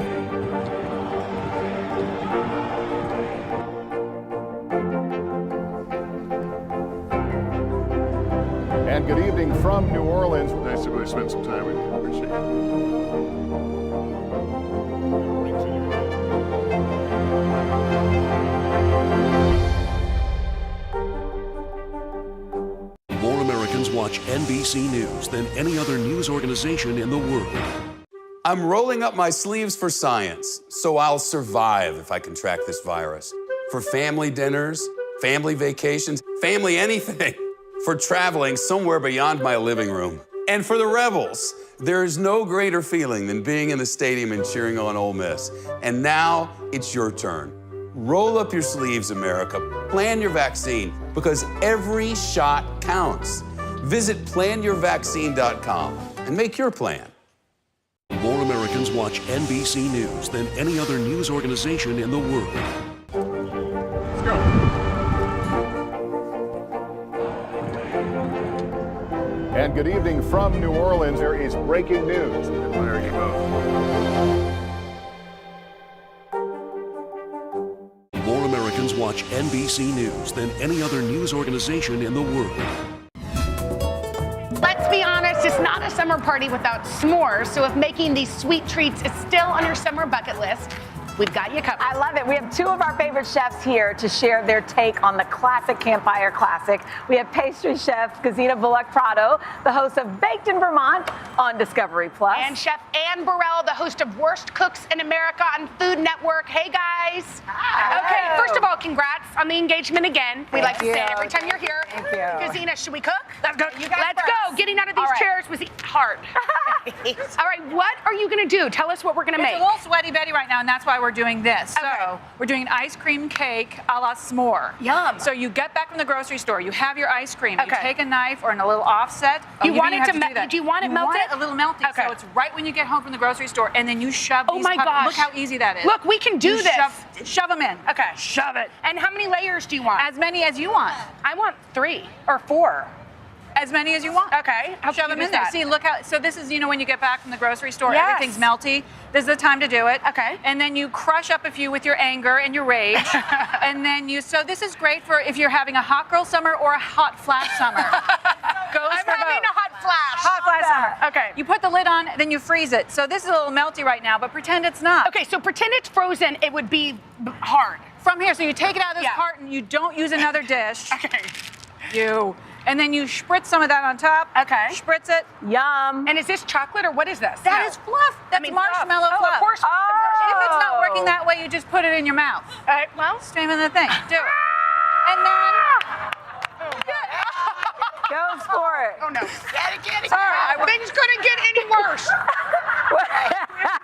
And good evening from New Orleans. Nice to really spend some time with you. Appreciate it. watch NBC News than any other news organization in the world. I'm rolling up my sleeves for science, so I'll survive if I contract this virus. For family dinners, family vacations, family anything. For traveling somewhere beyond my living room. And for the Rebels, there is no greater feeling than being in the stadium and cheering on Ole Miss. And now it's your turn. Roll up your sleeves, America. Plan your vaccine, because every shot counts. Visit planyourvaccine.com and make your plan. More Americans watch NBC News than any other news organization in the world. Let's go. And good evening from New Orleans. There is breaking news. There you go. More Americans watch NBC News than any other news organization in the world. Let's be honest, it's not a summer party without s'mores, so if making these sweet treats is still on your summer bucket list, we've got you covered. I love it. We have two of our favorite chefs here to share their take on the classic Campfire Classic. We have pastry chef Gazina Bullock-Prado, the host of Baked in Vermont on Discovery Plus. And Chef Ann Burrell, the host of Worst Cooks in America on Food Network. Hey, guys. Hi. Okay, first of all, congrats on the engagement again. We like to say it every time you're here. Thank you. Gazina, should we cook? Let's go. You guys Let's first. go. Getting out of these All right. chairs was hard. All right, what are you going to do? Tell us what we're going to make. It's a little sweaty Betty right now, and that's why we're doing this. So we're doing an ice cream cake a la s'more. Yum. So you get back from the grocery store, you have your ice cream, you take a knife or a little offset. You want it to do that. do you want it melted? A little melty. Okay. So it's right when you get home from the grocery store, and then you shove Oh these my gosh. Look how easy that is. Look, we can do You this. Shove them in. Okay. Shove it. And how many layers do you want? As many as you want. I want 3 or 4. As many as you want. Okay. How Shove cute them is in there. that? See, look how. So this is, when you get back from the grocery store, Yes. everything's melty. This is the time to do it. Okay. And then you crush up a few with your anger and your rage, and then so this is great for if you're having a hot girl summer or a hot flash summer. Goes I'm for having both. a hot flash. Hot flash summer. Okay. You put the lid on, then you freeze it. So this is a little melty right now, but pretend it's not. Okay, so pretend it's frozen. It would be hard. From here, so you take it out of this carton. You don't use another dish. Okay. And then you spritz some of that on top. Okay. Spritz it. Yum. And is this chocolate or what is this? That is fluff. That's marshmallow fluff. fluff. Oh, of course. If it's not working that way, you just put it in your mouth. All right, well. Stream in the thing. Do it. And then. Goes for it. Oh, no. Get it. Sorry. Things couldn't get any worse.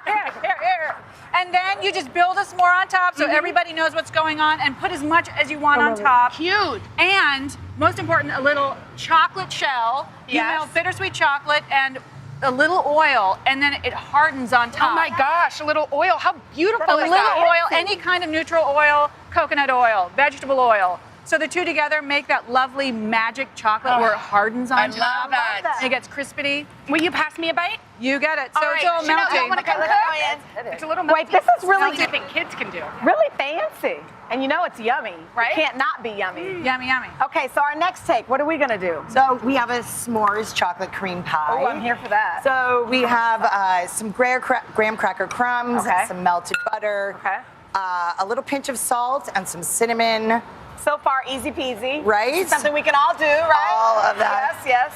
Here. And then you just build a s'more on top so everybody knows what's going on, and put as much as you want on top. Cute. And most important, a little chocolate shell. You Yes. melt bittersweet chocolate and a little oil, and then it hardens on top. Oh my gosh, a little oil. How beautiful A is little that? oil, any kind of neutral oil, coconut oil, vegetable oil. So the two together make that lovely magic chocolate where it hardens on I top. love that. It gets crispity. Will you pass me a bite? You get it. So All right, it's all Chanel, melting. you want to come cook? It's a little melty. Wait, this is really Melty I think kids can do. Really fancy. And it's yummy. Right? It can't not be yummy. Yummy, yummy. Okay, so our next take, what are we gonna do? So we have a s'mores chocolate cream pie. Oh, I'm here for that. So we have some graham cracker crumbs, Okay. some melted butter, a little pinch of salt, and some cinnamon. So far, easy peasy. Right? Something we can all do, right? All of that. Yes.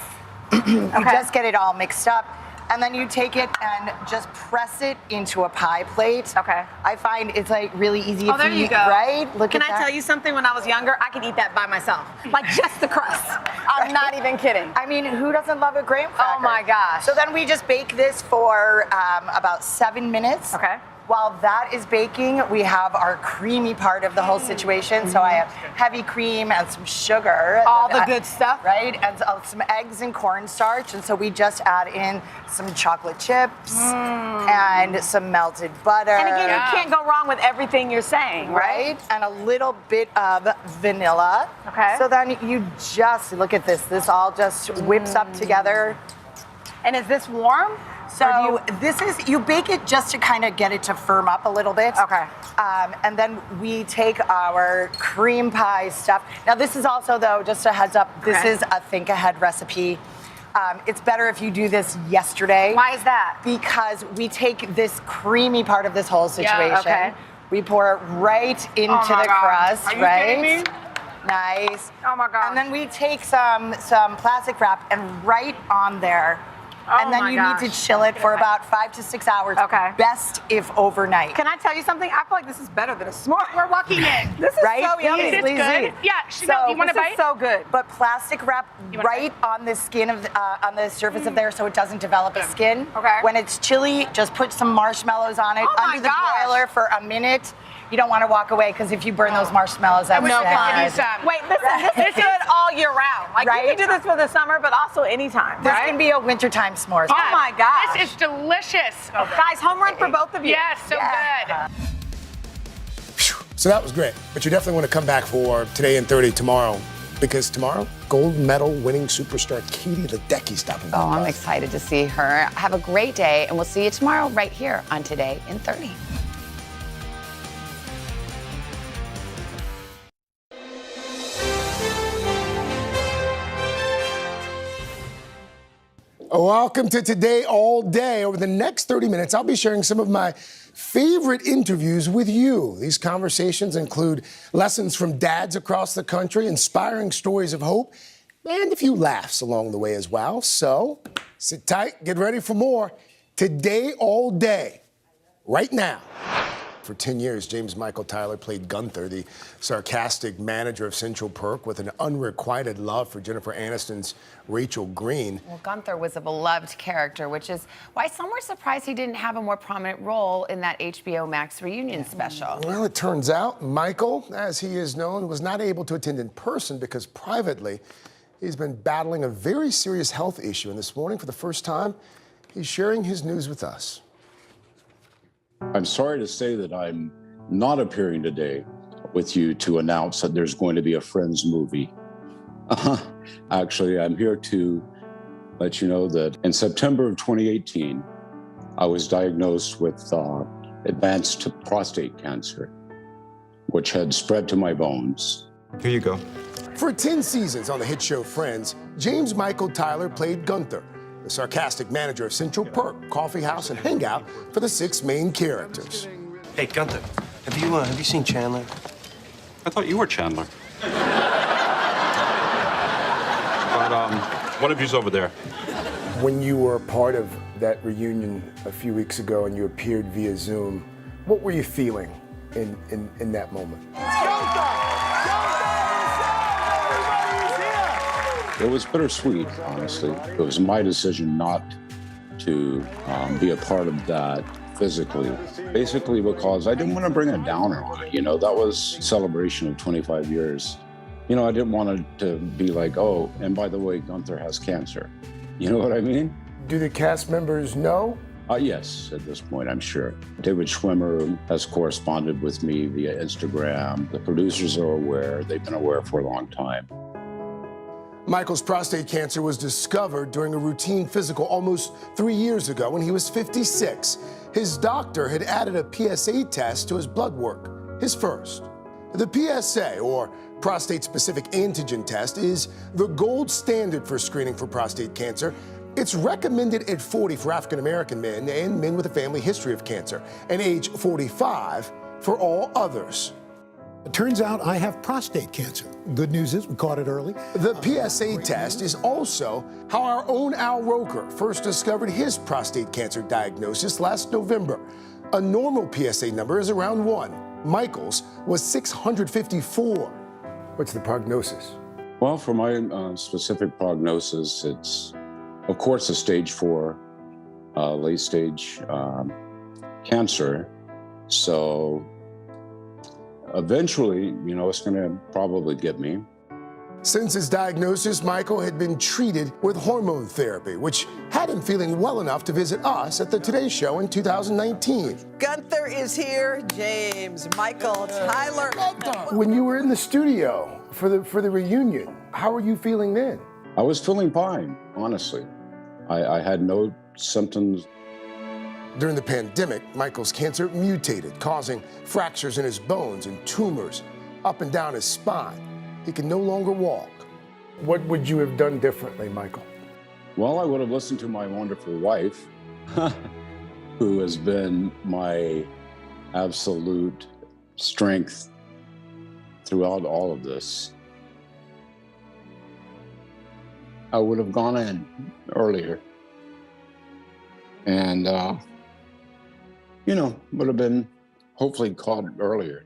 You just get it all mixed up. And then you take it and just press it into a pie plate. Okay. I find it's really easy. Oh, there you go. Right? Look Can at I that. tell you something? When I was younger, I could eat that by myself. Like just the crust. I'm not even kidding. I mean, who doesn't love a graham cracker? Oh my gosh. So then we just bake this for about 7 minutes. Okay. While that is baking, we have our creamy part of the whole situation. So I have heavy cream and some sugar. All the good stuff. Right? And some eggs and cornstarch. And so we just add in some chocolate chips and some melted butter. And again, you can't go wrong with everything you're saying, right? And a little bit of vanilla. Okay. So then you just, look at this. This all just whips up together. And is this warm? So you bake it just to kind of get it to firm up a little bit. Okay. And then we take our cream pie stuff. Now this is also, though, just a heads up, this is a think ahead recipe. It's better if you do this yesterday. Why is that? Because we take this creamy part of this whole situation. okay. We pour it right into my the God. crust, Are you right? kidding me? Nice. Oh my God. And then we take some plastic wrap and right on there. And then you need to chill it for about 5 to 6 hours. Okay. Best if overnight. Can I tell you something? I feel like this is better than a s'more. We're walking in. This is Right? so yummy. Is this good? Yeah. You want to This bite? is so good. But plastic wrap right on the skin of on the surface of there so it doesn't develop a skin. Okay. When it's chilly, just put some marshmallows on it Oh my under the gosh. broiler for a minute. You don't want to walk away because if you burn those marshmallows, that's No bad. fun. Wait, listen, this is good all year round. Like, you can do this for the summer, but also anytime, This right? can be a wintertime s'more. Oh my gosh. This is delicious. Guys, home run for both of you. Yes, so good. So that was great. But you definitely want to come back for Today in 30 tomorrow. Because tomorrow, gold medal winning superstar Katie Ledecky stopping by. Oh, I'm excited to see her. Have a great day, and we'll see you tomorrow right here on Today in 30. Welcome to Today All Day. Over the next 30 minutes, I'll be sharing some of my favorite interviews with you. These conversations include lessons from dads across the country, inspiring stories of hope, and a few laughs along the way as well. So sit tight, get ready for more Today All Day, right now. For 10 years, James Michael Tyler played Gunther, the sarcastic manager of Central Perk with an unrequited love for Jennifer Aniston's Rachel Green. Well, Gunther was a beloved character, which is why some were surprised he didn't have a more prominent role in that HBO Max reunion special. Well, it turns out Michael, as he is known, was not able to attend in person because privately he's been battling a very serious health issue. And this morning, for the first time, he's sharing his news with us. I'm sorry to say that I'm not appearing today with you to announce that there's going to be a Friends movie. Actually, I'm here to let you know that in September of 2018, I was diagnosed with advanced prostate cancer, which had spread to my bones. Here you go. For 10 seasons on the hit show Friends, James Michael Tyler played Gunther, the sarcastic manager of Central Perk, coffee house, and hangout for the 6 main characters. Hey, Gunther, have you seen Chandler? I thought you were Chandler. But one of you's over there. When you were a part of that reunion a few weeks ago and you appeared via Zoom, what were you feeling in that moment? It was bittersweet, honestly. It was my decision not to be a part of that physically. Basically because I didn't want to bring a downer on it. You know, that was a celebration of 25 years. You know, I didn't want it to be like, oh, and by the way, Gunther has cancer. You know what I mean? Do the cast members know? Yes, at this point, I'm sure. David Schwimmer has corresponded with me via Instagram. The producers are aware. They've been aware for a long time. Michael's prostate cancer was discovered during a routine physical almost 3 years ago when he was 56. His doctor had added a PSA test to his blood work, his first. The PSA, or prostate-specific antigen test, is the gold standard for screening for prostate cancer. It's recommended at 40 for African-American men and men with a family history of cancer, and age 45 for all others. It turns out I have prostate cancer. Good news is we caught it early. The PSA test is also how our own Al Roker first discovered his prostate cancer diagnosis last November. A normal PSA number is around 1. Michael's was 654. What's the prognosis? Well, for my specific prognosis, it's, of course, a stage 4, late stage cancer. So eventually, you know, it's going to probably get me. Since his diagnosis, Michael had been treated with hormone therapy, which had him feeling well enough to visit us at the Today Show in 2019. Gunther is here. James Michael Tyler. When you were in the studio for the reunion, how were you feeling then? I was feeling fine, honestly. I had no symptoms. During the pandemic, Michael's cancer mutated, causing fractures in his bones and tumors up and down his spine. He can no longer walk. What would you have done differently, Michael? Well, I would have listened to my wonderful wife, who has been my absolute strength throughout all of this. I would have gone in earlier. And, would have been hopefully caught earlier.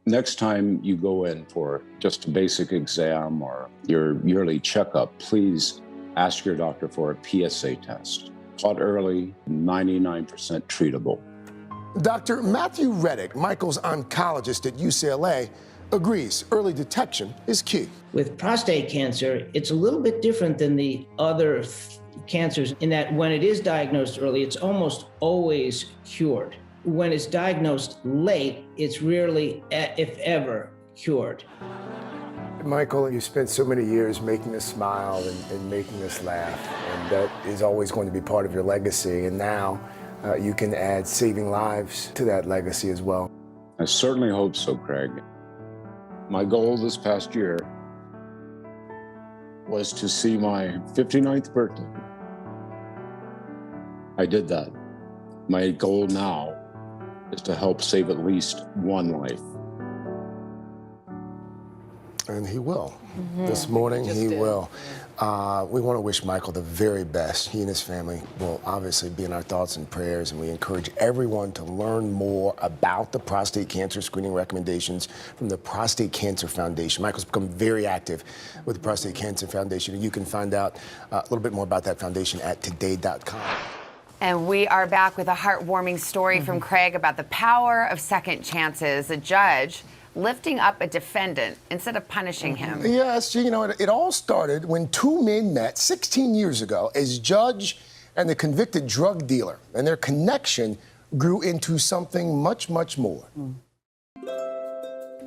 Next time you go in for just a basic exam or your yearly checkup, please ask your doctor for a PSA test. Caught early, 99% treatable. Dr. Matthew Reddick, Michael's oncologist at UCLA, agrees early detection is key. With prostate cancer, it's a little bit different than the other cancers in that when it is diagnosed early, it's almost always cured. When it's diagnosed late, it's rarely, if ever, cured. Michael, you spent so many years making us smile and making us laugh, and that is always going to be part of your legacy. And now you can add saving lives to that legacy as well. I certainly hope so, Craig. My goal this past year was to see my 59th birthday. I did that. My goal now is to help save at least one life. And he will. This morning, he will. We want to wish Michael the very best. He and his family will obviously be in our thoughts and prayers, and we encourage everyone to learn more about the prostate cancer screening recommendations from the Prostate Cancer Foundation. Michael's become very active with the Prostate Cancer Foundation, and you can find out a little bit more about that foundation at today.com. And we are back with a heartwarming story from Craig about the power of second chances. A judge lifting up a defendant instead of punishing him. Yes, it all started when two men met 16 years ago as judge and the convicted drug dealer, and their connection grew into something much, much more.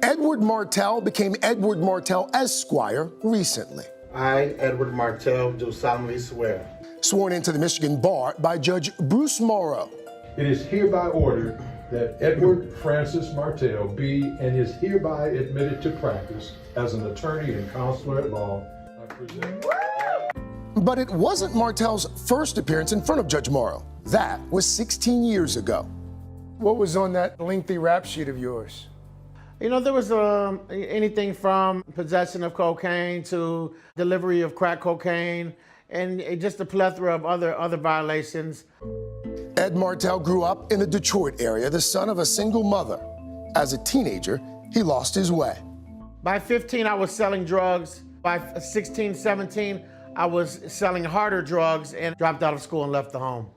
Edward Martell became Edward Martell Esquire recently. I, Edward Martell, do solemnly swear. Sworn into the Michigan bar by Judge Bruce Morrow. It is hereby ordered that Edward Francis Martell be and is hereby admitted to practice as an attorney and counselor at law. But it wasn't Martell's first appearance in front of Judge Morrow. That was 16 years ago. What was on that lengthy rap sheet of yours? There was anything from possession of cocaine to delivery of crack cocaine, and just a plethora of other violations. Ed Martell grew up in the Detroit area, the son of a single mother. As a teenager, he lost his way. By 15, I was selling drugs. By 16, 17, I was selling harder drugs and dropped out of school and left the home.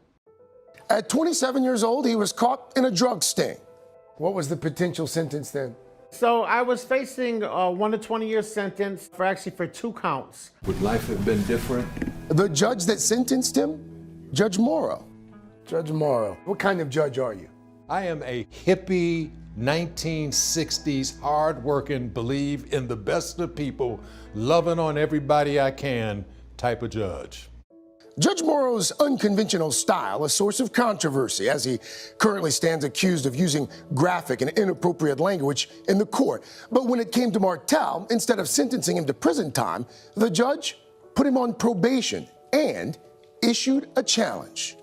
At 27 years old, he was caught in a drug sting. What was the potential sentence then? So I was facing a 1 to 20 year sentence for 2 counts. Would life have been different? The judge that sentenced him? Judge Morrow. Judge Morrow, what kind of judge are you? I am a hippie, 1960s, hard-working, believe in the best of people, loving on everybody I can type of judge. Judge Morrow's unconventional style, a source of controversy, as he currently stands accused of using graphic and inappropriate language in the court. But when it came to Martell, instead of sentencing him to prison time, the judge put him on probation and issued a challenge.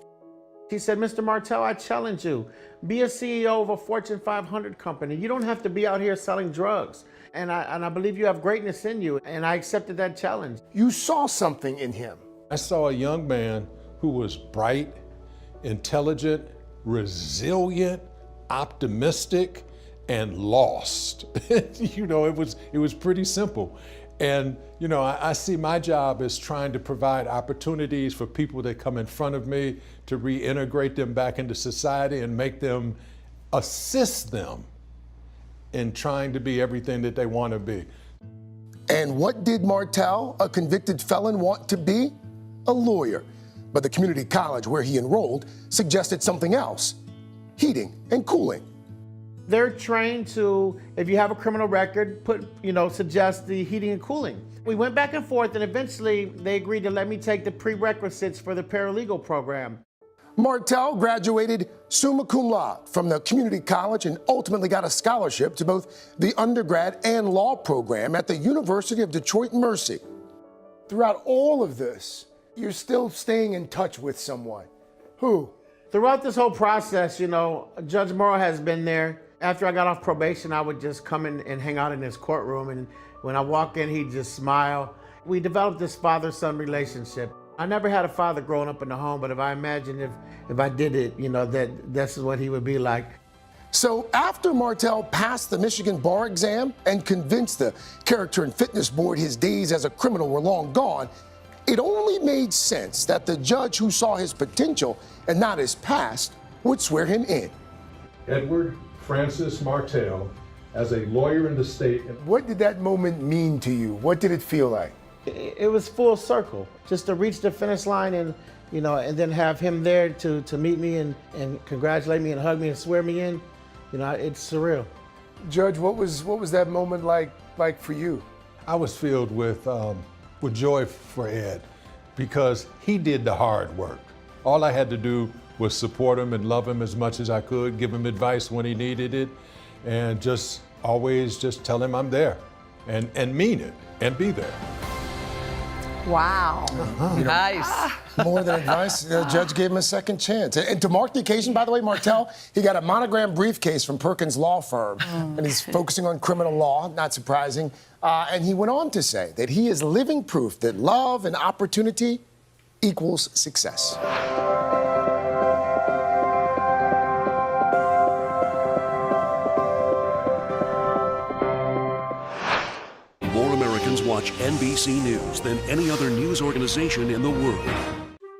He said, Mr. Martell, I challenge you. Be a CEO of a Fortune 500 company. You don't have to be out here selling drugs. And I believe you have greatness in you, and I accepted that challenge. You saw something in him. I saw a young man who was bright, intelligent, resilient, optimistic, and lost. It was pretty simple. And, I see my job as trying to provide opportunities for people that come in front of me to reintegrate them back into society and assist them in trying to be everything that they want to be. And what did Martell, a convicted felon, want to be? A lawyer. But the community college where he enrolled suggested something else: heating and cooling. They're trained to, if you have a criminal record, suggest the heating and cooling. We went back and forth, and eventually they agreed to let me take the prerequisites for the paralegal program. Martell graduated summa cum laude from the community college and ultimately got a scholarship to both the undergrad and law program at the University of Detroit Mercy. Throughout all of this, you're still staying in touch with someone. Who? Throughout this whole process, Judge Morrow has been there. After I got off probation, I would just come in and hang out in his courtroom. And when I walk in, he'd just smile. We developed this father-son relationship. I never had a father growing up in the home, but if I imagine if I did it, you know, this is what he would be like. So after Martell passed the Michigan bar exam and convinced the Character and Fitness Board his days as a criminal were long gone, it only made sense that the judge who saw his potential and not his past would swear him in. Edward Francis Martell, as a lawyer in the state. What did that moment mean to you? What did it feel like? It was full circle, just to reach the finish line and, you know, and then have him there to meet me and congratulate me and hug me and swear me in. You know, it's surreal. Judge, what was that moment like for you? I was filled with joy for Ed because he did the hard work. All I had to do was support him and love him as much as I could, give him advice when he needed it, and just always just tell him I'm there and mean it and be there. Wow. Nice. More than advice, the judge gave him a second chance. And to mark the occasion, by the way, Martell, he got a monogram briefcase from Perkins Law Firm, and he's focusing on criminal law, not surprising. And he went on to say that he is living proof that love and opportunity equals success. Watch NBC News than any other news organization in the world.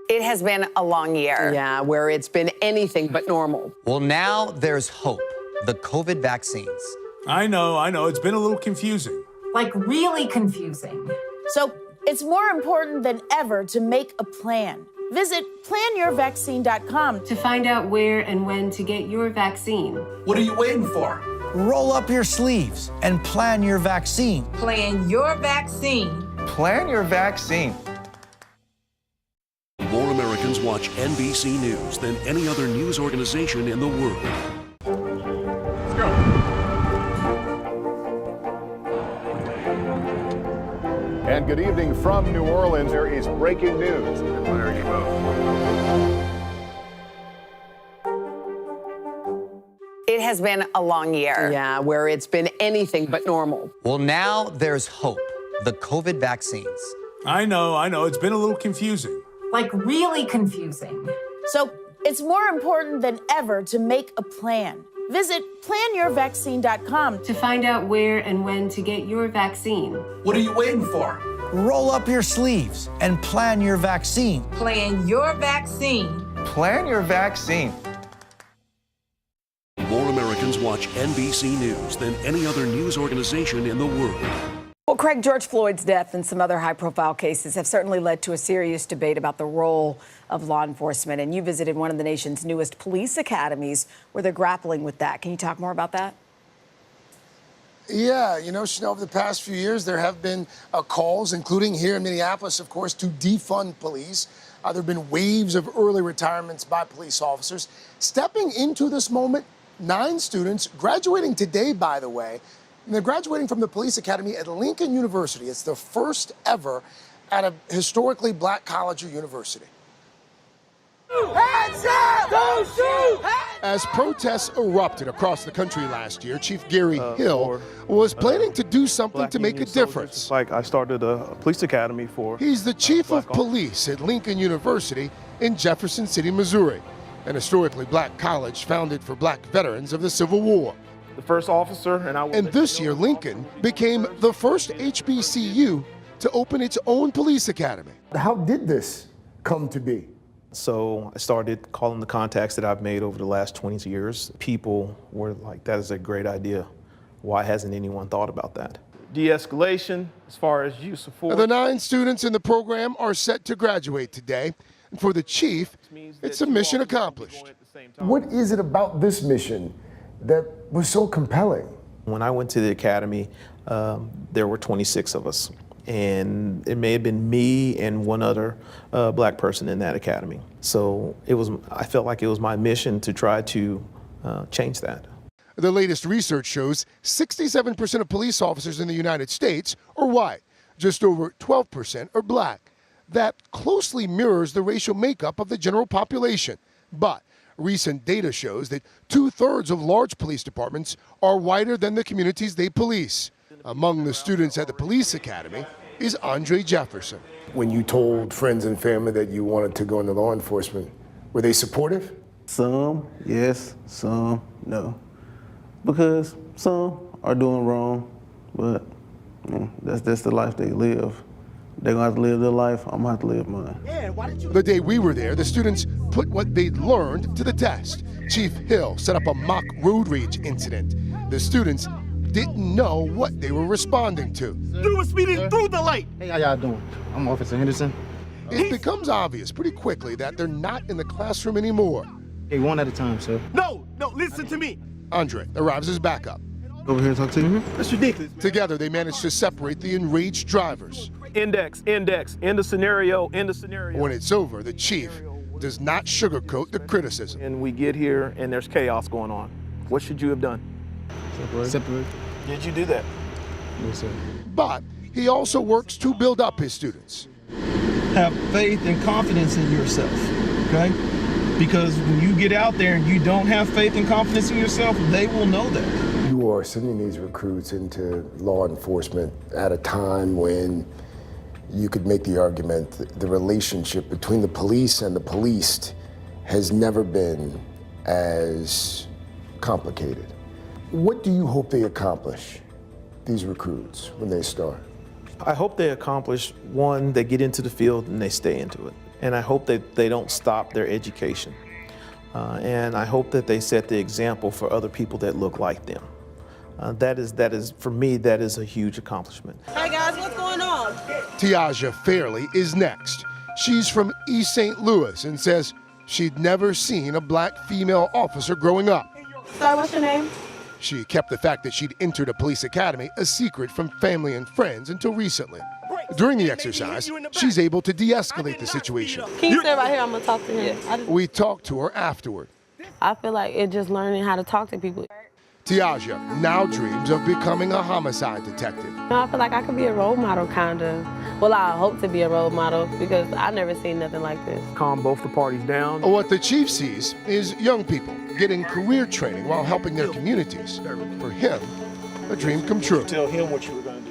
It has been a long year. Yeah, where it's been anything but normal. Well, now there's hope. The COVID vaccines. I know. It's been a little confusing. Like really confusing. So it's more important than ever to make a plan. Visit planyourvaccine.com to find out where and when to get your vaccine. What are you waiting for? Roll up your sleeves and plan your vaccine. Plan your vaccine. Plan your vaccine. More Americans watch NBC News than any other news organization in the world. Let's go. And good evening from New Orleans. There is breaking news. There you go. It has been a long year. Yeah, where it's been anything but normal. Well, now there's hope. The COVID vaccines. I know. It's been a little confusing. Like really confusing. So it's more important than ever to make a plan. Visit planyourvaccine.com to find out where and when to get your vaccine. What are you waiting for? Roll up your sleeves and plan your vaccine. Plan your vaccine. Plan your vaccine. More Americans watch NBC News than any other news organization in the world. Well, Craig, George Floyd's death and some other high-profile cases have certainly led to a serious debate about the role of law enforcement. And you visited one of the nation's newest police academies where they're grappling with that. Can you talk more about that? Yeah, you know, Chanel, over the past few years, there have been calls, including here in Minneapolis, of course, to defund police. There have been waves of early retirements by police officers. Stepping into this moment, 9 students graduating today, by the way. And they're graduating from the police academy at Lincoln University. It's the first ever at a historically black college or university. Hands up! Don't shoot! As protests erupted across the country last year, Chief Gary Hill was planning to do something to make a difference. Like I started a police academy for. He's the chief of police at Lincoln University in Jefferson City, Missouri, an historically black college founded for black veterans of the Civil War. The first officer, and this year, Lincoln became the first HBCU to open its own police academy. How did this come to be? So I started calling the contacts that I've made over the last 20 years. People were like, that is a great idea. Why hasn't anyone thought about that? De-escalation, as far as use of force. The 9 students in the program are set to graduate today. And for the chief, it's a mission accomplished. What is it about this mission that was so compelling? When I went to the academy, there were 26 of us. And it may have been me and one other black person in that academy. So I felt like it was my mission to try to change that. The latest research shows 67% of police officers in the United States are white. Just over 12% are black. That closely mirrors the racial makeup of the general population. But recent data shows that 2/3 of large police departments are whiter than the communities they police. Among the students at the police academy, is Andre Jefferson. When you told friends and family that you wanted to go into law enforcement, were they supportive? Some, yes, some, no. Because some are doing wrong, but that's the life they live. They're gonna have to live their life, I'm gonna have to live mine. The day we were there, the students put what they'd learned to the test. Chief Hill set up a mock road rage incident. The students didn't know what they were responding to. You were speeding through the light. Hey, how y'all doing? I'm Officer Henderson. It becomes obvious pretty quickly that they're not in the classroom anymore. Hey, one at a time, sir. No, listen to me. Andre arrives as backup. Over here and talk to you. That's ridiculous. Together, they managed to separate the enraged drivers. Index, end of scenario. When it's over, the chief does not sugarcoat the criticism. And we get here and there's chaos going on. What should you have done? Separate. Did you do that? Yes, sir. But he also works to build up his students. Have faith and confidence in yourself, okay? Because when you get out there and you don't have faith and confidence in yourself, they will know that. You are sending these recruits into law enforcement at a time when you could make the argument that the relationship between the police and the policed has never been as complicated. What do you hope they accomplish, these recruits, when they start? I hope they accomplish, one, they get into the field and they stay into it. And I hope that they don't stop their education. And I hope that they set the example for other people that look like them. That is, for me, that is a huge accomplishment. Hey guys, what's going on? Tiaja Fairley is next. She's from East St. Louis and says she'd never seen a black female officer growing up. Sorry, what's your name? She kept the fact that she'd entered a police academy a secret from family and friends until recently. During the exercise, she's able to de-escalate the situation. Can you stay right here? I'm gonna talk to him. We talked to her afterward. I feel like it's just learning how to talk to people. Tiaja now dreams of becoming a homicide detective. I feel like I could be a role model, kind of. Well, I hope to be a role model because I've never seen nothing like this. Calm both the parties down. What the chief sees is young people getting career training while helping their communities. For him, a dream come true. Tell him what you were going to do.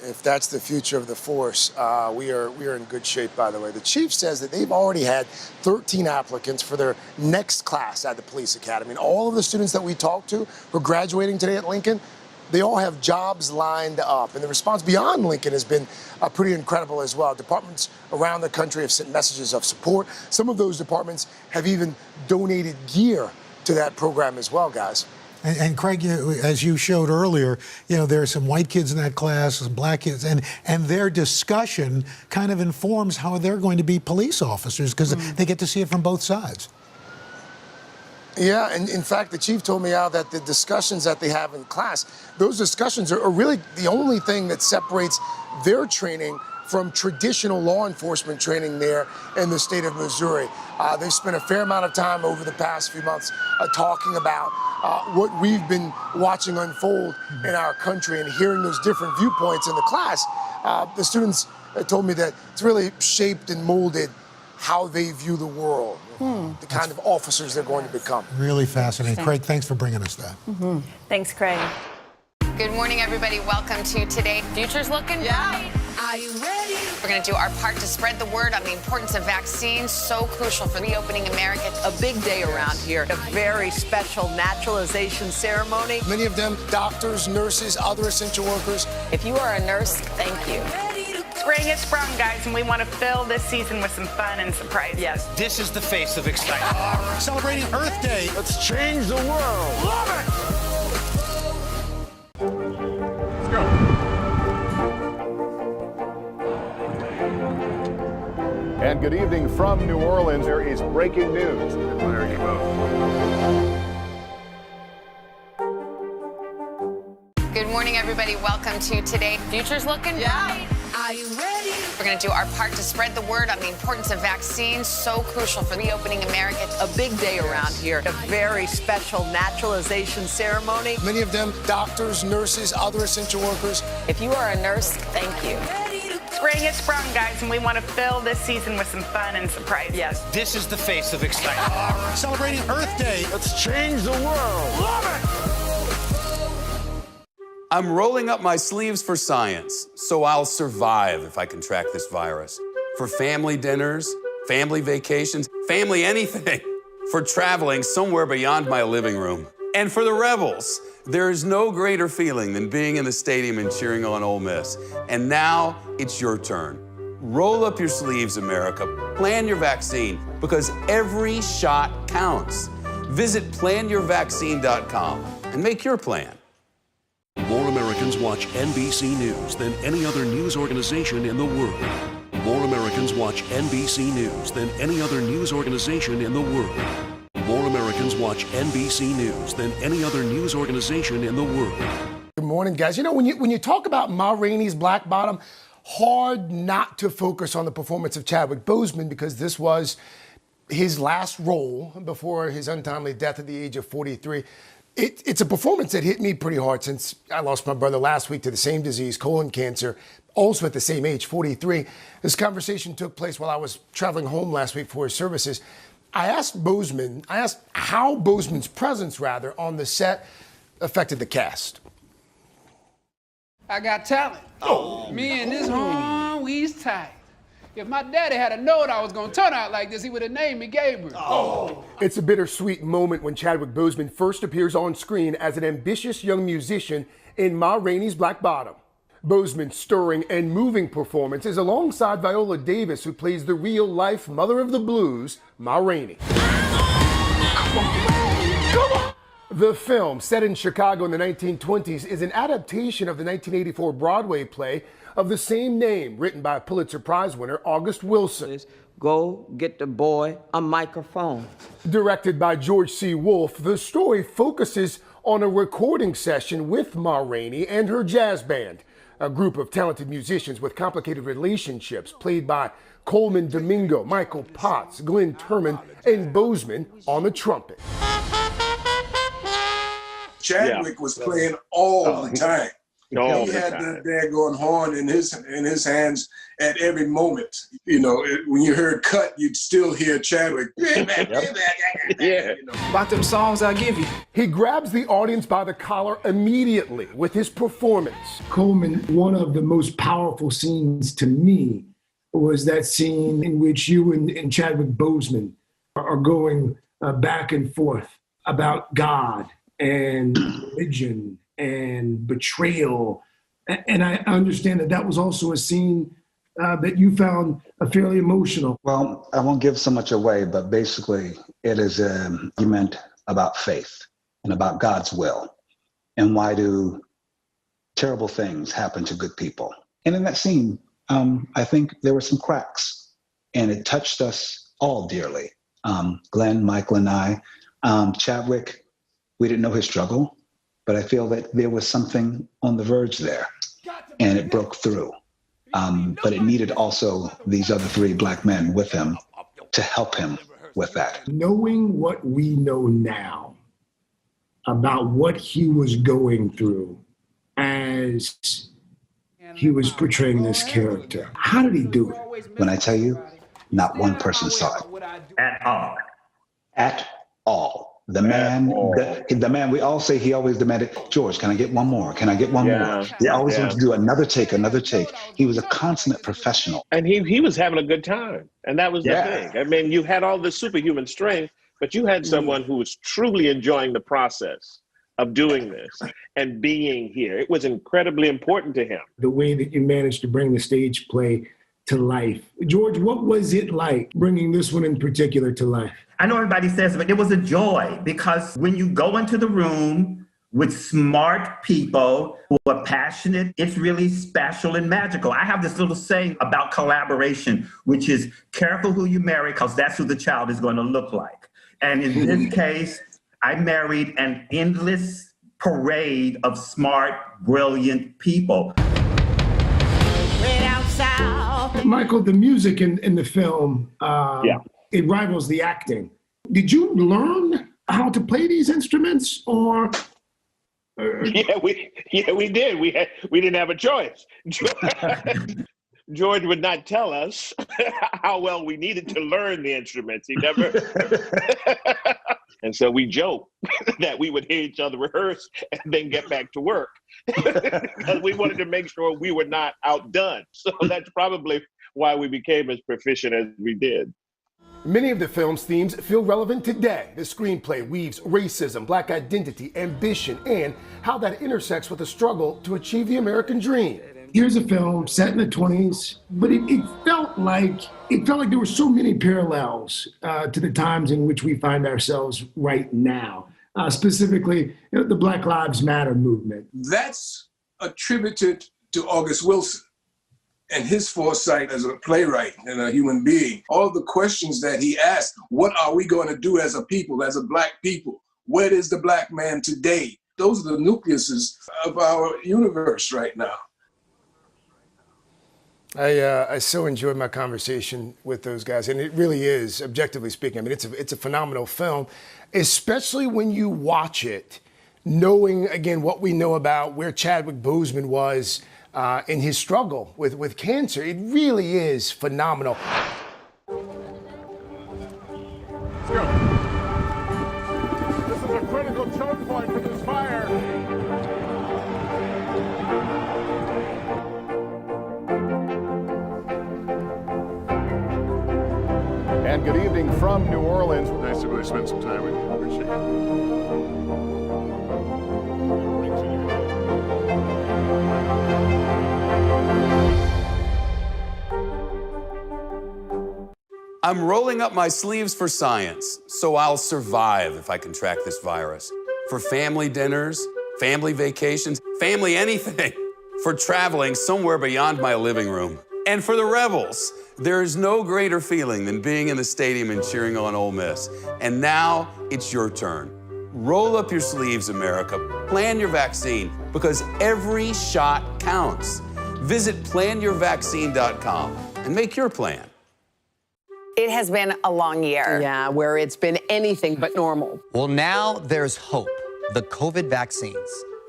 If that's the future of the force, we are in good shape, by the way. The chief says that they've already had 13 applicants for their next class at the police academy. And all of the students that we talked to who are graduating today at Lincoln, they all have jobs lined up. And the response beyond Lincoln has been pretty incredible as well. Departments around the country have sent messages of support. Some of those departments have even donated gear to that program as well, guys. And Craig, as you showed earlier, there are some white kids in that class, some black kids, and their discussion kind of informs how they're going to be police officers because they get to see it from both sides. Yeah, and in fact, the chief told me out that the discussions that they have in class, those discussions are really the only thing that separates their training from traditional law enforcement training there in the state of Missouri. They've spent a fair amount of time over the past few months talking about what we've been watching unfold in our country and hearing those different viewpoints in the class. The students told me that it's really shaped and molded how they view the world, the kind of officers they're going to become. Really fascinating. Craig, thanks for bringing us that. Thanks, Craig. Good morning, everybody. Welcome to Today. Future's looking bright. Are you ready? We're going to do our part to spread the word on the importance of vaccines, so crucial for reopening America. A big day around here, a very special naturalization ceremony. Many of them doctors, nurses, other essential workers. If you are a nurse, thank you. Spring has sprung, guys, and we want to fill this season with some fun and surprises. Yes. This is the face of excitement. Celebrating Earth Day. Let's change the world. Love it! Let's go. And good evening from New Orleans. There is breaking news. There you go. Good morning, everybody. Welcome to Today. Future's looking bright. Are you ready? We're going to do our part to spread the word on the importance of vaccines, so crucial for reopening America. A big day around here, a very special naturalization ceremony. Many of them doctors, nurses, other essential workers. If you are a nurse, thank you. Spring has sprung, guys, and we want to fill this season with some fun and surprises. Yes. This is the face of excitement. Celebrating Earth Day. Let's change the world. Love it! I'm rolling up my sleeves for science, so I'll survive if I contract this virus. For family dinners, family vacations, family anything. For traveling somewhere beyond my living room. And for the Rebels, there is no greater feeling than being in the stadium and cheering on Ole Miss. And now it's your turn. Roll up your sleeves, America. Plan your vaccine, because every shot counts. Visit planyourvaccine.com and make your plan. More Americans watch NBC News than any other news organization in the world. More Americans watch NBC News than any other news organization in the world. More Americans watch NBC News than any other news organization in the world. Good morning, guys. You know, when you talk about Ma Rainey's Black Bottom, hard not to focus on the performance of Chadwick Boseman, because this was his last role before his untimely death at the age of 43. It's a performance that hit me pretty hard, since I lost my brother last week to the same disease, colon cancer, also at the same age, 43. This conversation took place while I was traveling home last week for his services. I asked how Boseman's presence, on the set affected the cast. I got talent. Me and this we's tight. If my daddy had known I was gonna turn out like this, he would have named me Gabriel. It's a bittersweet moment when Chadwick Boseman first appears on screen as an ambitious young musician in Ma Rainey's Black Bottom. Boseman's stirring and moving performance is alongside Viola Davis, who plays the real-life mother of the blues, Ma Rainey. The film, set in Chicago in the 1920s, is an adaptation of the 1984 Broadway play of the same name, written by Pulitzer Prize winner August Wilson. Go get the boy a microphone. Directed by George C. Wolfe, the story focuses on a recording session with Ma Rainey and her jazz band, a group of talented musicians with complicated relationships played by Coleman Domingo, Michael Potts, Glenn Turman, and Boseman on the trumpet. Chadwick was playing all the time. He had the daggone horn in his hands at every moment. You know, when you heard cut, you'd still hear Chadwick. Yeah. About them songs I give you. He grabs the audience by the collar immediately with his performance. Coleman, one of the most powerful scenes to me was that scene in which you and Chadwick Boseman are going back and forth about God and religion and betrayal. And I understand that was also a scene that you found fairly emotional. Well, I won't give so much away, but basically it is an argument about faith and about God's will. And why do terrible things happen to good people? And in that scene, I think there were some cracks, and it touched us all dearly. Glenn, Michael, and I. Chadwick, we didn't know his struggle, but I feel that there was something on the verge there, and it broke through. But it needed also these other three Black men with him to help him with that. Knowing what we know now about what he was going through as he was portraying this character, how did he do it? When I tell you, not one person saw it. At all. At all. The man, we all say he always demanded, George, can I get one more? Can I get one more? He always wanted to do another take. He was a consummate professional. And he was having a good time. And that was the thing. I mean, you had all this superhuman strength, but you had someone who was truly enjoying the process of doing this and being here. It was incredibly important to him. The way that you managed to bring the stage play to life. George, what was it like bringing this one in particular to life? I know everybody says it, but it was a joy, because when you go into the room with smart people who are passionate, it's really special and magical. I have this little saying about collaboration, which is careful who you marry, because that's who the child is going to look like. And in this case, I married an endless parade of smart, brilliant people. Michael, the music in the film, it rivals the acting. Did you learn how to play these instruments, or? Yeah, we did. We didn't have a choice. George would not tell us how well we needed to learn the instruments. He never. And so we joke that we would hear each other rehearse and then get back to work because we wanted to make sure we were not outdone. So that's probably why we became as proficient as we did. Many of the film's themes feel relevant today. The screenplay weaves racism, Black identity, ambition, and how that intersects with the struggle to achieve the American dream. Here's a film set in the 20s, but it felt like there were so many parallels to the times in which we find ourselves right now. Specifically, the Black Lives Matter movement. That's attributed to August Wilson and his foresight as a playwright and a human being. All the questions that he asked, what are we going to do as a people, as a Black people? Where is the Black man today? Those are the nucleuses of our universe right now. I so enjoyed my conversation with those guys, and it really is, objectively speaking, I mean, it's a phenomenal film, especially when you watch it, knowing, again, what we know about where Chadwick Boseman was in his struggle with cancer. It really is phenomenal. Let's go. This is a critical choke point for this fire. And good evening from New Orleans. Nice to really spend some time with you. Appreciate it. I'm rolling up my sleeves for science, so I'll survive if I contract this virus. For family dinners, family vacations, family anything. For traveling somewhere beyond my living room. And for the Rebels, there is no greater feeling than being in the stadium and cheering on Ole Miss. And now it's your turn. Roll up your sleeves, America. Plan your vaccine, because every shot counts. Visit planyourvaccine.com and make your plan. It has been a long year. Yeah, where it's been anything but normal. Well, now there's hope. The COVID vaccines.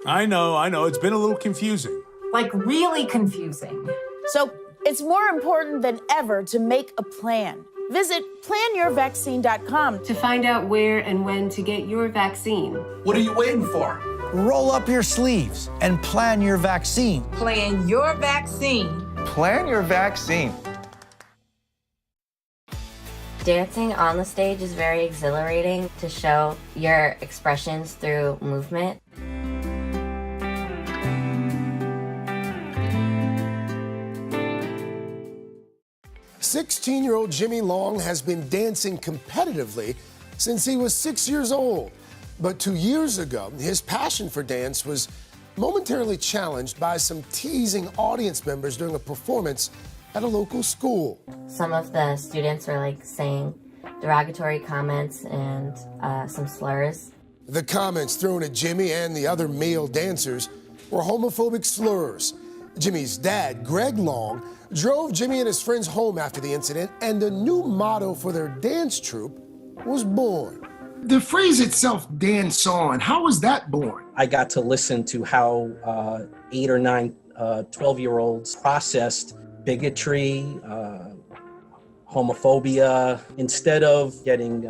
I know. It's been a little confusing. Like, really confusing. So it's more important than ever to make a plan. Visit planyourvaccine.com to find out where and when to get your vaccine. What are you waiting for? Roll up your sleeves and plan your vaccine. Plan your vaccine. Plan your vaccine. Dancing on the stage is very exhilarating to show your expressions through movement. "16-year-old Jimmy Long has been dancing competitively since he was 6 years old. But 2 years ago, his passion for dance was momentarily challenged by some teasing audience members during a performance at a local school. Some of the students were saying derogatory comments and some slurs. The comments thrown at Jimmy and the other male dancers were homophobic slurs. Jimmy's dad, Greg Long, drove Jimmy and his friends home after the incident, and a new motto for their dance troupe was born. The phrase itself, dance on, how was that born? I got to listen to how 8 or 9, 12-year-olds processed bigotry, homophobia. Instead of getting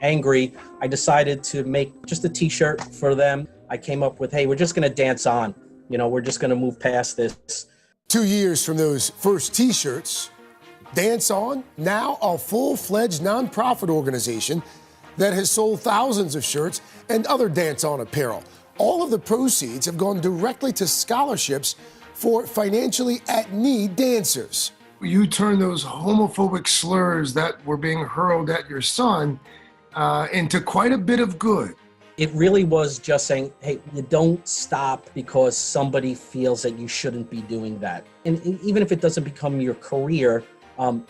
angry, I decided to make just a t-shirt for them. I came up with, hey, we're just gonna dance on. We're just gonna move past this. 2 years from those first t-shirts, Dance On, now a full-fledged nonprofit organization that has sold thousands of shirts and other Dance On apparel. All of the proceeds have gone directly to scholarships for financially at-need dancers. You turned those homophobic slurs that were being hurled at your son into quite a bit of good. It really was just saying, hey, you don't stop because somebody feels that you shouldn't be doing that. And even if it doesn't become your career,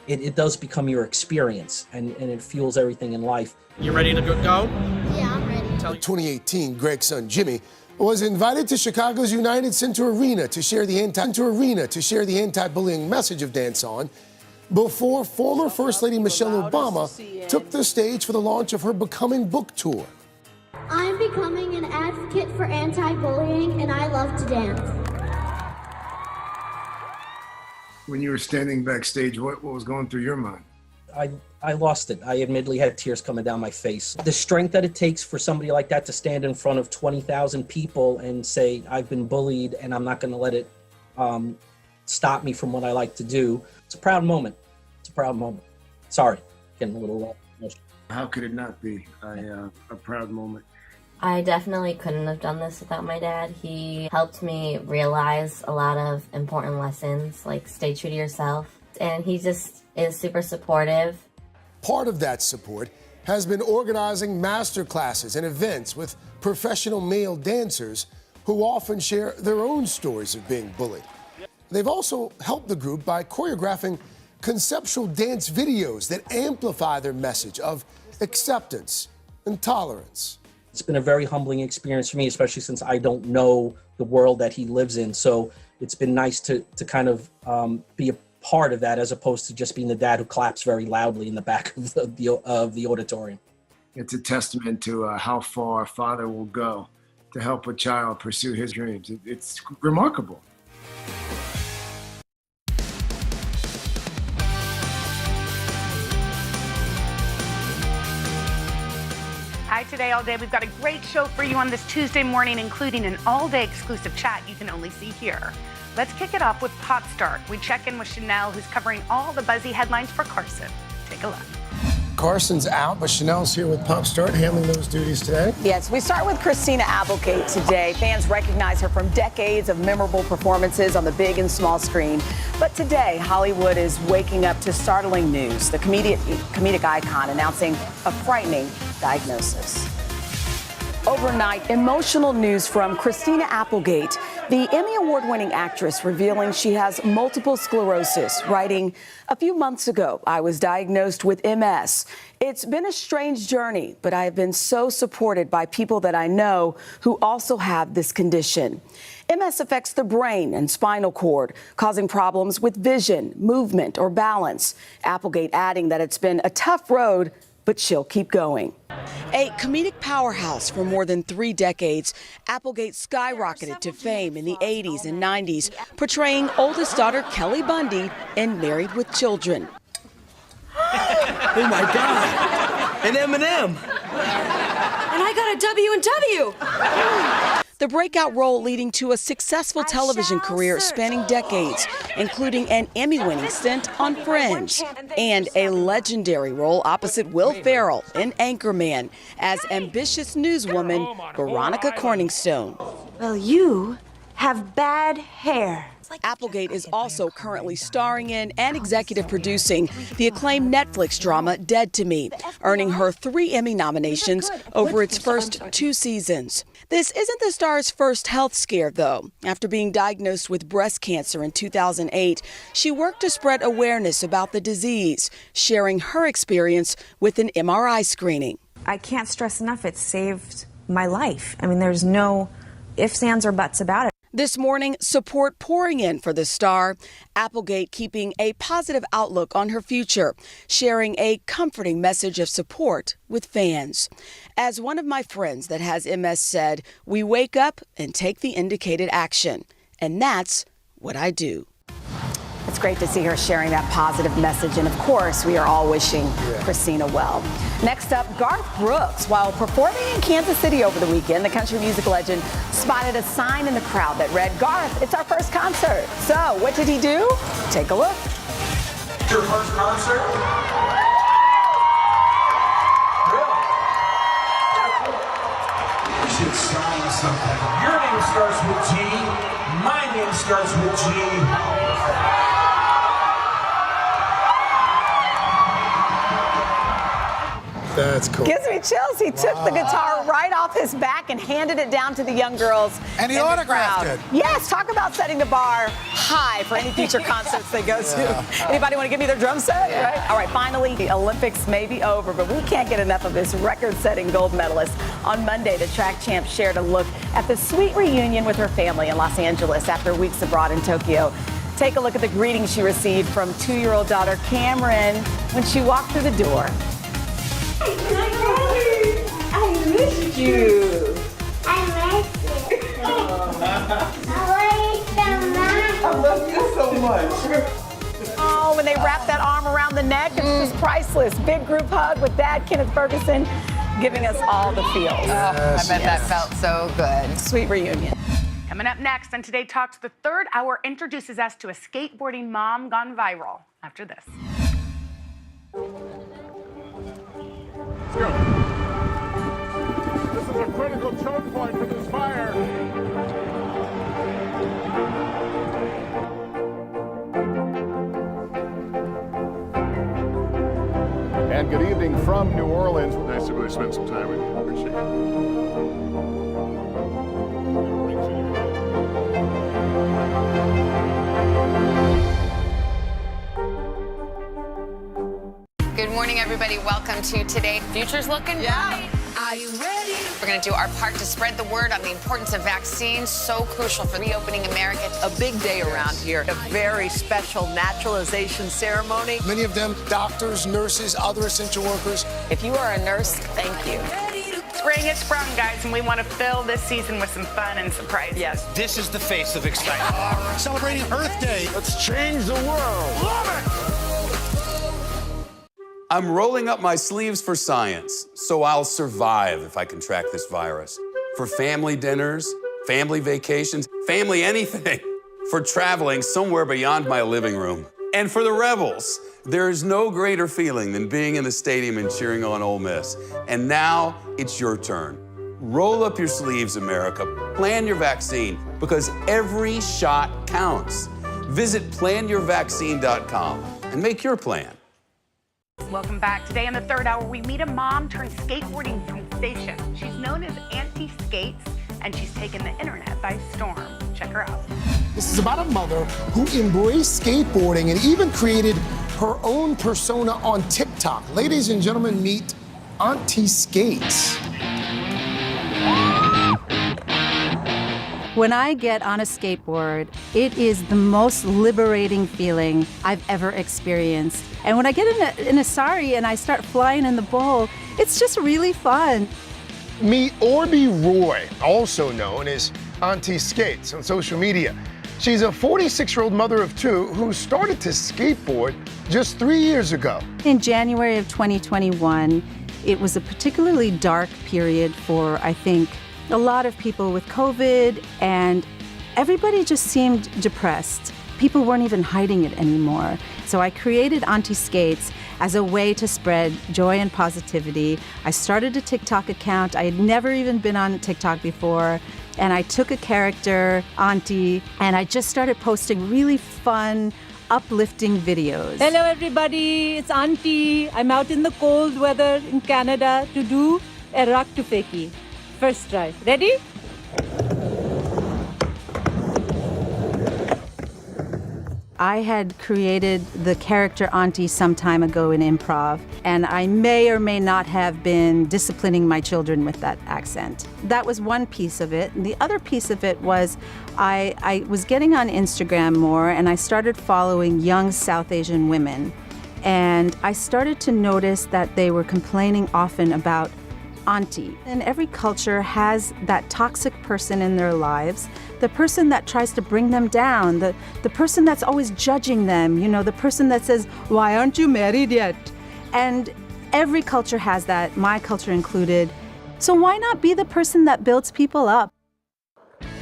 it does become your experience, and it fuels everything in life. You ready to go? Yeah, I'm ready. In 2018, Greg's son Jimmy was invited to Chicago's United Center Arena to share the anti-bullying message of Dance On, before former First Lady Michelle Obama took the stage for the launch of her Becoming book tour. I'm becoming an advocate for anti-bullying, and I love to dance. When you were standing backstage, what was going through your mind? I lost it. I admittedly had tears coming down my face. The strength that it takes for somebody like that to stand in front of 20,000 people and say, I've been bullied and I'm not going to let it stop me from what I like to do. It's a proud moment. It's a proud moment. Sorry, getting a little emotional. How could it not be a proud moment? I definitely couldn't have done this without my dad. He helped me realize a lot of important lessons, like stay true to yourself. And he just is super supportive. Part of that support has been organizing master classes and events with professional male dancers who often share their own stories of being bullied. They've also helped the group by choreographing conceptual dance videos that amplify their message of acceptance and tolerance. It's been a very humbling experience for me, especially since I don't know the world that he lives in. So it's been nice to kind of be a part of that, as opposed to just being the dad who claps very loudly in the back of the auditorium. It's a testament to how far a father will go to help a child pursue his dreams. It's remarkable. Hi, Today All Day. We've got a great show for you on this Tuesday morning, including an all-day exclusive chat you can only see here. Let's kick it off with Pop Star. We check in with Chanel, who's covering all the buzzy headlines for Carson. Take a look. Carson's out, but Chanel's here with Pop Star, handling those duties today. Yes, we start with Christina Applegate today. Fans recognize her from decades of memorable performances on the big and small screen. But today, Hollywood is waking up to startling news. The comedic icon announcing a frightening diagnosis. Overnight, emotional news from Christina Applegate, the Emmy Award-winning actress, revealing she has multiple sclerosis, writing, "A few months ago, I was diagnosed with MS. It's been a strange journey, but I have been so supported by people that I know who also have this condition. MS affects the brain and spinal cord, causing problems with vision, movement, or balance." Applegate adding that it's been a tough road, but she'll keep going. A comedic powerhouse for more than 3 decades, Applegate skyrocketed to fame in the 80s and 90s, portraying oldest daughter Kelly Bundy in Married with Children. Oh my God, an M&M. And I got a W&W. The breakout role leading to a successful television career spanning decades, including an Emmy-winning stint on Fringe, and a legendary role opposite Will Ferrell in Anchorman as ambitious newswoman Veronica Corningstone. Well, you have bad hair. Applegate is also currently starring in and executive producing the acclaimed Netflix drama Dead to Me, earning her 3 Emmy nominations over its first 2 seasons. This isn't the star's first health scare, though. After being diagnosed with breast cancer in 2008, she worked to spread awareness about the disease, sharing her experience with an MRI screening. I can't stress enough, it saved my life. I mean, there's no ifs, ands, or buts about it. This morning, support pouring in for the star, Applegate keeping a positive outlook on her future, sharing a comforting message of support with fans. As one of my friends that has MS said, we wake up and take the indicated action. And that's what I do. It's great to see her sharing that positive message. And of course, we are all wishing Christina well. Next up, Garth Brooks. While performing in Kansas City over the weekend, the country music legend spotted a sign in the crowd that read, "Garth, it's our first concert." So what did he do? Take a look. Your first concert? You should sign something. Your name starts with G. My name starts with G. That's cool. Gives me chills. He took the guitar right off his back and handed it down to the young girls. And he autographed it. Yes, talk about setting the bar high for any future concerts they go to. Anybody want to give me their drum set? Yeah. Right? All right, finally, the Olympics may be over, but we can't get enough of this record-setting gold medalist. On Monday, the track champ shared a look at the sweet reunion with her family in Los Angeles after weeks abroad in Tokyo. Take a look at the greeting she received from 2-year-old daughter Cameron when she walked through the door. I missed you. I missed you. I love you so much. Oh, when they wrap that arm around the neck, it's just priceless. Big group hug with Dad, Kenneth Ferguson, giving us all the feels. I bet that felt so good. Sweet reunion. Coming up next on Today Talks, the third hour introduces us to a skateboarding mom gone viral. After this. Let's go. This is a critical choke point for this fire. And good evening from New Orleans. Nice to really spend some time with you. Appreciate it. Good morning, everybody. Welcome to Today. Future's looking bright. Are you ready? We're going to do our part to spread the word on the importance of vaccines, so crucial for reopening America. A big day around here, a very special naturalization ceremony. Many of them doctors, nurses, other essential workers. If you are a nurse, thank you. Spring has sprung, guys, and we want to fill this season with some fun and surprises. Yes. This is the face of excitement. Celebrating Earth Day. Let's change the world. Love it! I'm rolling up my sleeves for science, so I'll survive if I contract this virus. For family dinners, family vacations, family anything. For traveling somewhere beyond my living room. And for the Rebels, there is no greater feeling than being in the stadium and cheering on Ole Miss. And now it's your turn. Roll up your sleeves, America. Plan your vaccine, because every shot counts. Visit planyourvaccine.com and make your plan. Welcome back. Today in the third hour, we meet a mom turned skateboarding sensation. She's known as Auntie Skates, and she's taken the internet by storm. Check her out. This is about a mother who embraced skateboarding and even created her own persona on TikTok. Ladies and gentlemen, meet Auntie Skates. When I get on a skateboard, it is the most liberating feeling I've ever experienced. And when I get in a sari and I start flying in the bowl, it's just really fun. Meet Orby Roy, also known as Auntie Skates on social media. She's a 46-year-old mother of two who started to skateboard just 3 years ago. In January of 2021, it was a particularly dark period for, I think, a lot of people with COVID, and everybody just seemed depressed. People weren't even hiding it anymore. So I created Auntie Skates as a way to spread joy and positivity. I started a TikTok account. I had never even been on TikTok before. And I took a character, Auntie, and I just started posting really fun, uplifting videos. Hello, everybody. It's Auntie. I'm out in the cold weather in Canada to do a rock to fakie. First try. Ready? I had created the character Auntie some time ago in improv, and I may or may not have been disciplining my children with that accent. That was one piece of it. And the other piece of it was I was getting on Instagram more, and I started following young South Asian women. And I started to notice that they were complaining often about Auntie. And every culture has that toxic person in their lives, the person that tries to bring them down, the person that's always judging them, you know, the person that says, "Why aren't you married yet?" And every culture has that, my culture included. So why not be the person that builds people up?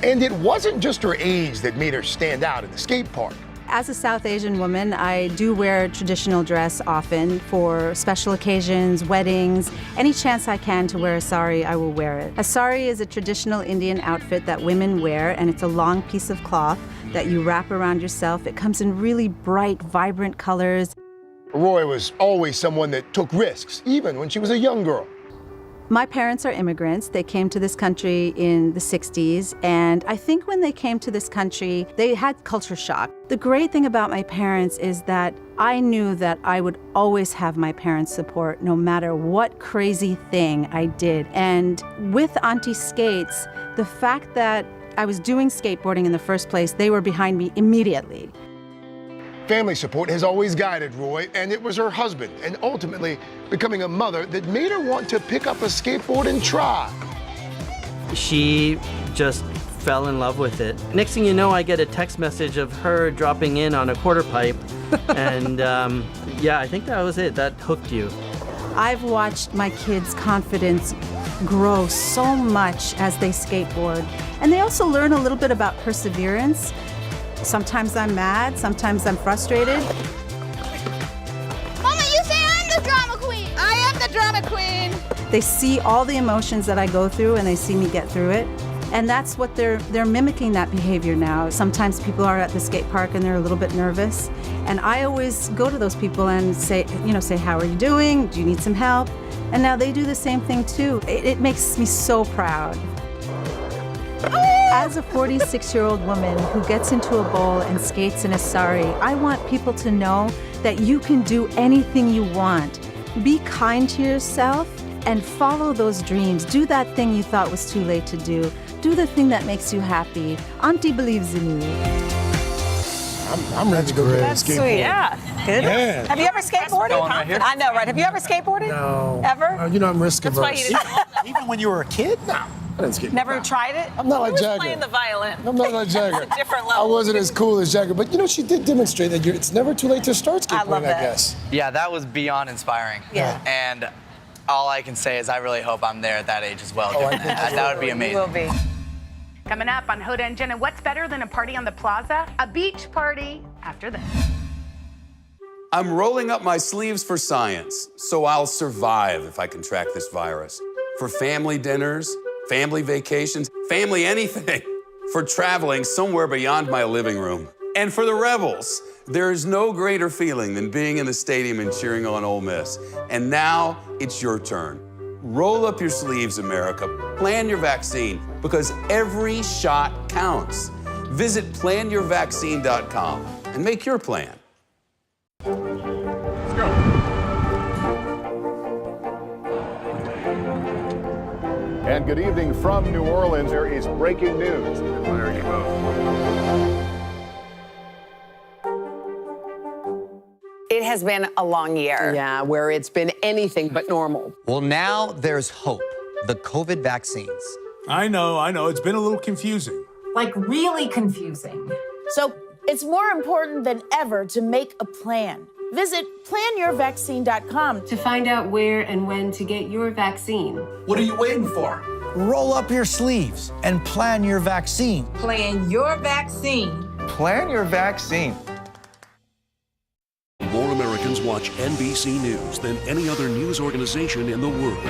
And it wasn't just her age that made her stand out in the skate park. As a South Asian woman, I do wear traditional dress often for special occasions, weddings. Any chance I can to wear a sari, I will wear it. A sari is a traditional Indian outfit that women wear, and it's a long piece of cloth that you wrap around yourself. It comes in really bright, vibrant colors. Roy was always someone that took risks, even when she was a young girl. My parents are immigrants. They came to this country in the 60s, and I think when they came to this country, they had culture shock. The great thing about my parents is that I knew that I would always have my parents' support no matter what crazy thing I did. And with Auntie Skates, the fact that I was doing skateboarding in the first place, they were behind me immediately. Family support has always guided Roy, and it was her husband, and ultimately becoming a mother, that made her want to pick up a skateboard and try. She just fell in love with it. Next thing you know, I get a text message of her dropping in on a quarter pipe And yeah, I think that was it. That hooked you. I've watched my kids' confidence grow so much as they skateboard. And they also learn a little bit about perseverance. Sometimes I'm mad, sometimes I'm frustrated. Mama, you say I'm the drama queen. I am the drama queen. They see all the emotions that I go through and they see me get through it. And that's what they're mimicking that behavior now. Sometimes people are at the skate park and they're a little bit nervous. And I always go to those people and say, how are you doing? Do you need some help? And now they do the same thing too. It makes me so proud. As a 46-year-old woman who gets into a bowl and skates in a sari, I want people to know that you can do anything you want. Be kind to yourself and follow those dreams. Do that thing you thought was too late to do. Do the thing that makes you happy. Auntie believes in you. I'm ready to go get a That's skateboard. sweet. Yeah. Good. Yeah. Have you ever skateboarded? Right here. I know, right? Have you ever skateboarded? No. Ever? I'm risk That's why averse. you didn't. Even when you were a kid? No. I didn't skateboard. Never tried it? I'm not like Jagger. Playing the violin. I'm not like Jagger. It's a different I level. wasn't as cool as Jagger, but she did demonstrate that it's never too late to start skateboarding, I guess. Yeah, that was beyond inspiring. Yeah. And all I can say is I really hope I'm there at that age as well. Doing that would be amazing. You will be. Coming up on Hoda and Jenna, what's better than a party on the plaza? A beach party after this. I'm rolling up my sleeves for science, so I'll survive if I contract this virus. For family dinners, family vacations, family anything. For traveling somewhere beyond my living room. And for the Rebels, there is no greater feeling than being in the stadium and cheering on Ole Miss. And now it's your turn. Roll up your sleeves, America. Plan your vaccine, because every shot counts. Visit planyourvaccine.com and make your plan. Let's go. And good evening from New Orleans. There is breaking news. There you go. It has been a long year. Yeah, where it's been anything but normal. Well, now there's hope. The COVID vaccines. I know. It's been a little confusing. Like really confusing. So it's more important than ever to make a plan. Visit planyourvaccine.com to find out where and when to get your vaccine. What are you waiting for? Roll up your sleeves and plan your vaccine. Plan your vaccine. Plan your vaccine. More Americans watch NBC News than any other news organization in the world.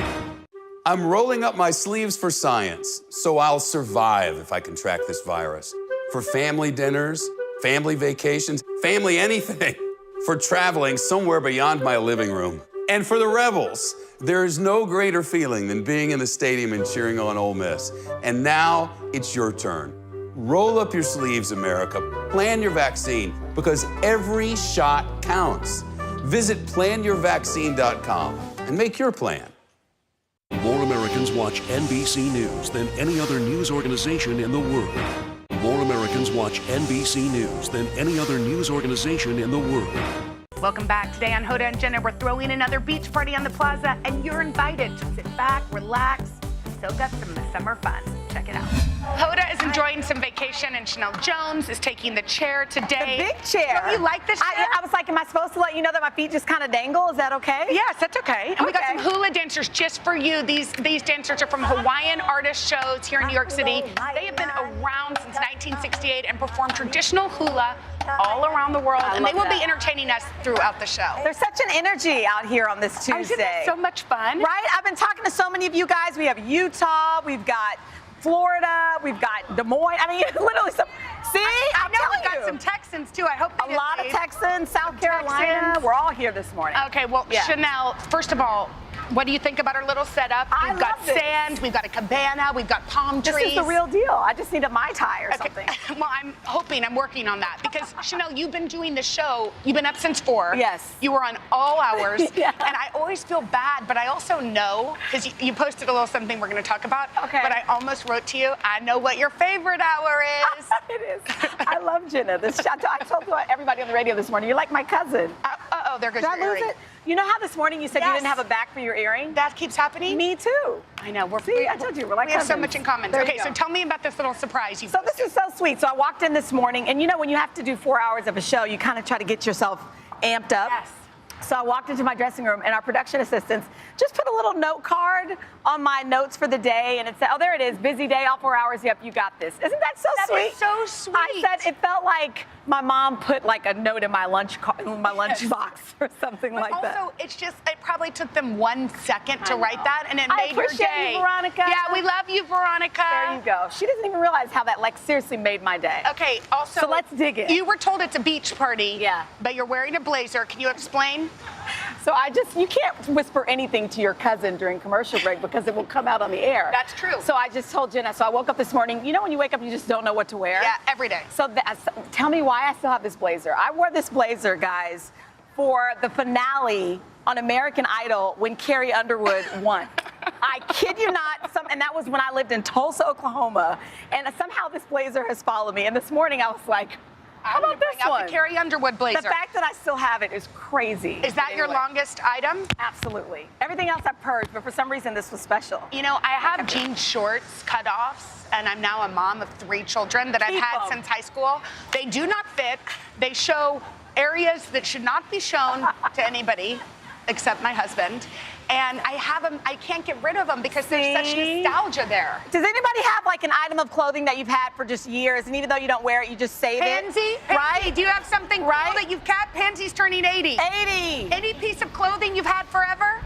I'm rolling up my sleeves for science, so I'll survive if I contract this virus. For family dinners, family vacations, family anything. For traveling somewhere beyond my living room. And for the Rebels, there is no greater feeling than being in the stadium and cheering on Ole Miss. And now it's your turn. Roll up your sleeves, America. Plan your vaccine, because every shot counts. Visit planyourvaccine.com and make your plan. More Americans watch NBC News than any other news organization in the world. More Americans watch NBC News than any other news organization in the world. Welcome back. Today on Hoda and Jenna, we're throwing another beach party on the plaza, and you're invited to sit back, relax, soak up some of the summer fun. Check it out. Hoda is enjoying some vacation, and Chanel Jones is taking the chair today. The big chair. Don't you like this chair? I was like, am I supposed to let you know that my feet just kind of dangle? Is that okay? Yes, that's okay. And we got some hula dancers just for you. These dancers are from Hawaiian artist shows here in New York City. They have been around since 1968 and perform traditional hula all around the world, and they will be entertaining us throughout the show. There's such an energy out here on this Tuesday. So much fun. Right? I've been talking to so many of you guys. We have Utah, we've got Florida, we've got Des Moines. I mean, literally some. See? I know we've got some Texans too. I hope a lot of Texans, South Carolina. We're all here this morning. Okay, well, Chanel, first of all, what do you think about our little setup? We've got sand, we've got a cabana, we've got palm trees. This is the real deal. I just need a Mai Tai or something. Well, I'm working on that because, Chanel, you've been doing the show. You've been up since 4. Yes. You were on all hours. Yeah. And I always feel bad, but I also know, because you posted a little something we're going to talk about. Okay. But I almost wrote to you, I know what your favorite hour is. It is. I love Jenna. I told everybody on the radio this morning, you're like my cousin. Oh, there goes Did I your lose earring. it? You know how this morning you said you didn't have a back for your earring? That keeps happening? Me too. I know. I told you, we're like we have so cousins. much in common. There you Okay, go. so tell me about this little surprise you So this is so sweet. So I walked in this morning, and you know when you have to do 4 hours of a show, you kind of try to get yourself amped up. Yes. So I walked into my dressing room, and our production assistants just put a little note card on my notes for the day, and it said, oh, there it is, busy day, all 4 hours, yep, you got this. Isn't that so sweet? That is so sweet. I said it felt like my mom put like a note in my lunch box or something But like that. also, it's just, it probably took them 1 second to write that, and it I made your appreciate day. you, Veronica. Yeah, we love you, Veronica. There you go. She doesn't even realize how that like seriously made my day. Okay, also. So let's dig in. You were told it's a beach party. Yeah. But you're wearing a blazer. Can you explain? So you can't whisper anything to your cousin during commercial break because it will come out on the air. That's true. So I just told Jenna, so I woke up this morning, you know when you wake up you just don't know what to wear? Yeah, every day. So tell me why I still have this blazer. I wore this blazer, guys, for the finale on American Idol when Carrie Underwood won. I kid you not, and that was when I lived in Tulsa, Oklahoma, and somehow this blazer has followed me. And this morning I was like, how about this bring out one? the Carrie Underwood blazer. The fact that I still have it is crazy. Is that your longest item? Absolutely. Everything else I've purged, but for some reason this was special. You know, I have jean shorts, cutoffs, and I'm now a mom of 3 children that I've had since high school. They do not fit. They show areas that should not be shown to anybody except my husband. And I have them, I can't get rid of them because there's such nostalgia there. Does anybody have like an item of clothing that you've had for just years, and even though you don't wear it, you just save Pansy? it? Pansy, do you have something cool that you've kept? Pansy's turning 80. 80. Any piece of clothing you've had forever?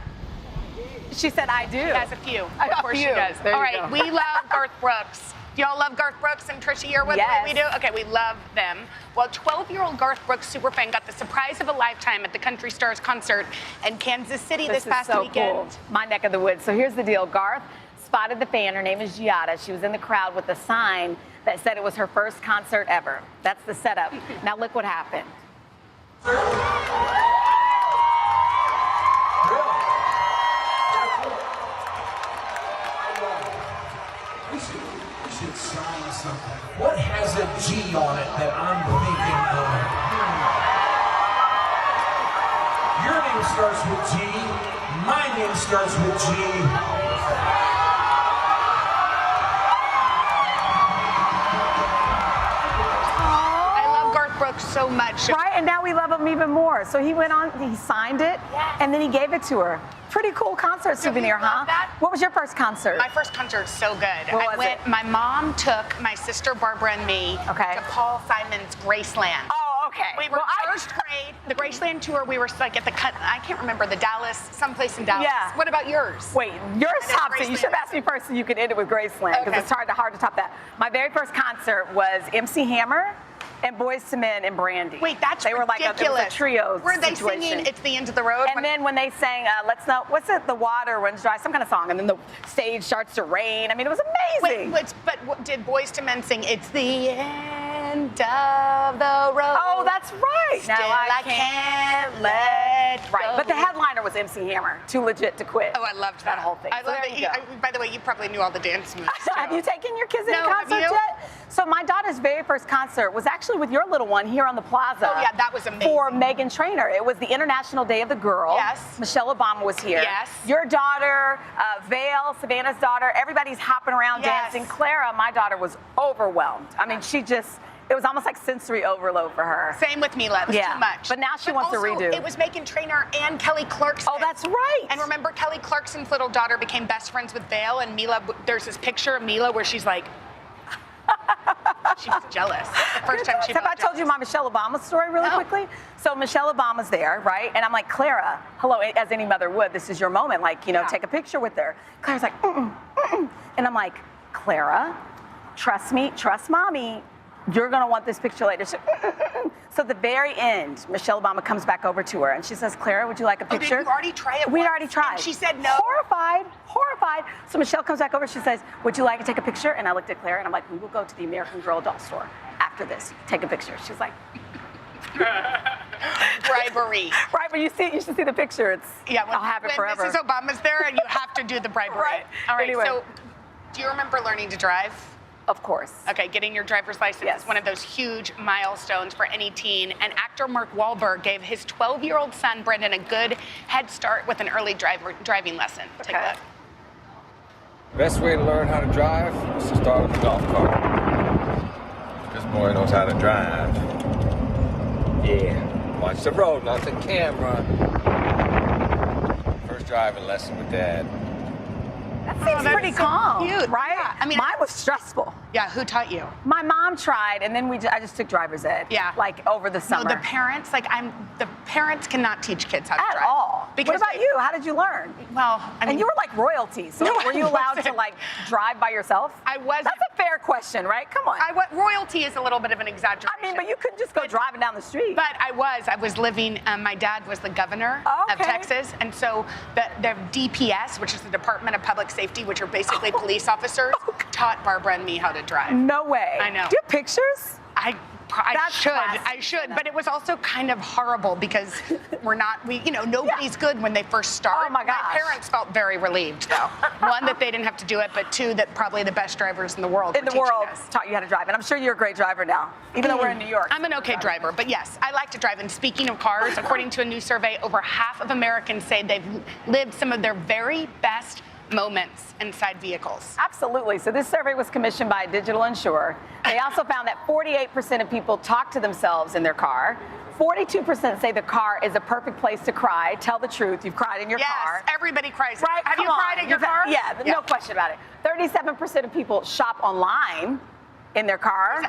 She said, I do. She has a few. I Of course she does. There All you right, go. we love Garth Brooks. Do y'all love Garth Brooks and Trisha Yearwood the way we do? Okay, we love them. Well, 12-year-old Garth Brooks superfan got the surprise of a lifetime at the Country Stars concert in Kansas City this past weekend. Cool. My neck of the woods. So here's the deal. Garth spotted the fan. Her name is Giada. She was in the crowd with a sign that said it was her first concert ever. That's the setup. Now look what happened. We should sign something. What has a G on it that I'm thinking of? Your name starts with G. My name starts with G. Brooks so much. Right, and now we love him even more. So he went on, he signed it, and then he gave it to her. Pretty cool concert souvenir, huh? That? What was your first concert? My first concert's so good. What was it? My mom took my sister Barbara and me to Paul Simon's Graceland. Oh, okay. We were first grade. The Graceland tour, we were like at the I can't remember, the Dallas, someplace in Dallas. Yeah. What about yours? Wait, yours tops it. You should have asked me first so you could end it with Graceland, because it's hard to top that. My very first concert was MC Hammer and Boyz II Men and Brandy. Wait, that's they were like ridiculous. It was a trio Were they situation. singing "It's the End of the Road"? And then when they sang, let's not, what's it? The water runs dry, some kind of song, and then the stage starts to rain. I mean, it was amazing. Wait, but what, did Boyz II Men sing "It's the End of the Road"? Oh, that's right. Still I can't let right. go. But the headliner was MC Hammer, Too Legit to Quit. Oh, I loved that whole thing. I love that. By the way, you probably knew all the dance moves. Have you taken your kids any No, have concerts you? yet? So my daughter's very first concert was actually with your little one here on the plaza. Oh, yeah, that was amazing. For Meghan Trainor. It was the International Day of the Girl. Yes. Michelle Obama was here. Yes. Your daughter, Vale, Savannah's daughter, everybody's hopping around Yes. dancing. Clara, my daughter, was overwhelmed. I mean, it was almost like sensory overload for her. Same with Mila. It was too much. But now she wants also, to redo. It was Meghan Trainor and Kelly Clarkson. Oh, that's right. And remember, Kelly Clarkson's little daughter became best friends with Vale, and Mila. There's this picture of Mila where she's like, she was jealous. The first time she. Have I told you my Michelle Obama story really quickly? So Michelle Obama's there, right? And I'm like, Clara, hello, as any mother would, this is your moment. Like, take a picture with her. Clara's like, and I'm like, Clara, trust me, trust mommy. You're going to want this picture later. So at the very end, Michelle Obama comes back over to her and she says, Clara, would you like a picture? Did you already try it? We'd already tried. And she said no. Horrified. So Michelle comes back over. She says, would you like to take a picture? And I looked at Clara and I'm like, we will go to the American Girl doll store after this. Take a picture. She's like, bribery. Right, but you should see the picture. I'll have it forever. Mrs. Obama's there and you have to do the bribery. Right. All right. Anyway. So, do you remember learning to drive? Of course. Okay, getting your driver's license is one of those huge milestones for any teen. And actor Mark Wahlberg gave his 12-year-old son, Brendan, a good head start with an early driving lesson. Take a look. Best way to learn how to drive is to start with a golf cart. This boy knows how to drive. Yeah, watch the road, not the camera. First driving lesson with Dad. That seems pretty calm, cute. right? Yeah, I mean, mine was stressful. Yeah, who taught you? My mom tried, and then I just took driver's ed. Yeah, like over the summer. No, the parents, the parents cannot teach kids how to drive at all. Because what about you? How did you learn? Well, I mean, and you were like royalty, so were you allowed to like drive by yourself? I was. That's a fair question, right? Come on. Royalty is a little bit of an exaggeration. I mean, but you couldn't just go driving down the street. But I was living. My dad was the governor of Texas, and so the DPS, which is the Department of Public Safety, which are basically police officers, taught Barbara and me how to drive. No way. I know. Do you have pictures? I should, but it was also kind of horrible because nobody's good when they first start. Oh my gosh. My parents felt very relieved though. One, that they didn't have to do it, but two, that probably the best drivers in the world taught you how to drive. And I'm sure you're a great driver now, even though we're in New York. I'm an okay driver, but yes, I like to drive. And speaking of cars, according to a new survey, over half of Americans say they've lived some of their very best moments inside vehicles. Absolutely. So this survey was commissioned by a digital insurer. They also found that 48% of people talk to themselves in their car. 42% say the car is a perfect place to cry. Tell the truth. You've cried in your car. Yes, everybody cries. Right? Have you cried in your car? Yeah, no question about it. 37% of people shop online in their car.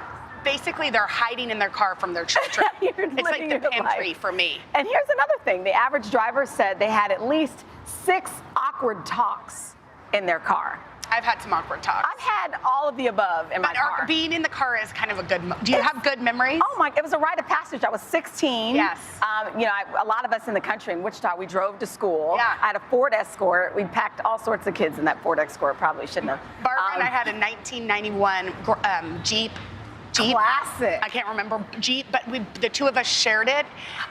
Basically, they're hiding in their car from their children. It's like the pantry for me. And here's another thing. The average driver said they had at least 6 awkward talks in their car. I've had some awkward talks. I've had all of the above in my car. Being in the car is kind of a good. Do you have good memories? Oh my! It was a rite of passage. I was 16. Yes. A lot of us in the country in Wichita, we drove to school. Yeah. I had a Ford Escort. We packed all sorts of kids in that Ford Escort. Probably shouldn't have. Barbara and I had a 1991 Jeep. Classic. I can't remember Jeep, but the two of us shared it,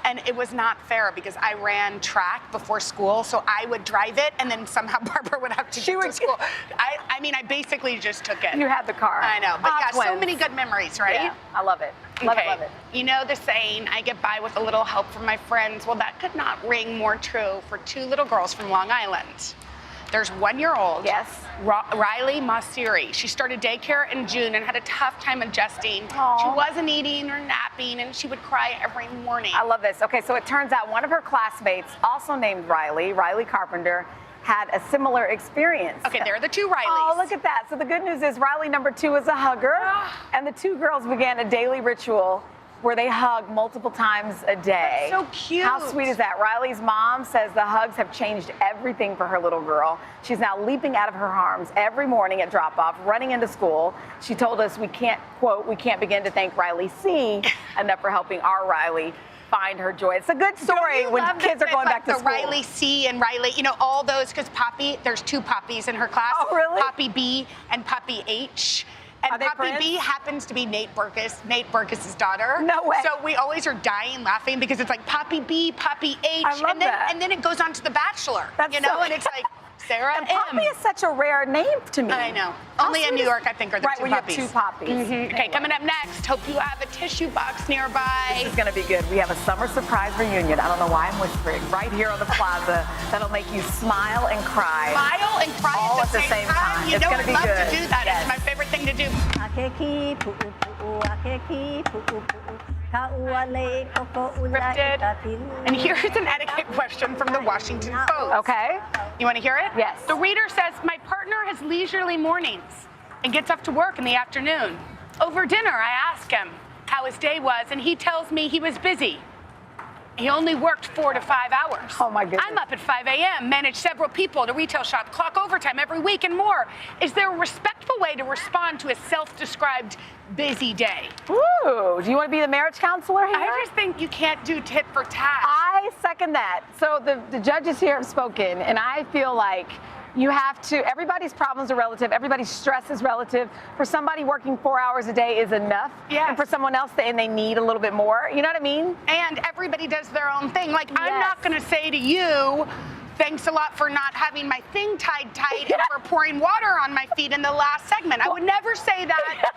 and it was not fair because I ran track before school, so I would drive it, and then somehow Barbara would have to get to school. I basically just took it. You had the car. I know, but so many good memories, right? Yeah, I love it. Love it. You know the saying, I get by with a little help from my friends. Well, that could not ring more true for 2 little girls from Long Island. There's 1-year-old, Riley Mazzarelli. She started daycare in June and had a tough time adjusting. Aww. She wasn't eating or napping, and she would cry every morning. I love this. Okay, so it turns out one of her classmates, also named Riley Carpenter, had a similar experience. Okay, there are the 2 Rileys. Oh, look at that. So the good news is Riley number 2 is a hugger, and the 2 girls began a daily ritual where they hug multiple times a day. That's so cute. How sweet is that? Riley's mom says the hugs have changed everything for her little girl. She's now leaping out of her arms every morning at drop-off, running into school. She told us we can't begin to thank Riley C. enough for helping our Riley find her joy. It's a good story when kids are going back to school. Riley C and Riley, all those, because Poppy, there's 2 Poppies in her class. Oh, really? Poppy B and Poppy H. And Poppy B happens to be Nate Burgess's daughter. No way. So we always are dying laughing because it's like Poppy B, Poppy H. I love that. And then it goes on to The Bachelor. That's and it's like Sarah and Poppy is such a rare name to me. I know. Only in New York, I think, are there 2 Poppies. You have 2 Poppies. Mm-hmm. Okay, coming up next, hope you have a tissue box nearby. This is going to be good. We have a summer surprise reunion. I don't know why I'm whispering. Right here on the plaza. That'll make you smile and cry. Smile and cry all at the same time. You know, I'd love to do that. Yes. It's my favorite thing to do. Scripted. And here's an etiquette question from the Washington Post. Okay. You want to hear it? Yes. The reader says, my partner has leisurely mornings and gets off to work in the afternoon. Over dinner, I ask him how his day was, and he tells me he was busy. He only worked 4 to 5 hours. Oh, my goodness. I'm up at 5 a.m., manage several people at a retail shop, clock overtime every week and more. Is there a respectful way to respond to a self-described busy day? Ooh, do you want to be the marriage counselor here? I just think you can't do tit for tat. I second that. So the judges here have spoken, and I feel like you have to, everybody's problems are relative, everybody's stress is relative. For somebody working 4 hours a day is enough. Yeah. And for someone else, they need a little bit more. You know what I mean? And everybody does their own thing. Like, I'm not going to say to you, thanks a lot for not having my thing tied tight and for pouring water on my feet in the last segment. I would never say that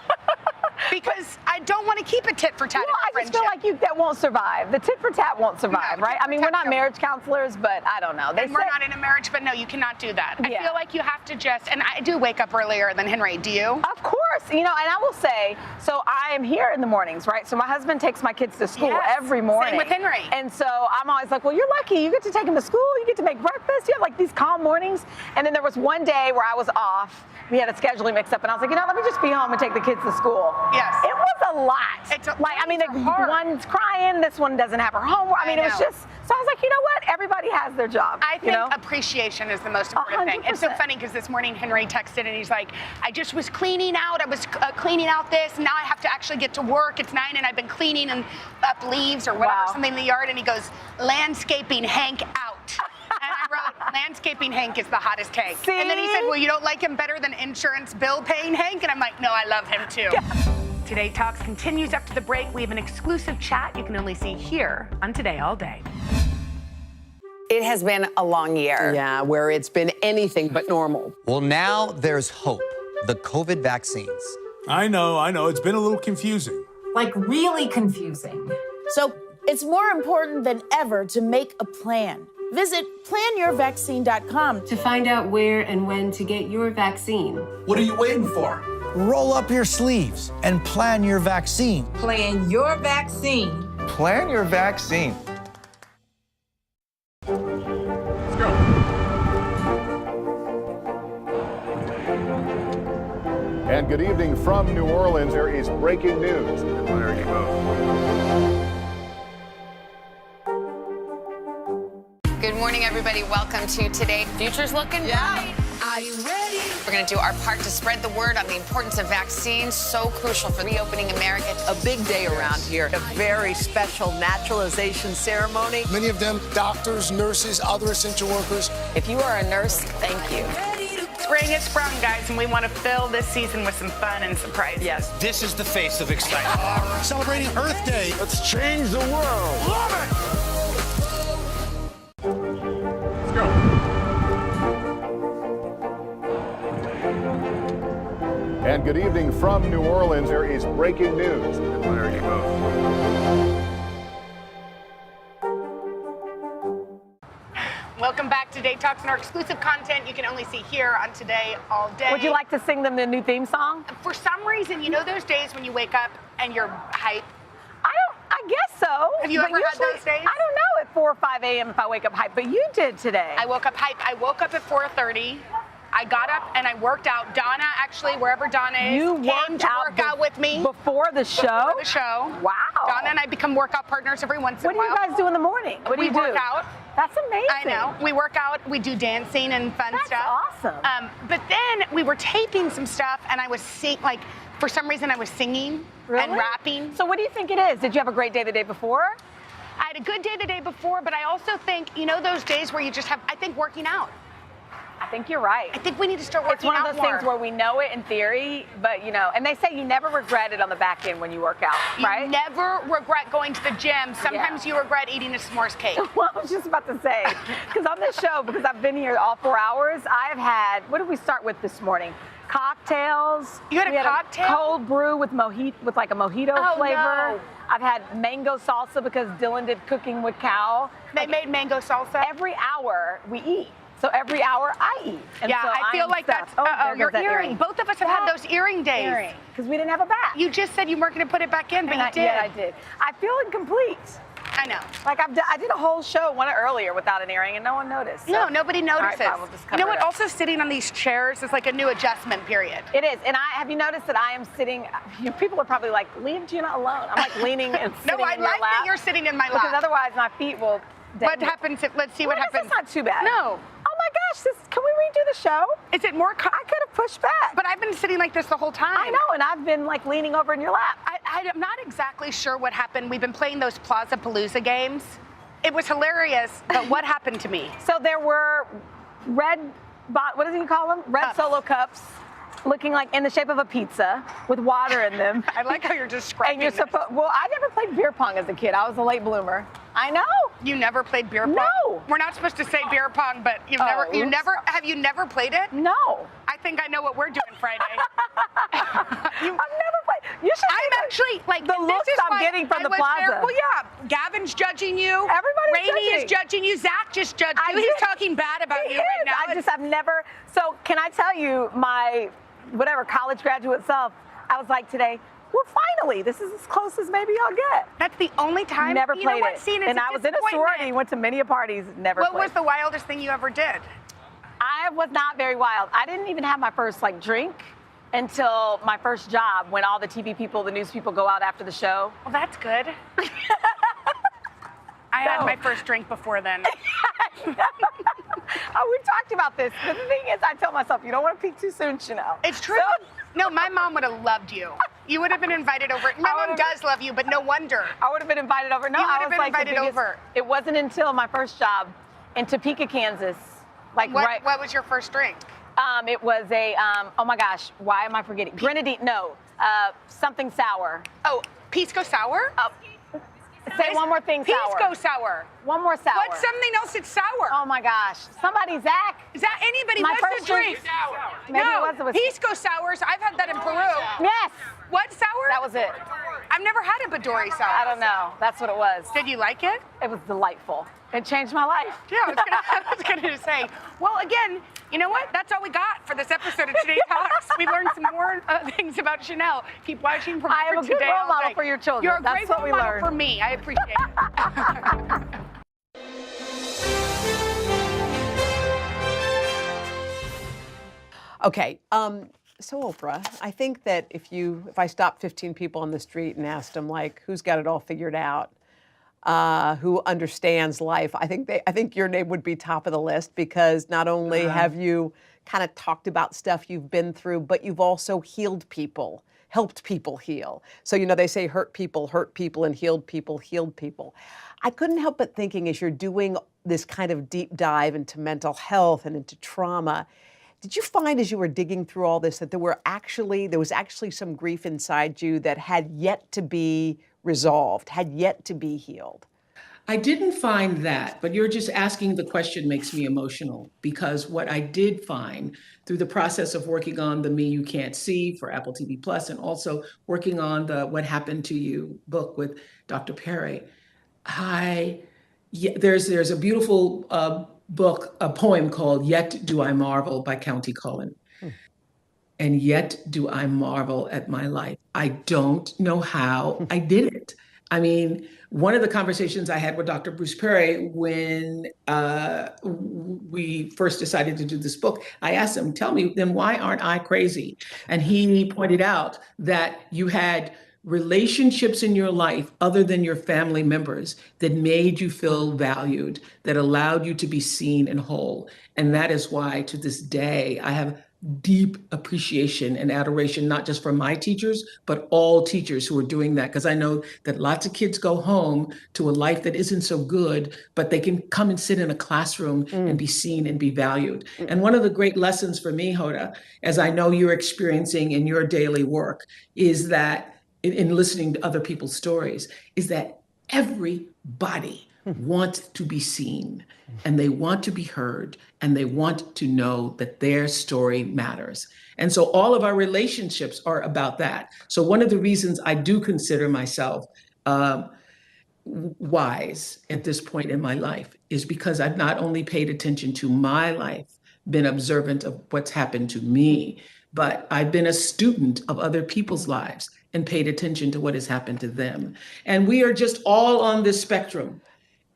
because I don't want to keep a tit for tat. Well, I just feel like that won't survive. The tit for tat won't survive, right? I mean, we're not marriage counselors, but I don't know. We're not in a marriage, but no, you cannot do that. I feel like you have to just, and I do wake up earlier than Henry. Do you? Of course. You know, and I will say, so I am here in the mornings, right? So my husband takes my kids to school every morning. Same with Henry. And so I'm always like, well, you're lucky. You get to take him to school. You get to make breakfast. You have like these calm mornings. And then there was one day where I was off. We had a scheduling mix up, and I was like, you know, let me just be home and take the kids to school. Yes. It was a lot. One's crying. This one doesn't have her homework. I mean, it was just, so I was like, you know what? Everybody has their job. I think appreciation is the most important thing. It's so funny because this morning Henry texted and he's like, I just was cleaning out. I was cleaning out this. Now I have to actually get to work. It's 9 and I've been cleaning and up leaves or whatever, something in the yard. And he goes, landscaping Hank out. And I wrote, landscaping Hank is the hottest Hank. See? And then he said, well, you don't like him better than insurance bill paying Hank? And I'm like, no, I love him too. Today Talks continues after the break. We have an exclusive chat you can only see here on Today All Day. It has been a long year. Yeah, where it's been anything but normal. Well, now there's hope. The COVID vaccines. I know. It's been a little confusing. Like really confusing. So it's more important than ever to make a plan. Visit planyourvaccine.com to find out where and when to get your vaccine. What are you waiting for? Roll up your sleeves and plan your vaccine. Plan your vaccine. Plan your vaccine. Let's go. And good evening from New Orleans. There is breaking news. There you go. Good morning, everybody. Welcome to Today. Future's looking bright. Are you ready? We're going to do our part to spread the word on the importance of vaccines, so crucial for reopening America. A big day around here, a very special naturalization ceremony. Many of them doctors, nurses, other essential workers. If you are a nurse, thank you. Spring has sprung, guys, and we want to fill this season with some fun and surprises. Yes. This is the face of excitement. Celebrating Earth Day. Let's change the world. Love it! Let's go. And good evening from New Orleans. There is breaking news. There you go. Welcome back to Today Talks and our exclusive content you can only see here on Today All Day. Would you like to sing them the new theme song? For some reason, you know those days when you wake up and you're hype? I guess so. Have you ever had those days? I don't know at 4 or 5 a.m. if I wake up hype, but you did today. I woke up hype. I woke up at 4:30. I got up and I worked out. Donna, actually, wherever Donna is, came to work out with me. Before the show? Before the show. Wow. Donna and I become workout partners every once in a while. What do you guys do in the morning? What do you do? We work out. That's amazing. I know. We work out. We do dancing and fun stuff. That's awesome. But then we were taping some stuff and I was for some reason I was singing and rapping. So what do you think it is? Did you have a great day the day before? I had a good day the day before, but I also think, those days where you just have, I think working out. I think you're right. I think we need to start working out more. It's one of those things where we know it in theory, but and they say you never regret it on the back end when you work out, right? You never regret going to the gym. Sometimes you regret eating a s'mores cake. Well, I was just about to say, because on this show, because I've been here all 4 hours, I've had, what did we start with this morning? Cocktails. You had a cocktail? A cold brew with like a mojito flavor. No. I've had mango salsa because Dylan did cooking with Cal. They made mango salsa? Every hour we eat. So every hour I eat. And so I feel like that's, your earring. Both of us have had those earring days. Because we didn't have a bat. You just said you weren't going to put it back in, but you did. Yeah, I did. I feel incomplete. I know. Like I did a whole show one earlier without an earring and no one noticed. So. No, nobody notices. All right, fine, we'll just cover you know what? it up. Also sitting on these chairs is like a new adjustment period. It is. And have you noticed that I am sitting, people are probably like, leave Gina alone. I'm like leaning and sitting No, I in your like lap. that you're sitting in my lap. Because otherwise my feet will What happens if, let's see what happens. It's not too bad. No. Oh my gosh, can we redo the show? Is it more? I could have pushed back. But I've been sitting like this the whole time. I know, and I've been like leaning over in your lap. I'm not exactly sure what happened. We've been playing those Plaza Palooza games. It was hilarious, but what happened to me? So there were what do you call them? Red Solo cups. Looking like in the shape of a pizza with water in them. I like how you're describing And you're well, I never played beer pong as a kid. I was a late bloomer. I know. You never played beer pong? No. We're not supposed to say beer pong, but have you never played it? No. I think I know what we're doing Friday. I've never played. You should. I'm actually like the looks I'm getting from the plaza. Well, yeah. Gavin's judging you. Everybody's Rainey judging. is judging you. Zach just judged you. He's talking bad about you right now. I've never. So can I tell you my college graduate self? I was like today. Well, finally, this is as close as maybe I'll get. That's the only time. Never you played know what, it. Scene, And I was in a sorority, went to many parties, never What played. was the wildest thing you ever did? I was not very wild. I didn't even have my first drink until my first job, when all the TV people, the news people go out after the show. Well, that's good. I had my first drink before then. Oh, we talked about this. But the thing is, I tell myself, you don't want to peak too soon, Chanel. It's true. No, my mom would have loved you. You would have been invited over. My mom does love you, but no wonder. I would have been invited over. No, you would I have was been invited over. It wasn't until my first job in Topeka, Kansas. What was your first drink? It was a, oh my gosh, why am I forgetting? Grenadine, no, something sour. Oh, Pisco sour? Say one more thing, sour. Pisco sour. One more sour. What's something else that's sour? Oh my gosh. Somebody, Zach. Anybody, my what's first the drink? Maybe No, it was Pisco sours. I've had that in Peru. Yes. What sour? That was it. I've never had a Badori sour. I don't know. That's what it was. Did you like it? It was delightful. It changed my life. Yeah, I was gonna say. Well, again, you know what? That's all we got for this episode of Today Talks. We learned some more things about Chanel. Keep watching for I am a good Today role model for your children. You're a That's great what role we model learned. for me. I appreciate it. Okay, so Oprah, I think that if I stopped 15 people on the street and asked them who's got it all figured out, who understands life, I think your name would be top of the list, because not only have you kind of talked about stuff you've been through, but you've also healed people, helped people heal. So they say hurt people, and healed people, healed people. I couldn't help but thinking, as you're doing this kind of deep dive into mental health and into trauma, did you find as you were digging through all this that there was actually some grief inside you that had yet to be resolved, had yet to be healed? I didn't find that, but you're just asking the question makes me emotional, because what I did find through the process of working on the Me You Can't See for Apple TV Plus, and also working on the What Happened to You book with Dr. Perry, there's a beautiful book, a poem called Yet Do I Marvel by County Cullen. And yet do I marvel at my life. I don't know how I did it. I mean, one of the conversations I had with Dr. Bruce Perry when we first decided to do this book, I asked him, tell me, then why aren't I crazy? And he pointed out that you had relationships in your life other than your family members that made you feel valued, that allowed you to be seen and whole. And that is why to this day, I have deep appreciation and adoration, not just for my teachers, but all teachers who are doing that. Because I know that lots of kids go home to a life that isn't so good, but they can come and sit in a classroom and be seen and be valued. And one of the great lessons for me, Hoda, as I know you're experiencing in your daily work, is that in listening to other people's stories, is that everybody wants to be seen, and they want to be heard, and they want to know that their story matters. And so all of our relationships are about that. So one of the reasons I do consider myself wise at this point in my life is because I've not only paid attention to my life, been observant of what's happened to me, but I've been a student of other people's lives and paid attention to what has happened to them. And we are just all on this spectrum.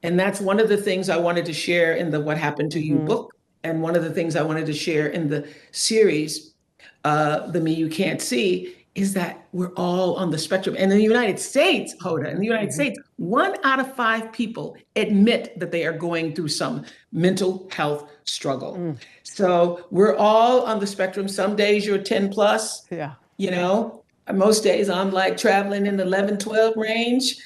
And that's one of the things I wanted to share in the What Happened to You book. And one of the things I wanted to share in the series, The Me You Can't See, is that we're all on the spectrum. And in the United States, Hoda, in the United States, 1 out of 5 people admit that they are going through some mental health struggle. So we're all on the spectrum. Some days you're 10 plus, Most days I'm like traveling in the 11, 12 range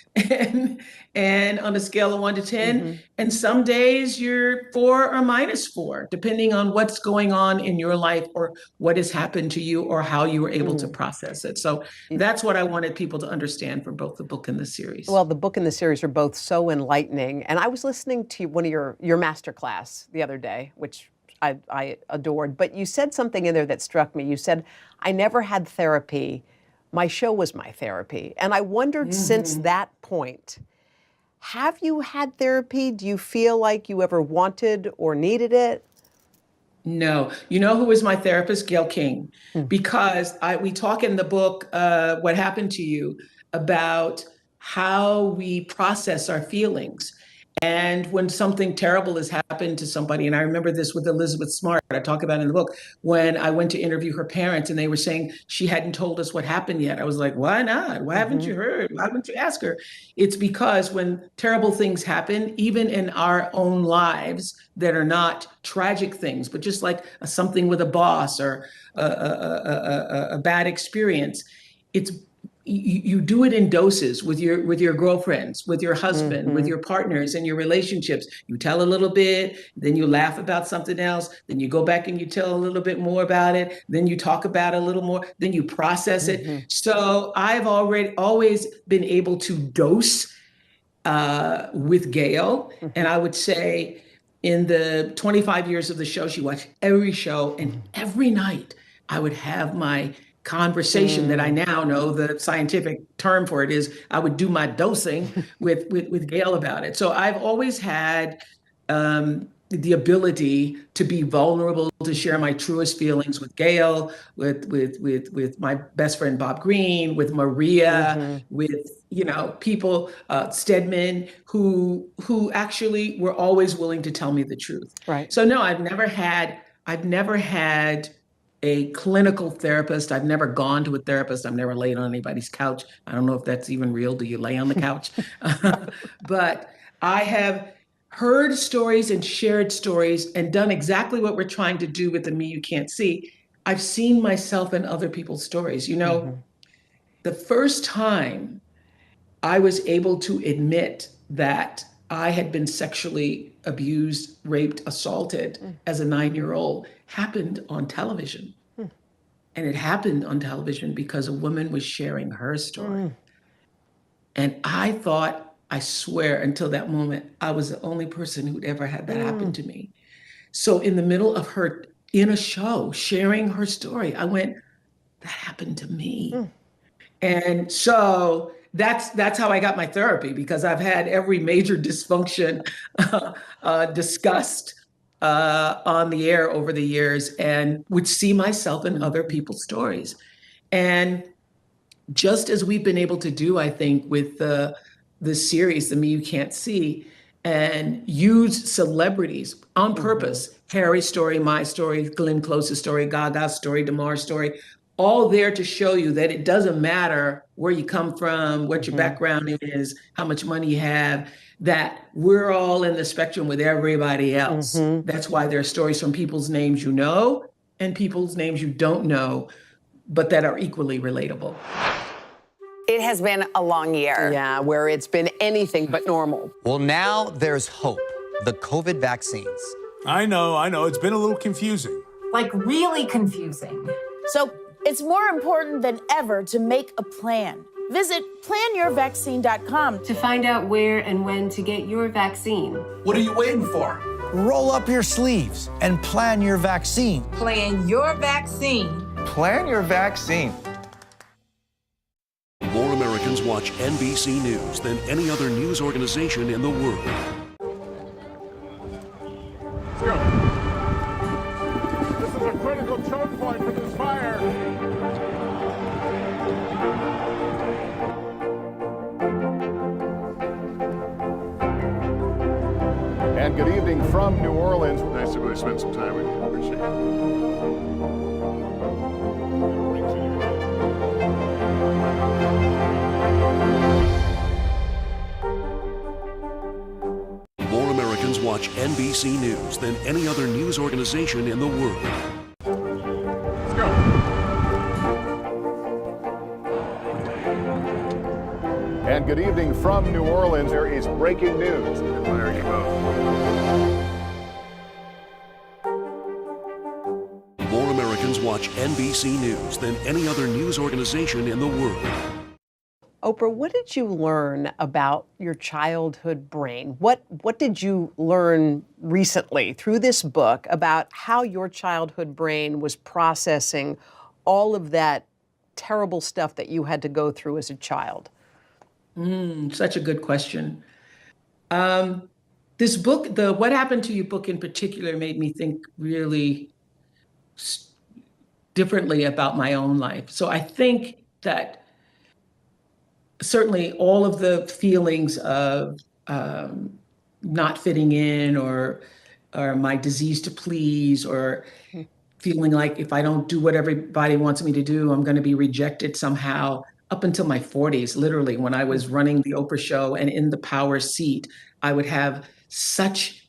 and on a scale of 1 to 10. And some days you're 4 or -4, depending on what's going on in your life or what has happened to you or how you were able to process it. So that's what I wanted people to understand from both the book and the series. Well, the book and the series are both so enlightening. And I was listening to one of your master class the other day, which I adored. But you said something in there that struck me. You said, I never had therapy. My show was my therapy. And I wondered since that point, have you had therapy? Do you feel like you ever wanted or needed it? No. You know who was my therapist? Gail King. Because we talk in the book, What Happened to You, about how we process our feelings. And when something terrible has happened to somebody, and I remember this with Elizabeth Smart, I talk about it in the book, when I went to interview her parents and they were saying she hadn't told us what happened yet. I was like, why not? Why haven't you heard? Why haven't you asked her? It's because when terrible things happen, even in our own lives that are not tragic things, but just like something with a boss or a bad experience, you do it in doses with your girlfriends, with your husband, with your partners and your relationships. You tell a little bit, then you laugh about something else, then you go back and you tell a little bit more about it, then you talk about it a little more, then you process it. So I've always been able to dose with Gail. And I would say in the 25 years of the show, she watched every show, and every night I would have my conversation that I now know the scientific term for it is I would do my dosing with Gail about it. So I've always had the ability to be vulnerable, to share my truest feelings with Gail, with my best friend Bob Green, with Maria, with people, Stedman, who actually were always willing to tell me the truth. Right. So no, I've never had a clinical therapist. I've never gone to a therapist. I've never laid on anybody's couch. I don't know if that's even real. Do you lay on the couch? But I have heard stories and shared stories and done exactly what we're trying to do with the Me You Can't See. I've seen myself in other people's stories. The first time I was able to admit that I had been sexually abused, raped, assaulted as a 9-year-old happened on television. And it happened on television because a woman was sharing her story. And I thought, I swear, until that moment, I was the only person who'd ever had that happen to me. So in the middle of her, in a show, sharing her story, I went, that happened to me. And so that's how I got my therapy, because I've had every major dysfunction discussed on the air over the years, and would see myself in other people's stories. And just as we've been able to do, I think, with the series, The Me You Can't See, and use celebrities on purpose, Harry's story, my story, Glenn Close's story, Gaga's story, Damar's story, all there to show you that it doesn't matter where you come from, what your background is, how much money you have, that we're all in the spectrum with everybody else. That's why there are stories from people's names you know and people's names you don't know, but that are equally relatable. It has been a long year. Yeah, where it's been anything but normal. Well, now there's hope. The COVID vaccines. I know. It's been a little confusing. Like really confusing. So it's more important than ever to make a plan. Visit planyourvaccine.com to find out where and when to get your vaccine. What are you waiting for? Roll up your sleeves and plan your vaccine. Plan your vaccine. Plan your vaccine. More Americans watch NBC News than any other news organization in the world. Let's go. This is a critical choke point for this fire. And good evening from New Orleans. Nice to really spend some time with you. Appreciate it. More Americans watch NBC News than any other news organization in the world. Let's go. And good evening from New Orleans. There is breaking news. There you go. More Americans watch NBC News than any other news organization in the world. Oprah, what did you learn about your childhood brain? What did you learn recently through this book about how your childhood brain was processing all of that terrible stuff that you had to go through as a child? Such a good question. This book, the What Happened to You book in particular, made me think really differently about my own life. So I think that certainly all of the feelings of not fitting in or my disease to please or feeling like if I don't do what everybody wants me to do, I'm going to be rejected somehow, up until my 40s, literally, when I was running the Oprah show and in the power seat, I would have such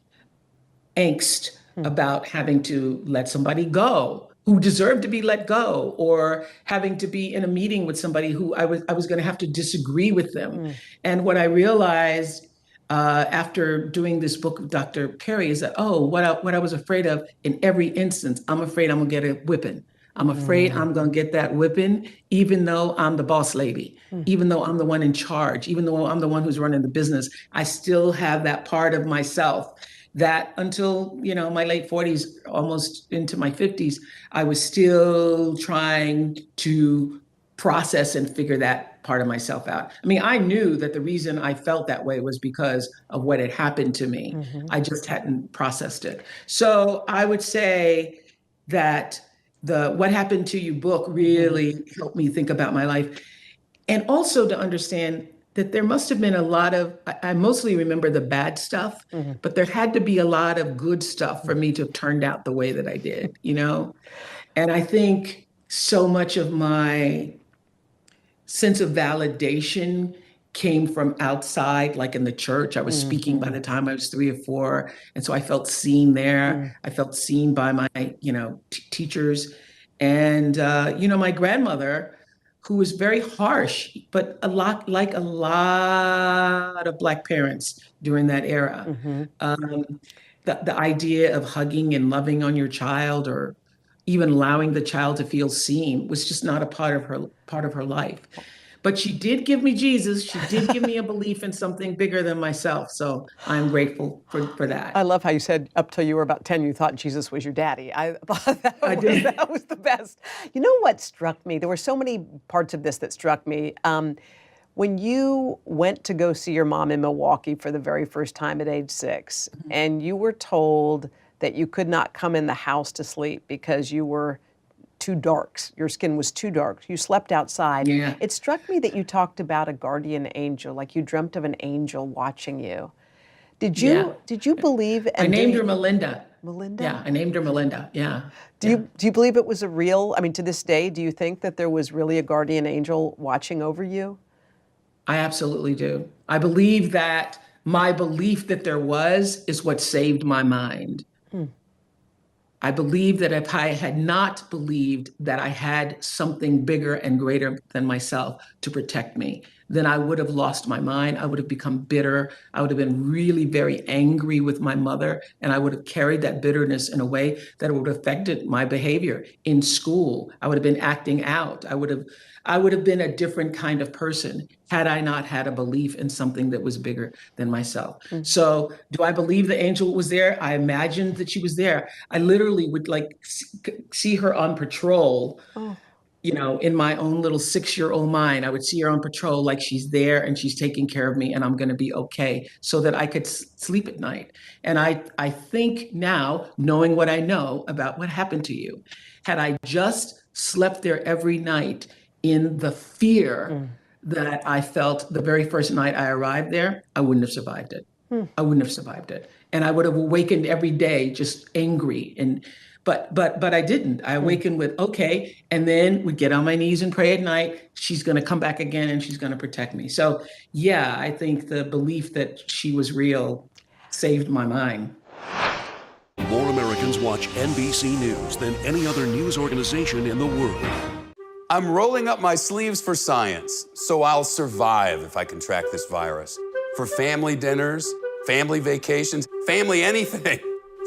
angst about having to let somebody go who deserved to be let go, or having to be in a meeting with somebody who I was going to have to disagree with them. And what I realized after doing this book with Dr. Perry is that, what I was afraid of in every instance, I'm afraid I'm going to get a whipping. I'm afraid I'm going to get that whipping, even though I'm the boss lady, even though I'm the one in charge, even though I'm the one who's running the business. I still have that part of myself that until, my late 40s, almost into my 50s, I was still trying to process and figure that part of myself out. I mean, I knew that the reason I felt that way was because of what had happened to me. I just hadn't processed it. So I would say that the What Happened to You book really helped me think about my life. And also to understand that there must have been a lot of, I mostly remember the bad stuff, but there had to be a lot of good stuff for me to have turned out the way that I did, And I think so much of my sense of validation came from outside, like in the church. I was speaking by the time I was 3 or 4. And so I felt seen there. I felt seen by my, teachers. And, my grandmother, who was very harsh, but a lot of Black parents during that era. The idea of hugging and loving on your child, or even allowing the child to feel seen, was just not a part of her life. But she did give me Jesus. She did give me a belief in something bigger than myself. So I'm grateful for that. I love how you said up till you were about 10, you thought Jesus was your daddy. I thought that was the best. You know what struck me? There were so many parts of this that struck me. When you went to go see your mom in Milwaukee for the very first time at age 6, and you were told that you could not come in the house to sleep because you were too dark. Your skin was too dark. You slept outside. Yeah. It struck me that you talked about a guardian angel, like you dreamt of an angel watching you. Did you believe? I named her Melinda. Melinda? Yeah, I named her Melinda. Yeah. Do you believe it was a real? I mean, to this day, do you think that there was really a guardian angel watching over you? I absolutely do. I believe that my belief that there was is what saved my mind. I believe that if I had not believed that I had something bigger and greater than myself to protect me, then I would have lost my mind. I would have become bitter. I would have been really very angry with my mother, and I would have carried that bitterness in a way that would have affected my behavior in school. I would have been acting out. I would have been a different kind of person had I not had a belief in something that was bigger than myself. So do I believe the angel was there? I imagined that she was there. I literally would see her on patrol, in my own little 6-year-old mind. I would see her on patrol like she's there and she's taking care of me and I'm going to be okay, so that I could sleep at night. And I think now, knowing what I know about what happened to you, had I just slept there every night in the fear that I felt the very first night I arrived there, I wouldn't have survived it. I wouldn't have survived it. And I would have awakened every day just angry. But I didn't. I awakened with, okay, and then would get on my knees and pray at night. She's going to come back again and she's going to protect me. So yeah, I think the belief that she was real saved my mind. More Americans watch NBC News than any other news organization in the world. I'm rolling up my sleeves for science, so I'll survive if I contract this virus. For family dinners, family vacations, family anything.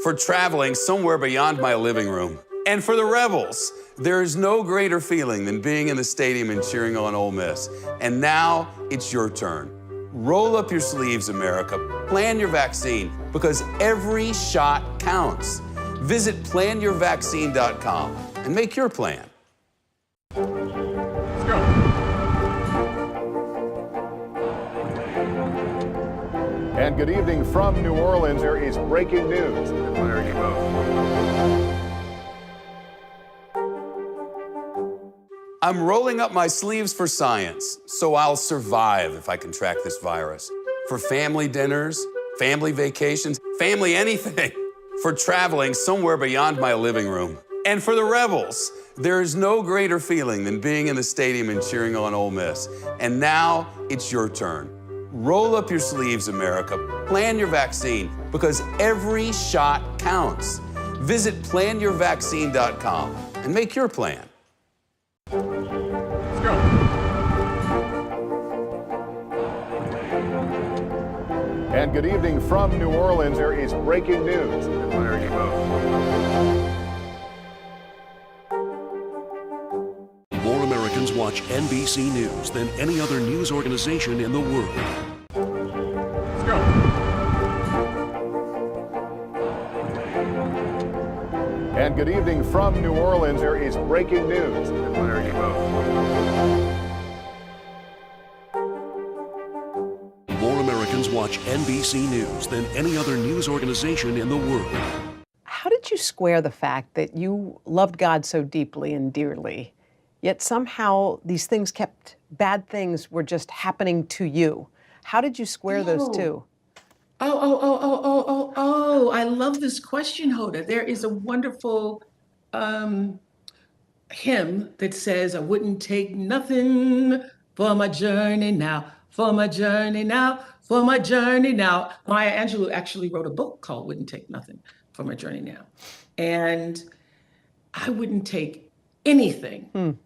For traveling somewhere beyond my living room. And for the Rebels, there is no greater feeling than being in the stadium and cheering on Ole Miss. And now it's your turn. Roll up your sleeves, America. Plan your vaccine, because every shot counts. Visit planyourvaccine.com and make your plan. Let's go. And good evening from New Orleans. There is breaking news. There you go. I'm rolling up my sleeves for science, so I'll survive if I contract this virus. For family dinners, family vacations, family anything. For traveling somewhere beyond my living room. And for the Rebels, there is no greater feeling than being in the stadium and cheering on Ole Miss. And now it's your turn. Roll up your sleeves, America. Plan your vaccine, because every shot counts. Visit planyourvaccine.com and make your plan. Let's go. And good evening from New Orleans. There is breaking news. There you go. More Americans watch NBC News than any other news organization in the world. Let's go. And good evening from New Orleans. There is breaking news. There you go. More Americans watch NBC News than any other news organization in the world. How did you square the fact that you loved God so deeply and dearly, yet somehow these bad things were just happening to you? How did you square those two? I love this question, Hoda. There is a wonderful hymn that says, I wouldn't take nothing for my journey now, for my journey now, for my journey now. Maya Angelou actually wrote a book called Wouldn't Take Nothing for My Journey Now. And I wouldn't take anything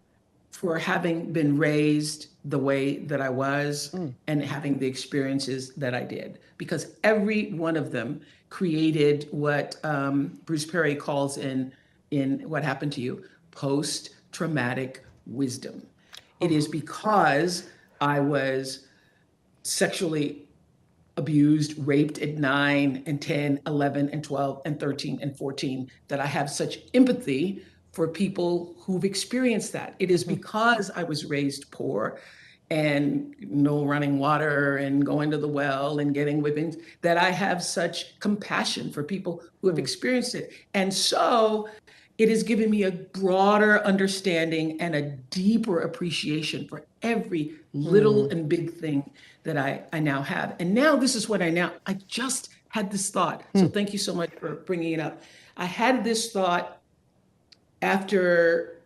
for having been raised the way that I was and having the experiences that I did, because every one of them created what Bruce Perry calls in What Happened to You, post-traumatic wisdom. It is because I was sexually abused, raped at 9 and 10, 11 and 12 and 13 and 14 that I have such empathy for people who've experienced that. It is because I was raised poor and no running water and going to the well and getting whippings that I have such compassion for people who have experienced it. And so it has given me a broader understanding and a deeper appreciation for every little and big thing that I now have. And now this is what I just had this thought. So thank you so much for bringing it up. I had this thought after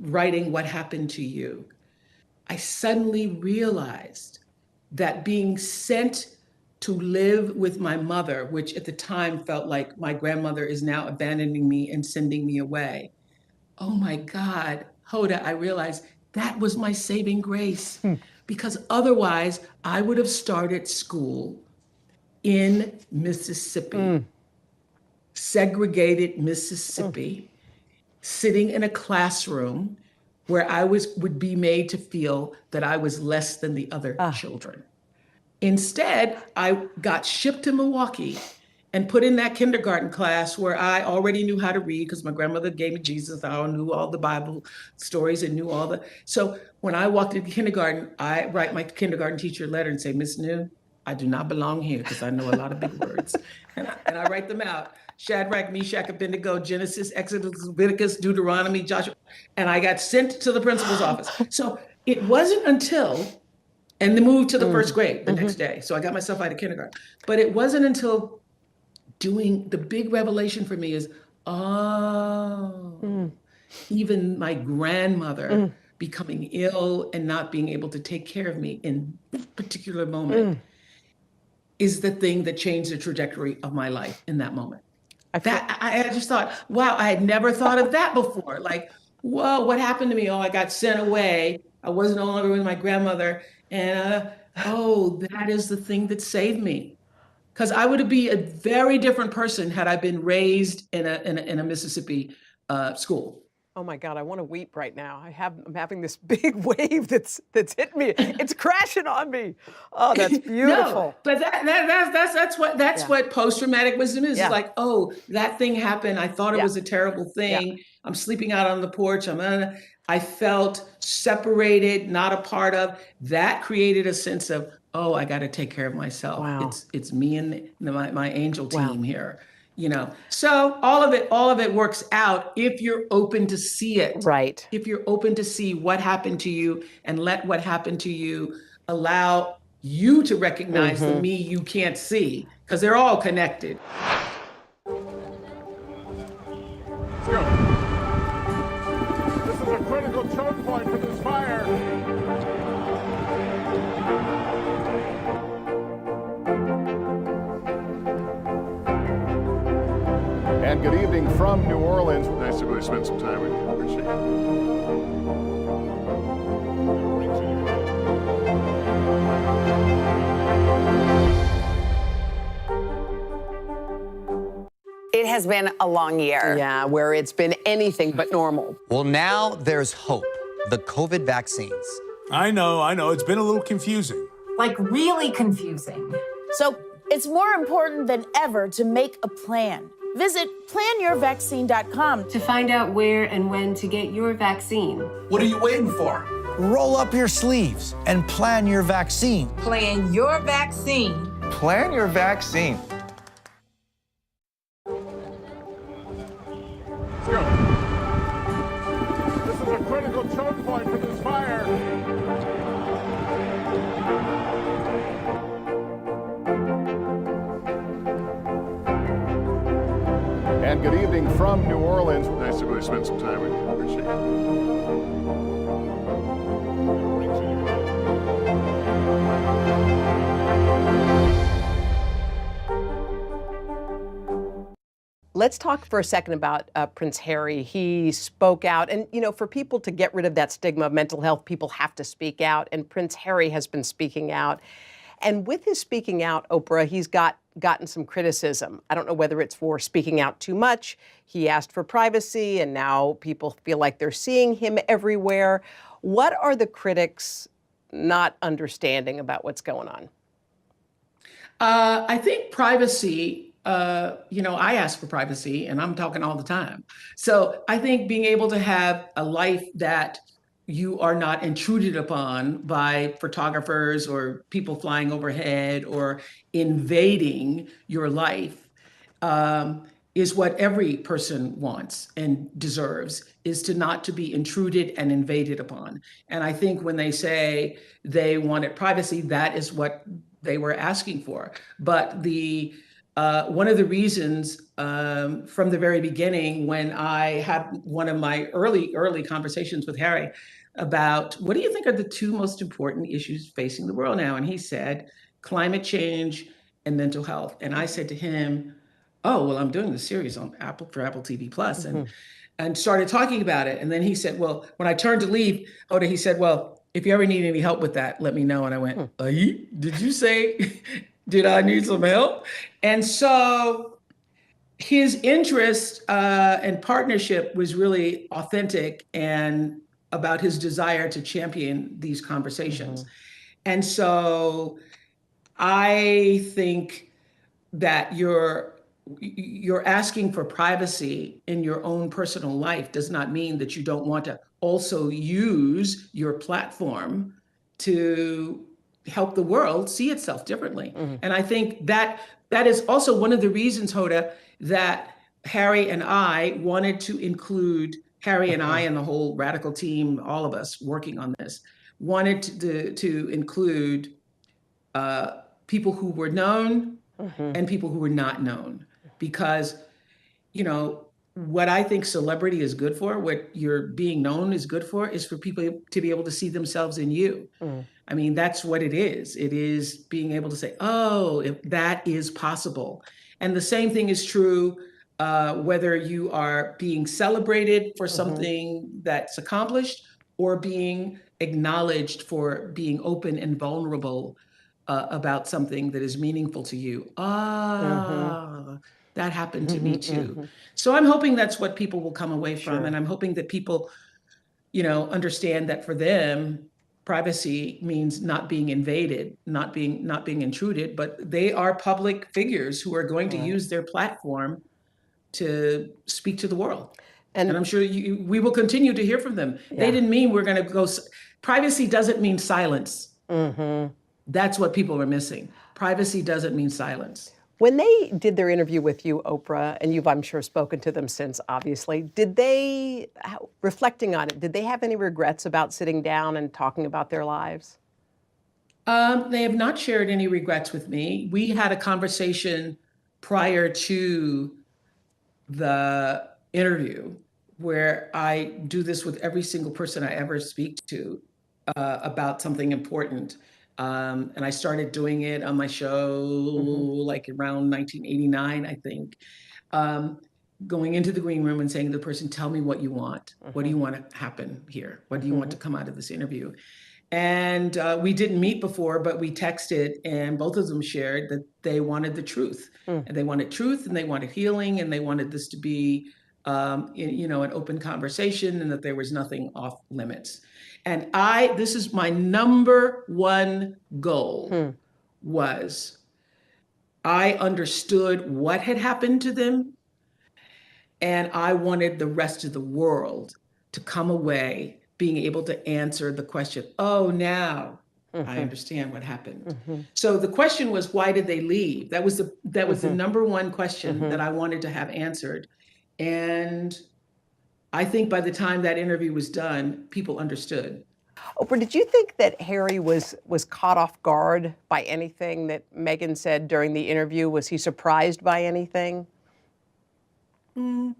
writing What Happened to You. I suddenly realized that being sent to live with my mother, which at the time felt like my grandmother is now abandoning me and sending me away. Oh my God, Hoda, I realized that was my saving grace, because otherwise I would have started school in Mississippi, segregated Mississippi, sitting in a classroom where I would be made to feel that I was less than the other children. Instead, I got shipped to Milwaukee and put in that kindergarten class where I already knew how to read because my grandmother gave me Jesus. I knew all the Bible stories and knew all the. So when I walked into kindergarten, I write my kindergarten teacher a letter and say, Miss New, I do not belong here because I know a lot of big words. And I write them out. Shadrach, Meshach, Abednego, Genesis, Exodus, Leviticus, Deuteronomy, Joshua. And I got sent to the principal's office. So it wasn't until, and then moved to the first grade the next day. So I got myself out of kindergarten. But it wasn't until doing the big revelation for me is, even my grandmother becoming ill and not being able to take care of me in that particular moment is the thing that changed the trajectory of my life in that moment. I just thought, wow, I had never thought of that before. Like, whoa, what happened to me? Oh, I got sent away. I was no longer with my grandmother. And oh, that is the thing that saved me. Because I would be a very different person had I been raised in a Mississippi school. Oh my God, I want to weep right now. I'm having this big wave that's hit me. It's crashing on me. Oh, that's beautiful. No, but that's what post-traumatic wisdom is. Yeah. It's like, oh, that thing happened. I thought it was a terrible thing. Yeah. I'm sleeping out on the porch. I felt separated, not a part of. That created a sense of, oh, I got to take care of myself. Wow. It's me and my angel team here. You know, so all of it works out if you're open to see it. Right. If you're open to see what happened to you and let what happened to you allow you to recognize the me you can't see, because they're all connected. Let's go. This is a critical choke point for this fire. And good evening from New Orleans. Nice to really spend some time with you. Appreciate it. It has been a long year. Yeah, where it's been anything but normal. Well, now there's hope. The COVID vaccines. I know. It's been a little confusing. Like really confusing. So it's more important than ever to make a plan. Visit planyourvaccine.com to find out where and when to get your vaccine. What are you waiting for? Roll up your sleeves and plan your vaccine. Plan your vaccine. Plan your vaccine. Let's go. This is a critical choke point for this fire. And good evening from New Orleans. Nice to really spend some time with you. Appreciate it. Let's talk for a second about Prince Harry. He spoke out, and for people to get rid of that stigma of mental health, people have to speak out, and Prince Harry has been speaking out. And with his speaking out, Oprah, he's gotten some criticism. I don't know whether it's for speaking out too much. He asked for privacy, and now people feel like they're seeing him everywhere. What are the critics not understanding about what's going on? I think privacy, I ask for privacy, and I'm talking all the time. So I think being able to have a life that you are not intruded upon by photographers or people flying overhead or invading your life is what every person wants and deserves, is to not to be intruded and invaded upon. And I think when they say they wanted privacy, that is what they were asking for. But one of the reasons from the very beginning, when I had one of my early conversations with Harry about what do you think are the two most important issues facing the world now? And he said, climate change and mental health. And I said to him, oh, well, I'm doing the series on Apple TV Plus, and started talking about it. And then he said, well, when I turned to leave, he said, well, if you ever need any help with that, let me know. And I went, did you say, did I need some help? And so his interest and partnership was really authentic and about his desire to champion these conversations. And so I think that you're asking for privacy in your own personal life does not mean that you don't want to also use your platform to help the world see itself differently. And I think that is also one of the reasons, Hoda, that Harry and I wanted to include, Harry and I and the whole Radical team, all of us working on this, wanted to include people who were known and people who were not known. Because, what I think celebrity is good for, what your being known is good for, is for people to be able to see themselves in you. I mean, that's what it is. It is being able to say, oh, if that is possible. And the same thing is true whether you are being celebrated for something that's accomplished or being acknowledged for being open and vulnerable about something that is meaningful to you. That happened to me too. So I'm hoping that's what people will come away from. And I'm hoping that people, understand that for them, privacy means not being invaded, not being intruded, but they are public figures who are going to use their platform to speak to the world. And I'm sure we will continue to hear from them. They didn't mean we're going to go. Privacy doesn't mean silence. That's what people are missing. Privacy doesn't mean silence. When they did their interview with you, Oprah, and you've, I'm sure, spoken to them since, obviously, did they, reflecting on it, did they have any regrets about sitting down and talking about their lives? They have not shared any regrets with me. We had a conversation prior to the interview where I do this with every single person I ever speak to about something important. And I started doing it on my show like around 1989, I think. Going into the green room and saying to the person, tell me what you want. What do you want to happen here? What do you want to come out of this interview? And we didn't meet before, but we texted, and both of them shared that they wanted the truth. And they wanted truth, and they wanted healing, and they wanted this to be an open conversation, and that there was nothing off limits. And this is my number one goal, was I understood what had happened to them, and I wanted the rest of the world to come away being able to answer the question, oh, now I understand what happened. So the question was, why did they leave? That was the number one question that I wanted to have answered. And I think by the time that interview was done, people understood. Oprah, did you think that Harry was caught off guard by anything that Meghan said during the interview? Was he surprised by anything? Let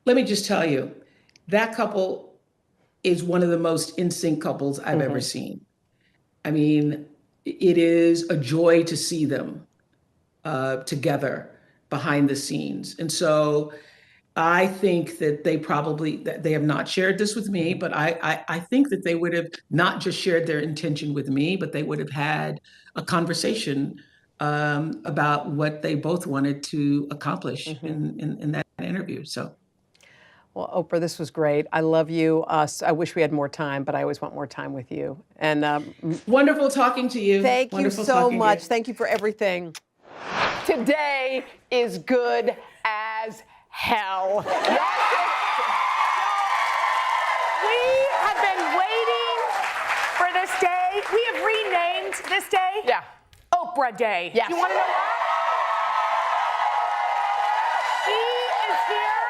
me just tell you, that couple is one of the most in sync couples I've ever seen. I mean, it is a joy to see them together behind the scenes. And so I think that they have not shared this with me, but I think that they would have not just shared their intention with me, but they would have had a conversation about what they both wanted to accomplish in that interview. So. Well, Oprah, this was great. I love you. I wish we had more time, but I always want more time with you. And wonderful talking to you. Thank you so much. You. Thank you for everything. Today is good as hell. We have been waiting for this day. We have renamed this day Oprah Day. Yes. You want to know why? She is here.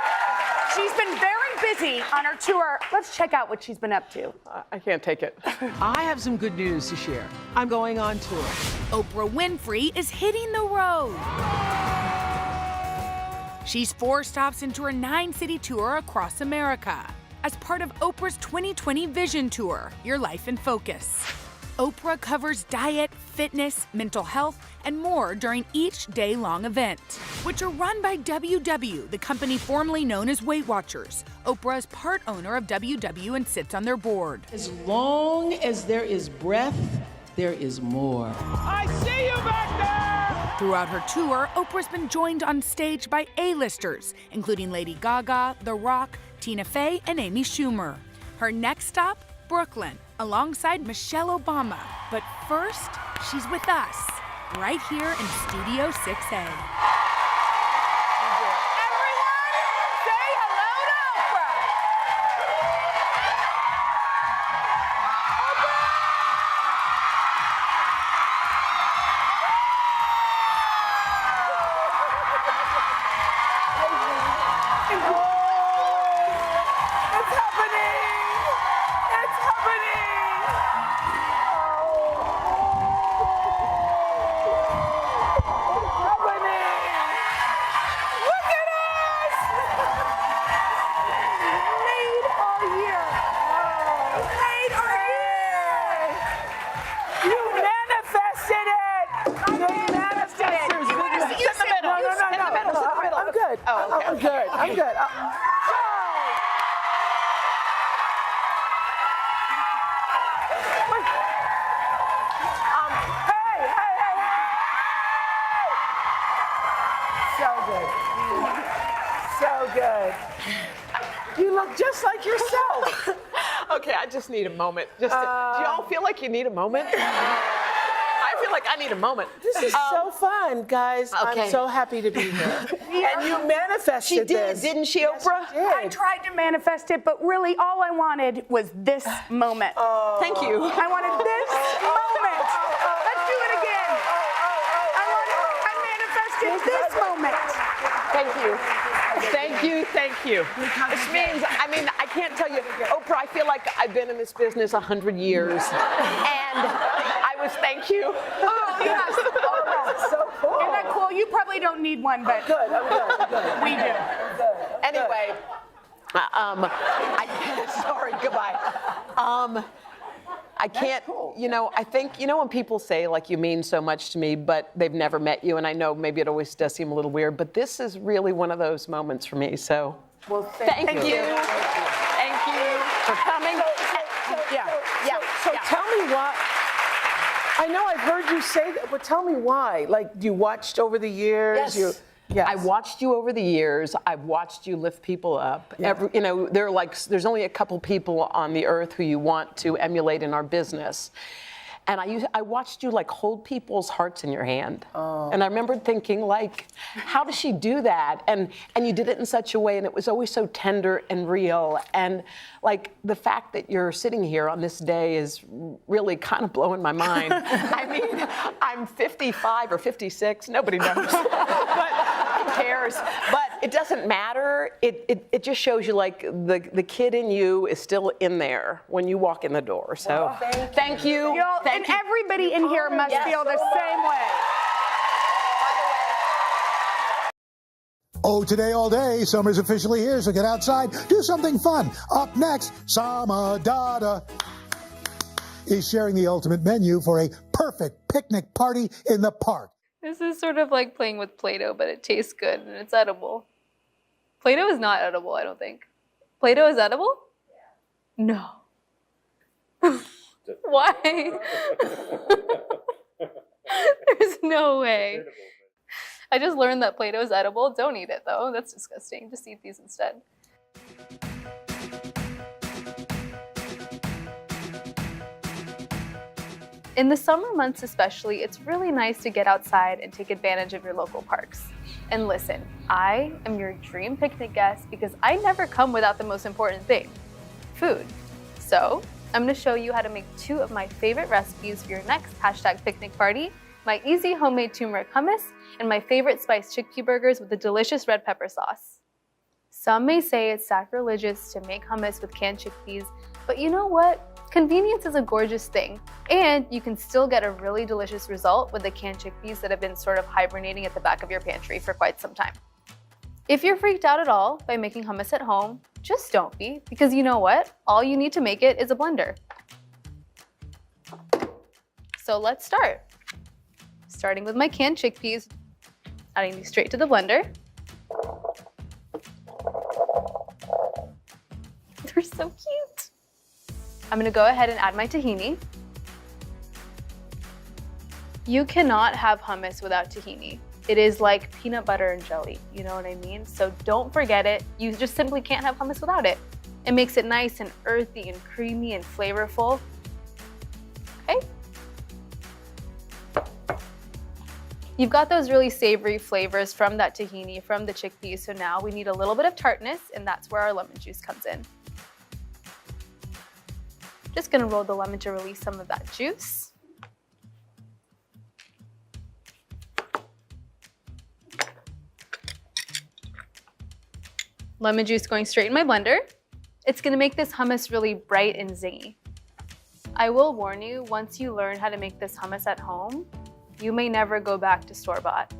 She's been very busy on her tour. Let's check out what she's been up to. I can't take it. I have some good news to share. I'm going on tour. Oprah Winfrey is hitting the road. She's 4 stops into her 9-city tour across America as part of Oprah's 2020 Vision Tour, Your Life in Focus. Oprah covers diet, fitness, mental health, and more during each day-long event, which are run by WW, the company formerly known as Weight Watchers. Oprah is part owner of WW and sits on their board. As long as there is breath, there is more. I see you back there! Throughout her tour, Oprah's been joined on stage by A-listers, including Lady Gaga, The Rock, Tina Fey, and Amy Schumer. Her next stop, Brooklyn, alongside Michelle Obama. But first, she's with us, right here in Studio 6A. I'm good. So good. You look just like yourself. Okay, I just need a moment. Do y'all feel like you need a moment? I feel like I need a moment. This is so fun, guys. Okay. I'm so happy to be here. And you manifested She did, this. didn't she, Oprah? I tried to manifest it, but really all I wanted was this moment. Thank you. I wanted this moment. Let's do it again. I manifested this moment. Thank you. Thank you, thank you. Which means, I mean, I can't tell you, Oprah, I feel like I've been in this business 100 years. And I was, thank you. Oh, yes. So cool. Isn't that cool? You probably don't need one, but I'm good. we do. Anyway, sorry, goodbye. I can't, I think, when people say, like, you mean so much to me, but they've never met you, and I know maybe it always does seem a little weird, but this is really one of those moments for me, so well, thank you. Thank you for coming. So tell me why. I know I've heard you say that, but tell me why. Like, you watched over the years? Yes. I watched you over the years. I've watched you lift people up. Yeah. There's only a couple people on the earth who you want to emulate in our business. And I watched you like hold people's hearts in your hand. Oh. And I remember thinking, like, how does she do that? And you did it in such a way, and it was always so tender and real. And like the fact that you're sitting here on this day is really kind of blowing my mind. I mean, I'm 55 or 56, nobody knows. But who cares? But it doesn't matter. It just shows you like the kid in you is still in there when you walk in the door. So thank you. And everybody in here must feel the same way. Oh, today, all day, summer's officially here, so get outside, do something fun. Up next, Sama Dada is sharing the ultimate menu for a perfect picnic party in the park. This is sort of like playing with Play-Doh, but it tastes good and it's edible. Play-Doh is not edible, I don't think. Play-Doh is edible? No. Why? There's no way. I just learned that Play-Doh is edible. Don't eat it though. That's disgusting. Just eat these instead. In the summer months especially, it's really nice to get outside and take advantage of your local parks. And listen, I am your dream picnic guest because I never come without the most important thing, food. So I'm gonna show you how to make 2 of my favorite recipes for your next #picnic party, my easy homemade turmeric hummus, and my favorite spiced chickpea burgers with a delicious red pepper sauce. Some may say it's sacrilegious to make hummus with canned chickpeas, but you know what? Convenience is a gorgeous thing, and you can still get a really delicious result with the canned chickpeas that have been sort of hibernating at the back of your pantry for quite some time. If you're freaked out at all by making hummus at home, just don't be, because you know what? All you need to make it is a blender. So let's start. Starting with my canned chickpeas, adding these straight to the blender. They're so cute. I'm gonna go ahead and add my tahini. You cannot have hummus without tahini. It is like peanut butter and jelly, you know what I mean? So don't forget it. You just simply can't have hummus without it. It makes it nice and earthy and creamy and flavorful. Okay. You've got those really savory flavors from that tahini, from the chickpeas, so now we need a little bit of tartness, and that's where our lemon juice comes in. Just gonna roll the lemon to release some of that juice. Lemon juice going straight in my blender. It's gonna make this hummus really bright and zingy. I will warn you, once you learn how to make this hummus at home, you may never go back to store-bought.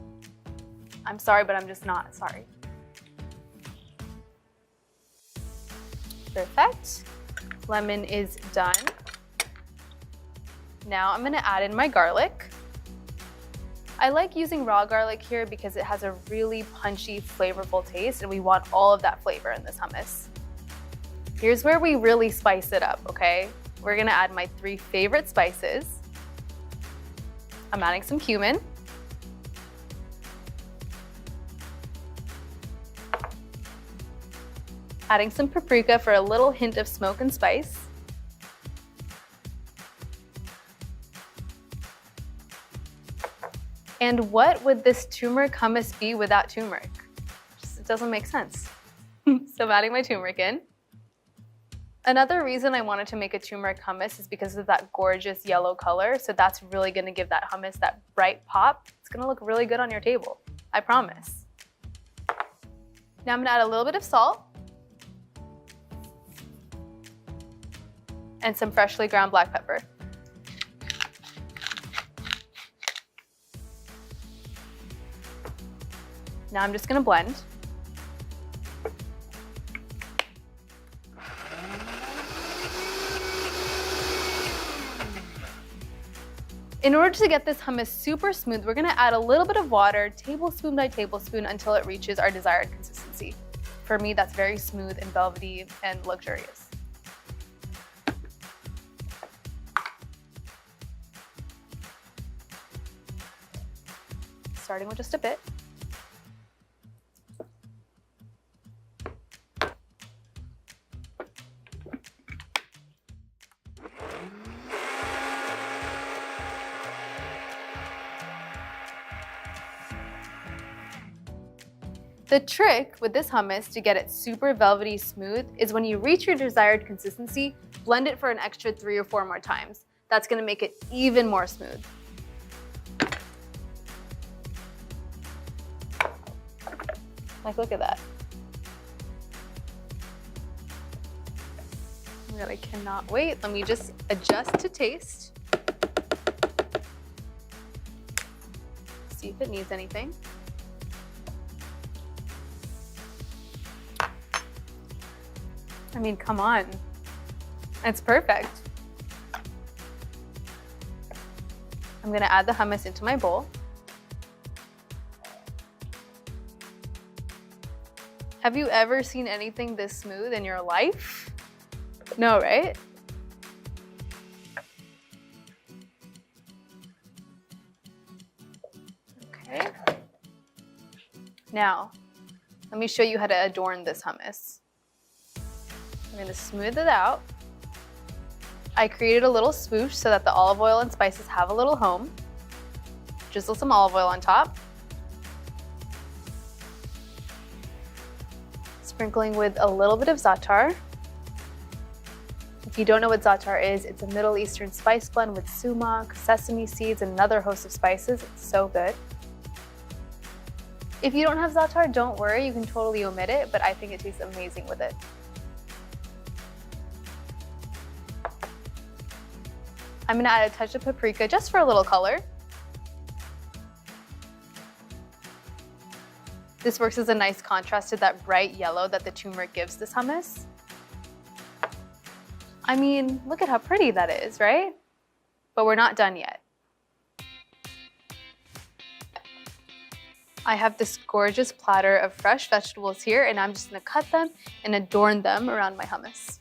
I'm sorry, but I'm just not sorry. Perfect. Lemon is done. Now I'm gonna add in my garlic. I like using raw garlic here because it has a really punchy, flavorful taste, and we want all of that flavor in this hummus. Here's where we really spice it up, okay? We're gonna add my 3 favorite spices. I'm adding some cumin. Adding some paprika for a little hint of smoke and spice. And what would this turmeric hummus be without turmeric? It doesn't make sense. So I'm adding my turmeric in. Another reason I wanted to make a turmeric hummus is because of that gorgeous yellow color. So that's really gonna give that hummus that bright pop. It's gonna look really good on your table, I promise. Now I'm gonna add a little bit of salt and some freshly ground black pepper. Now I'm just gonna blend. In order to get this hummus super smooth, we're gonna add a little bit of water, tablespoon by tablespoon, until it reaches our desired consistency. For me, that's very smooth and velvety and luxurious. Starting with just a bit. The trick with this hummus to get it super velvety smooth is when you reach your desired consistency, blend it for an extra 3 or 4 more times. That's gonna make it even more smooth. Like, look at that. Oh my God, I cannot wait. Let me just adjust to taste. See if it needs anything. I mean, come on. It's perfect. I'm gonna add the hummus into my bowl. Have you ever seen anything this smooth in your life? No, right? Okay. Now, let me show you how to adorn this hummus. I'm gonna smooth it out. I created a little swoosh so that the olive oil and spices have a little home. Drizzle some olive oil on top. Sprinkling with a little bit of za'atar. If you don't know what za'atar is, it's a Middle Eastern spice blend with sumac, sesame seeds, and another host of spices. It's so good. If you don't have za'atar, don't worry, you can totally omit it, but I think it tastes amazing with it. I'm gonna add a touch of paprika just for a little color. This works as a nice contrast to that bright yellow that the turmeric gives this hummus. I mean, look at how pretty that is, right? But we're not done yet. I have this gorgeous platter of fresh vegetables here, and I'm just gonna cut them and adorn them around my hummus.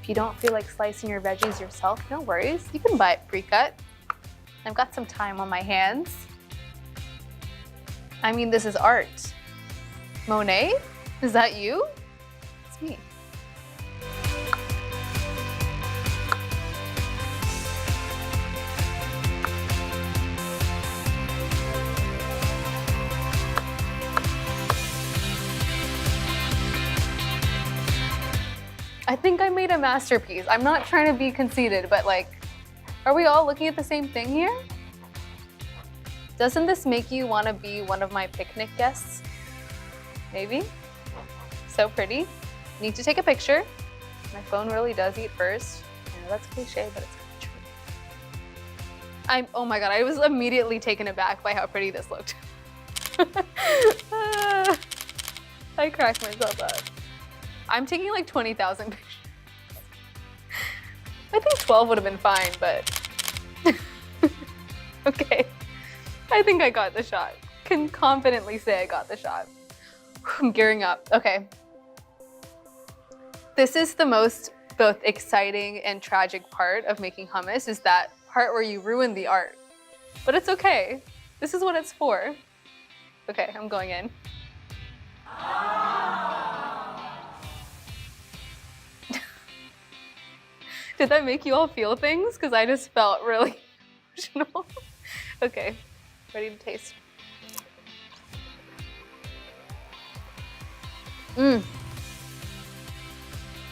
If you don't feel like slicing your veggies yourself, no worries. You can buy it pre-cut. I've got some time on my hands. I mean, this is art. Monet? Is that you? It's me. I think I made a masterpiece. I'm not trying to be conceited, but like, are we all looking at the same thing here? Doesn't this make you want to be one of my picnic guests? Maybe? So pretty. Need to take a picture. My phone really does eat first. I know that's cliche, but it's kind of true. Oh my God, I was immediately taken aback by how pretty this looked. I cracked myself up. I'm taking like 20,000 pictures. I think 12 would have been fine, but okay. I think I got the shot. Can confidently say I got the shot. I'm gearing up. Okay. This is the most both exciting and tragic part of making hummus, is that part where you ruin the art. But it's okay. This is what it's for. Okay, I'm going in. Did that make you all feel things? Because I just felt really emotional. Okay, ready to taste.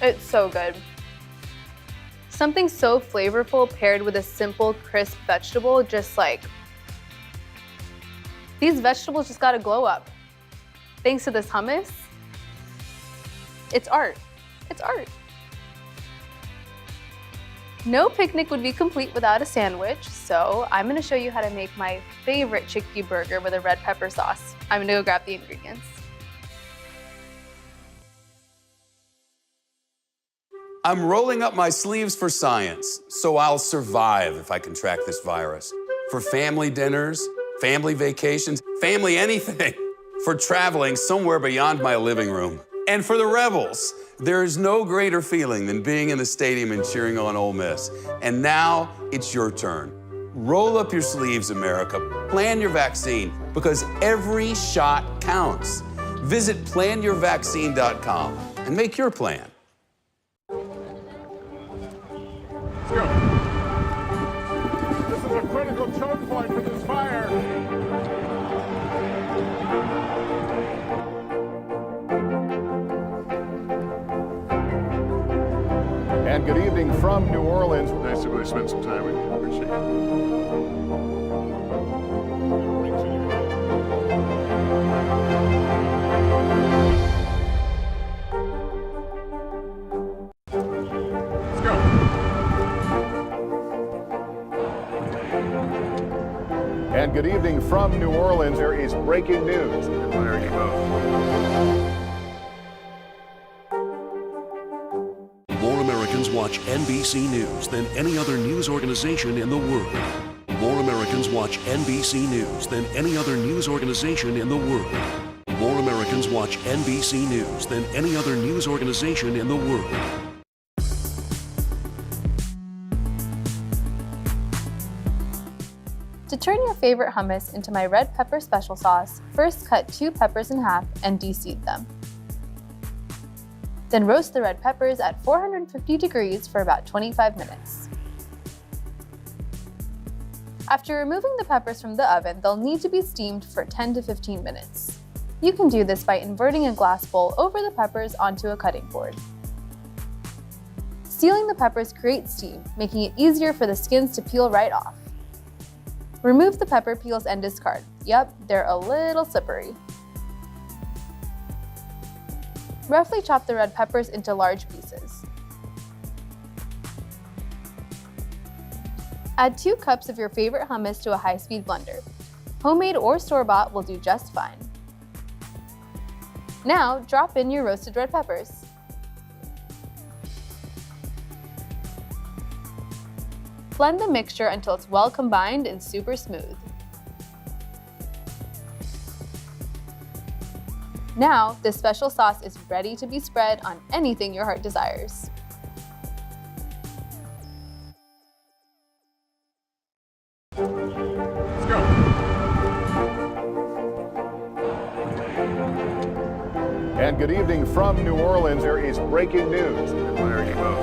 It's so good. Something so flavorful paired with a simple, crisp vegetable, just like, these vegetables just got a glow up. Thanks to this hummus, it's art. It's art. No picnic would be complete without a sandwich, so I'm gonna show you how to make my favorite chickpea burger with a red pepper sauce. I'm gonna go grab the ingredients. I'm rolling up my sleeves for science, so I'll survive if I contract this virus. For family dinners, family vacations, family anything. For traveling somewhere beyond my living room. And for the Rebels, there is no greater feeling than being in the stadium and cheering on Ole Miss. And now it's your turn. Roll up your sleeves, America. Plan your vaccine, because every shot counts. Visit planyourvaccine.com and make your plan. Let's go. This is a critical choke point for this fire. And good evening from New Orleans. Nice to really spend some time with you. Appreciate Let's go. And good evening from New Orleans. There is breaking news. There you go. More Americans watch NBC News than any other news organization in the world. More Americans watch NBC News than any other news organization in the world. More Americans watch NBC News than any other news organization in the world. To turn your favorite hummus into my red pepper special sauce, first cut 2 peppers in half and de-seed them. Then roast the red peppers at 450 degrees for about 25 minutes. After removing the peppers from the oven, they'll need to be steamed for 10 to 15 minutes. You can do this by inverting a glass bowl over the peppers onto a cutting board. Sealing the peppers creates steam, making it easier for the skins to peel right off. Remove the pepper peels and discard. Yep, they're a little slippery. Roughly chop the red peppers into large pieces. Add 2 cups of your favorite hummus to a high-speed blender. Homemade or store-bought will do just fine. Now, drop in your roasted red peppers. Blend the mixture until it's well combined and super smooth. Now, this special sauce is ready to be spread on anything your heart desires. Let's go. And good evening from New Orleans. There is breaking news. There you go.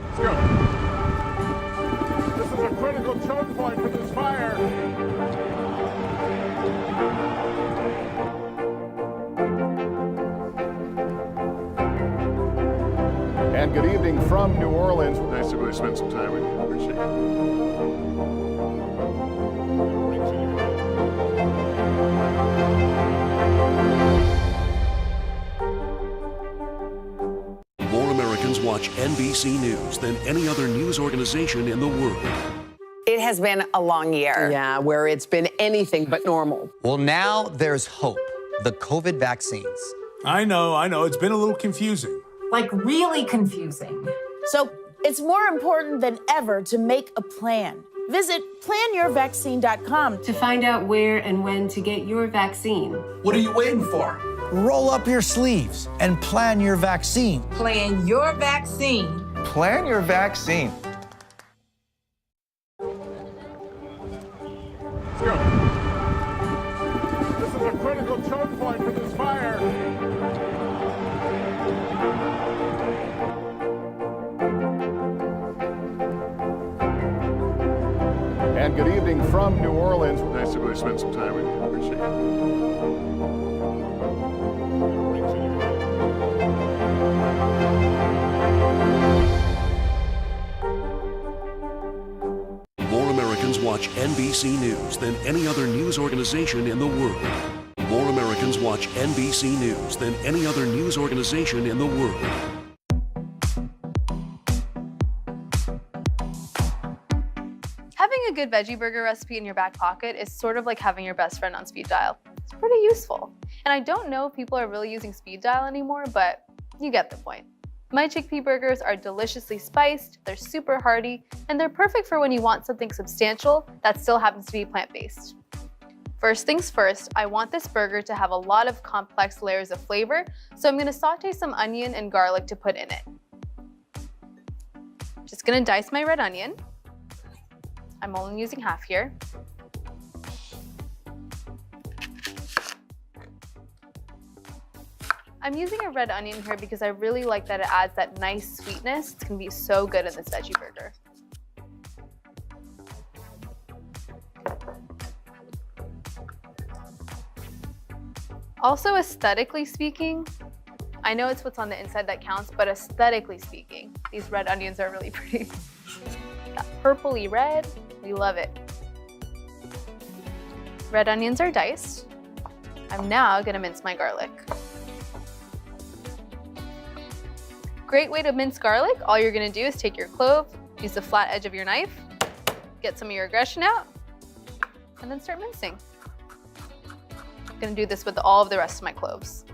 Let's go. This is a critical choke point for this fire. And good evening from New Orleans. Nice to really spend some time with you. Appreciate More Americans watch NBC News than any other news organization in the world. It has been a long year. Yeah, where it's been anything but normal. Well, now there's hope. The COVID vaccines. I know. It's been a little confusing. Like really confusing. So it's more important than ever to make a plan. Visit planyourvaccine.com to find out where and when to get your vaccine. What are you waiting for? Roll up your sleeves and plan your vaccine. Plan your vaccine. Plan your vaccine. Let's go. This is a critical choke point for this fire. And good evening from New Orleans. Nice to really spend some time with you. Appreciate it. More Americans watch NBC News than any other news organization in the world. More Americans watch NBC News than any other news organization in the world. Having a good veggie burger recipe in your back pocket is sort of like having your best friend on speed dial. It's pretty useful. And I don't know if people are really using speed dial anymore, but you get the point. My chickpea burgers are deliciously spiced, they're super hearty, and they're perfect for when you want something substantial that still happens to be plant-based. First things first, I want this burger to have a lot of complex layers of flavor, so I'm gonna saute some onion and garlic to put in it. Just gonna dice my red onion. I'm only using half here. I'm using a red onion here because I really like that it adds that nice sweetness. It's gonna be so good in this veggie burger. Also, aesthetically speaking, I know it's what's on the inside that counts, but aesthetically speaking, these red onions are really pretty. That purpley red, we love it. Red onions are diced. I'm now gonna mince my garlic. Great way to mince garlic. All you're gonna do is take your clove, use the flat edge of your knife, get some of your aggression out, and then start mincing. I'm gonna do this with all of the rest of my cloves.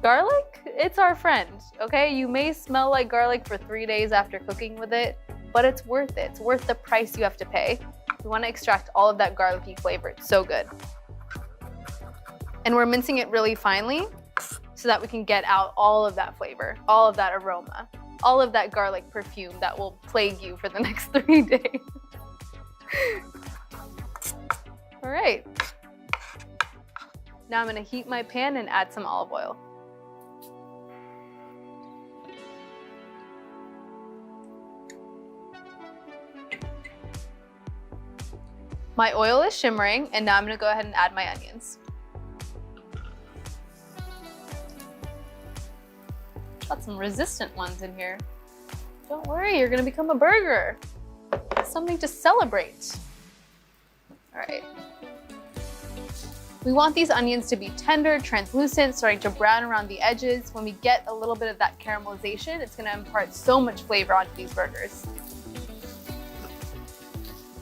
Garlic, it's our friend, okay? You may smell like garlic for 3 days after cooking with it, but it's worth it. It's worth the price you have to pay. We wanna extract all of that garlicky flavor. It's so good. And we're mincing it really finely so that we can get out all of that flavor, all of that aroma, all of that garlic perfume that will plague you for the next 3 days. All right. Now I'm gonna heat my pan and add some olive oil. My oil is shimmering, and now I'm gonna go ahead and add my onions. Got some resistant ones in here. Don't worry, you're gonna become a burger. Something to celebrate. All right. We want these onions to be tender, translucent, starting to brown around the edges. When we get a little bit of that caramelization, it's gonna impart so much flavor onto these burgers.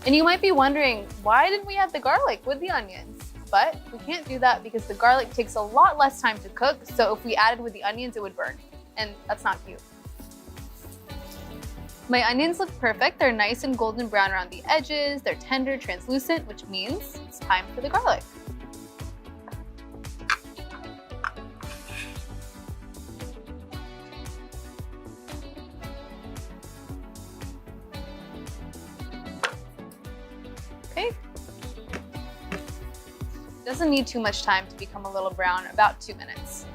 And you might be wondering, why didn't we add the garlic with the onions? But we can't do that because the garlic takes a lot less time to cook, so if we added with the onions, it would burn, and that's not cute. My onions look perfect. They're nice and golden brown around the edges. They're tender, translucent, which means it's time for the garlic. Okay. Doesn't need too much time to become a little brown, about 2 minutes.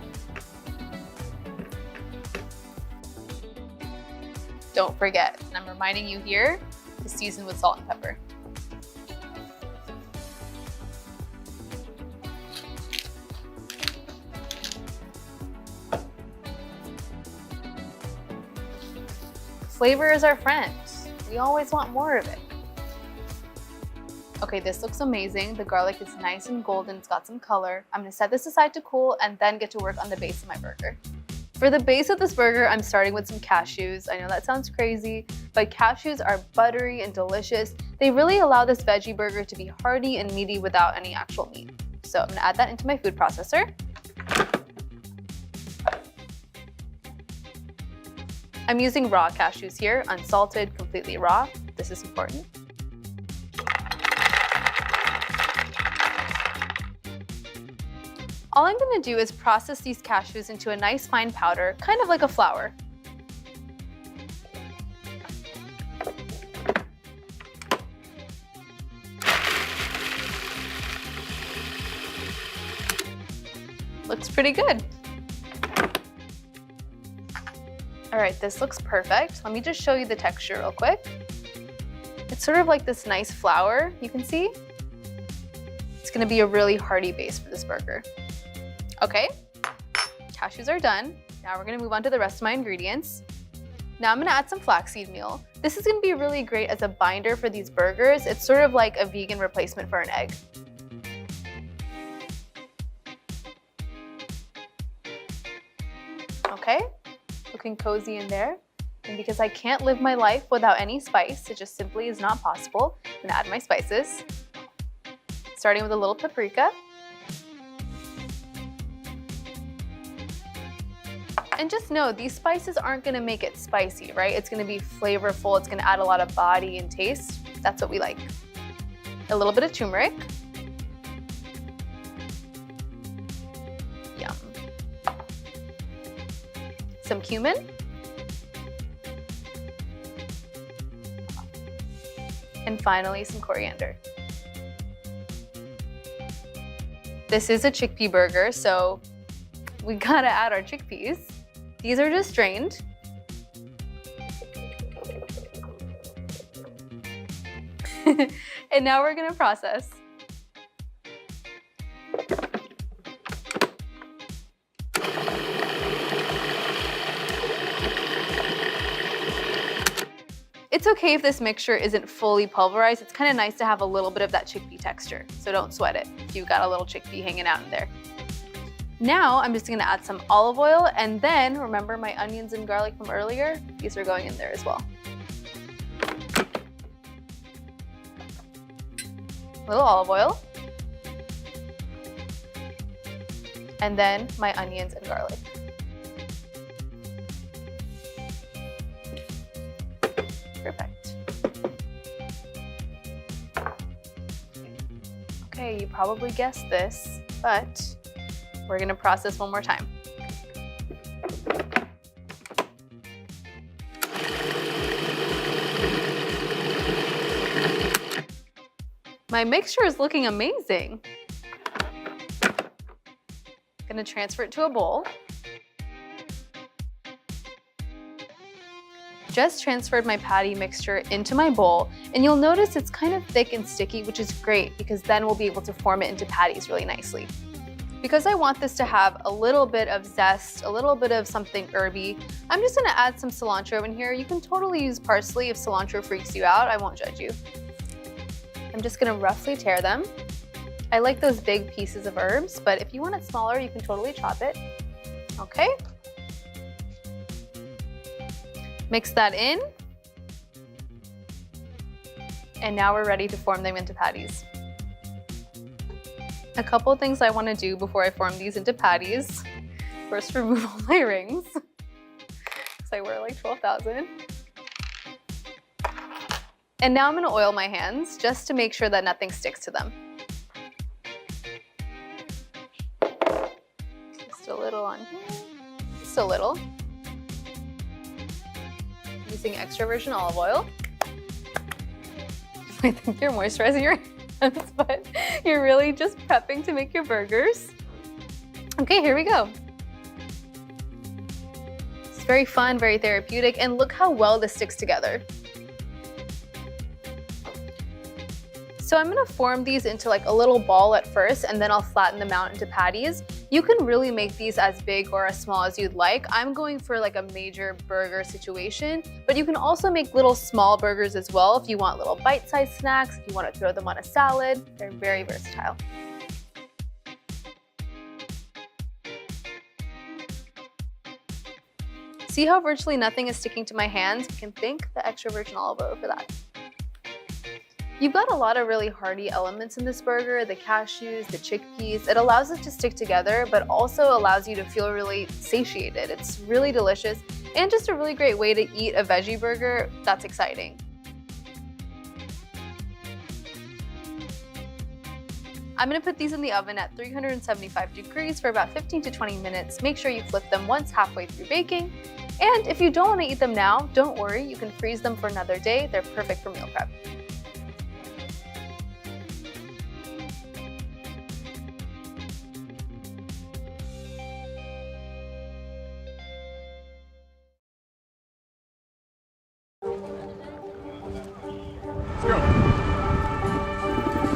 Don't forget, and I'm reminding you here, to season with salt and pepper. Flavor is our friend. We always want more of it. Okay, this looks amazing. The garlic is nice and golden, it's got some color. I'm gonna set this aside to cool and then get to work on the base of my burger. For the base of this burger, I'm starting with some cashews. I know that sounds crazy, but cashews are buttery and delicious. They really allow this veggie burger to be hearty and meaty without any actual meat. So I'm gonna add that into my food processor. I'm using raw cashews here, unsalted, completely raw. This is important. All I'm gonna do is process these cashews into a nice fine powder, kind of like a flour. Looks pretty good. All right, this looks perfect. Let me just show you the texture real quick. It's sort of like this nice flour, you can see. It's gonna be a really hearty base for this burger. Okay, cashews are done. Now we're gonna move on to the rest of my ingredients. Now I'm gonna add some flaxseed meal. This is gonna be really great as a binder for these burgers. It's sort of like a vegan replacement for an egg. Okay, looking cozy in there. And because I can't live my life without any spice, it just simply is not possible, I'm gonna add my spices. Starting with a little paprika. And just know, these spices aren't gonna make it spicy, right? It's gonna be flavorful, it's gonna add a lot of body and taste. That's what we like. A little bit of turmeric. Yum. Some cumin. And finally, some coriander. This is a chickpea burger, so we gotta add our chickpeas. These are just drained. And now we're gonna process. It's okay if this mixture isn't fully pulverized. It's kind of nice to have a little bit of that chickpea texture, so don't sweat it if you've got a little chickpea hanging out in there. Now I'm just gonna add some olive oil, and then remember my onions and garlic from earlier? These are going in there as well. A little olive oil. And then my onions and garlic. Perfect. Okay, you probably guessed this, but we're gonna process one more time. My mixture is looking amazing. Gonna transfer it to a bowl. Just transferred my patty mixture into my bowl, and you'll notice it's kind of thick and sticky, which is great because then we'll be able to form it into patties really nicely. Because I want this to have a little bit of zest, a little bit of something herby, I'm just gonna add some cilantro in here. You can totally use parsley if cilantro freaks you out, I won't judge you. I'm just gonna roughly tear them. I like those big pieces of herbs, but if you want it smaller, you can totally chop it. Okay. Mix that in. And now we're ready to form them into patties. A couple things I want to do before I form these into patties. First, remove all my rings, because I wear like 12,000. And now I'm going to oil my hands just to make sure that nothing sticks to them. Just a little on here, just a little. Using extra virgin olive oil. I think you're moisturizing your hands, but you're really just prepping to make your burgers. Okay, here we go. It's very fun, very therapeutic, and look how well this sticks together. So I'm gonna form these into like a little ball at first, and then I'll flatten them out into patties. You can really make these as big or as small as you'd like. I'm going for like a major burger situation, but you can also make little small burgers as well if you want little bite-sized snacks, if you want to throw them on a salad. They're very versatile. See how virtually nothing is sticking to my hands? You can thank the extra virgin olive oil for that. You've got a lot of really hearty elements in this burger, the cashews, the chickpeas. It allows it to stick together, but also allows you to feel really satiated. It's really delicious and just a really great way to eat a veggie burger that's exciting. I'm gonna put these in the oven at 375 degrees for about 15 to 20 minutes. Make sure you flip them once halfway through baking. And if you don't wanna eat them now, don't worry, you can freeze them for another day. They're perfect for meal prep.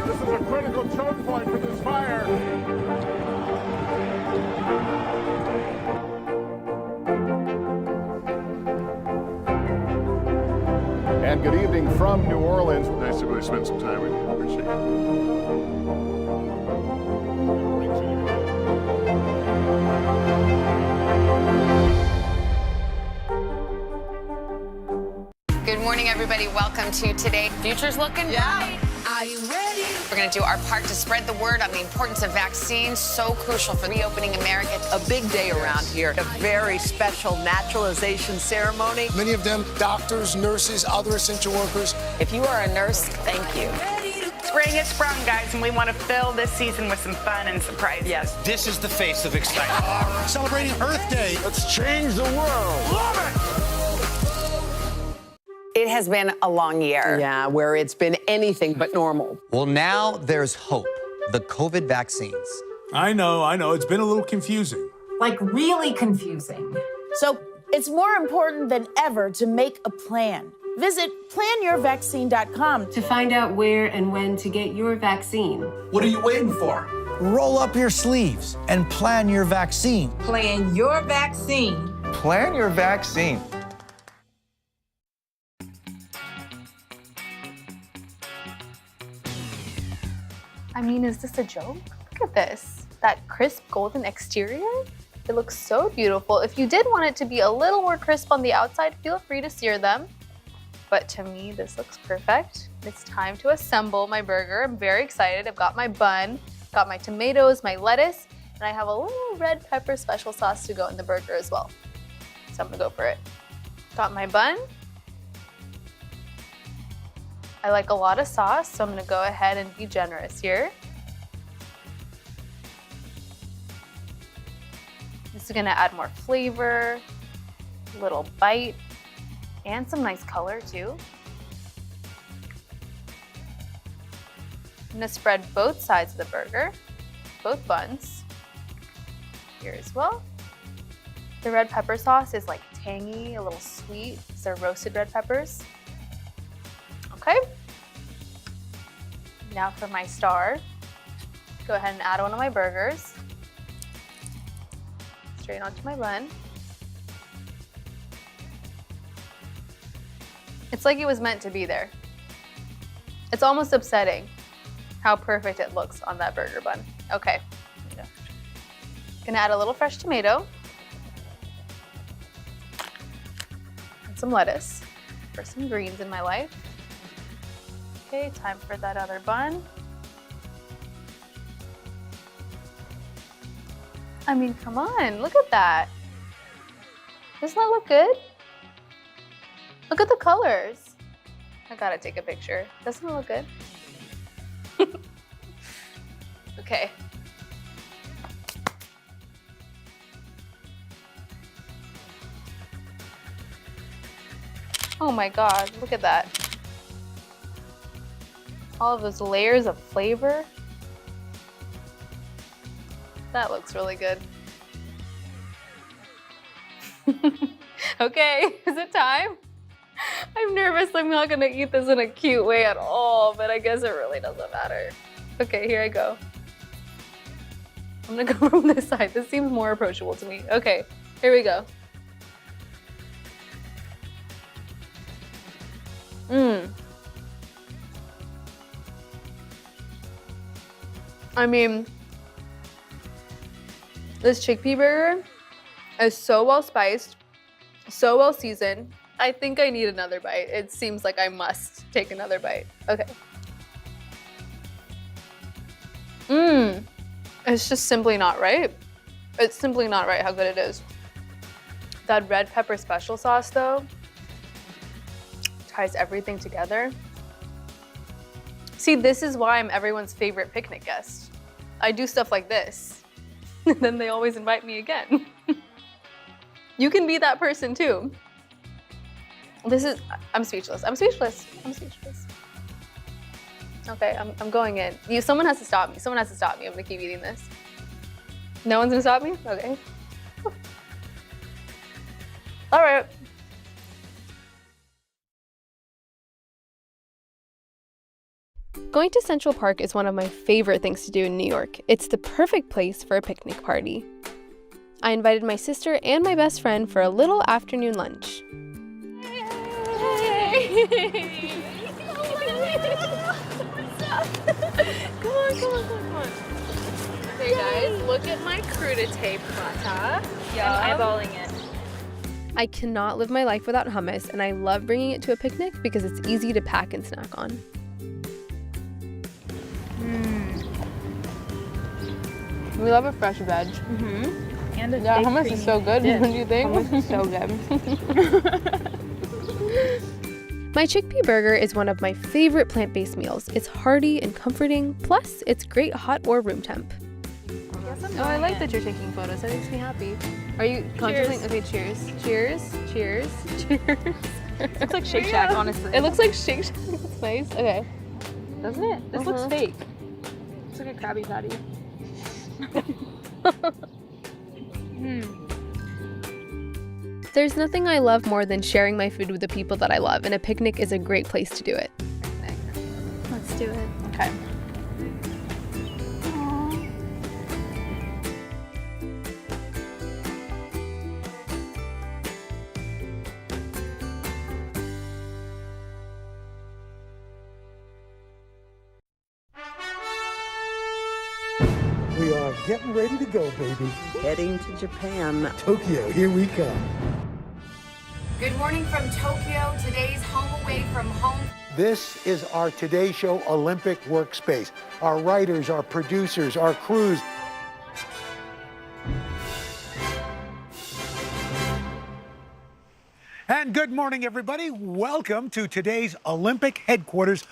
This is a critical choke point for this fire. And good evening from New Orleans. Nice to really spend some time with you. Appreciate Good morning, everybody. Welcome to Today. Future's looking bright. Are you ready? We're going to do our part to spread the word on the importance of vaccines, so crucial for reopening America. A big day around here, a very special naturalization ceremony. Many of them doctors, nurses, other essential workers. If you are a nurse, thank you. Spring has sprung, guys, and we want to fill this season with some fun and surprises. Yes. This is the face of excitement. Celebrating Earth Day. Let's change the world. Love it! It has been a long year. Yeah, where it's been anything but normal. Well, now there's hope. The COVID vaccines. I know. It's been a little confusing. Like really confusing. So it's more important than ever to make a plan. Visit planyourvaccine.com to find out where and when to get your vaccine. What are you waiting for? Roll up your sleeves and plan your vaccine. Plan your vaccine. Plan your vaccine. I mean, is this a joke? Look at this. That crisp golden exterior? It looks so beautiful. If you did want it to be a little more crisp on the outside, feel free to sear them. But to me, this looks perfect. It's time to assemble my burger. I'm very excited. I've got my bun, got my tomatoes, my lettuce, and I have a little red pepper special sauce to go in the burger as well. So I'm gonna go for it. Got my bun. I like a lot of sauce, so I'm gonna go ahead and be generous here. This is gonna add more flavor, a little bite, and some nice color too. I'm gonna spread both sides of the burger, both buns, here as well. The red pepper sauce is like tangy, a little sweet. These are roasted red peppers. Okay. Now for my star, go ahead and add one of my burgers. Straight onto my bun. It's like it was meant to be there. It's almost upsetting how perfect it looks on that burger bun. Okay. Gonna add a little fresh tomato. And some lettuce for some greens in my life. Okay, time for that other bun. I mean, come on, look at that. Doesn't that look good? Look at the colors. I gotta take a picture. Doesn't it look good? Okay. Oh my God, look at that. All of those layers of flavor. That looks really good. Okay, is it time? I'm nervous I'm not gonna eat this in a cute way at all, but I guess it really doesn't matter. Okay, here I go. I'm gonna go from this side. This seems more approachable to me. Okay, here we go. I mean, this chickpea burger is so well spiced, So well seasoned. I think I need another bite. It seems like I must take another bite. Okay. It's just simply not right. It's simply not right how good it is. That red pepper special sauce though, ties everything together. See, this is why I'm everyone's favorite picnic guest. I do stuff like this. Then they always invite me again. You can be that person too. I'm speechless. I'm speechless. I'm speechless. Okay, I'm going in. Someone has to stop me. Someone has to stop me. I'm gonna keep eating this. No one's gonna stop me? Okay. All right. Going to Central Park is one of my favorite things to do in New York. It's the perfect place for a picnic party. I invited my sister and my best friend for a little afternoon lunch. Come on. Hey guys, look at my crudité prata. Yeah, I'm eyeballing it. I cannot live my life without hummus, and I love bringing it to a picnic because it's easy to pack and snack on. We love a fresh veg. And a yeah, hummus is so good. What do you think? Hummus is so good. My chickpea burger is one of my favorite plant-based meals. It's hearty and comforting, plus it's great hot or room temp. Oh, I like that you're taking photos. That makes me happy. Are you contemplating? Okay, cheers. Cheers. Cheers. Cheers. It looks like Shake Shack, honestly. It looks like Shake Shack. It's nice. Okay. Doesn't it? This looks fake. It's like a Krabby Patty. There's nothing I love more than sharing my food with the people that I love, and a picnic is a great place to do it. Let's do it. Okay. We are getting ready to go, baby. Heading to Japan. Tokyo, here we come. Good morning from Tokyo. Today's home away from home. This is our Today Show Olympic workspace. Our writers, our producers, our crews. And good morning, everybody. Welcome to today's Olympic headquarters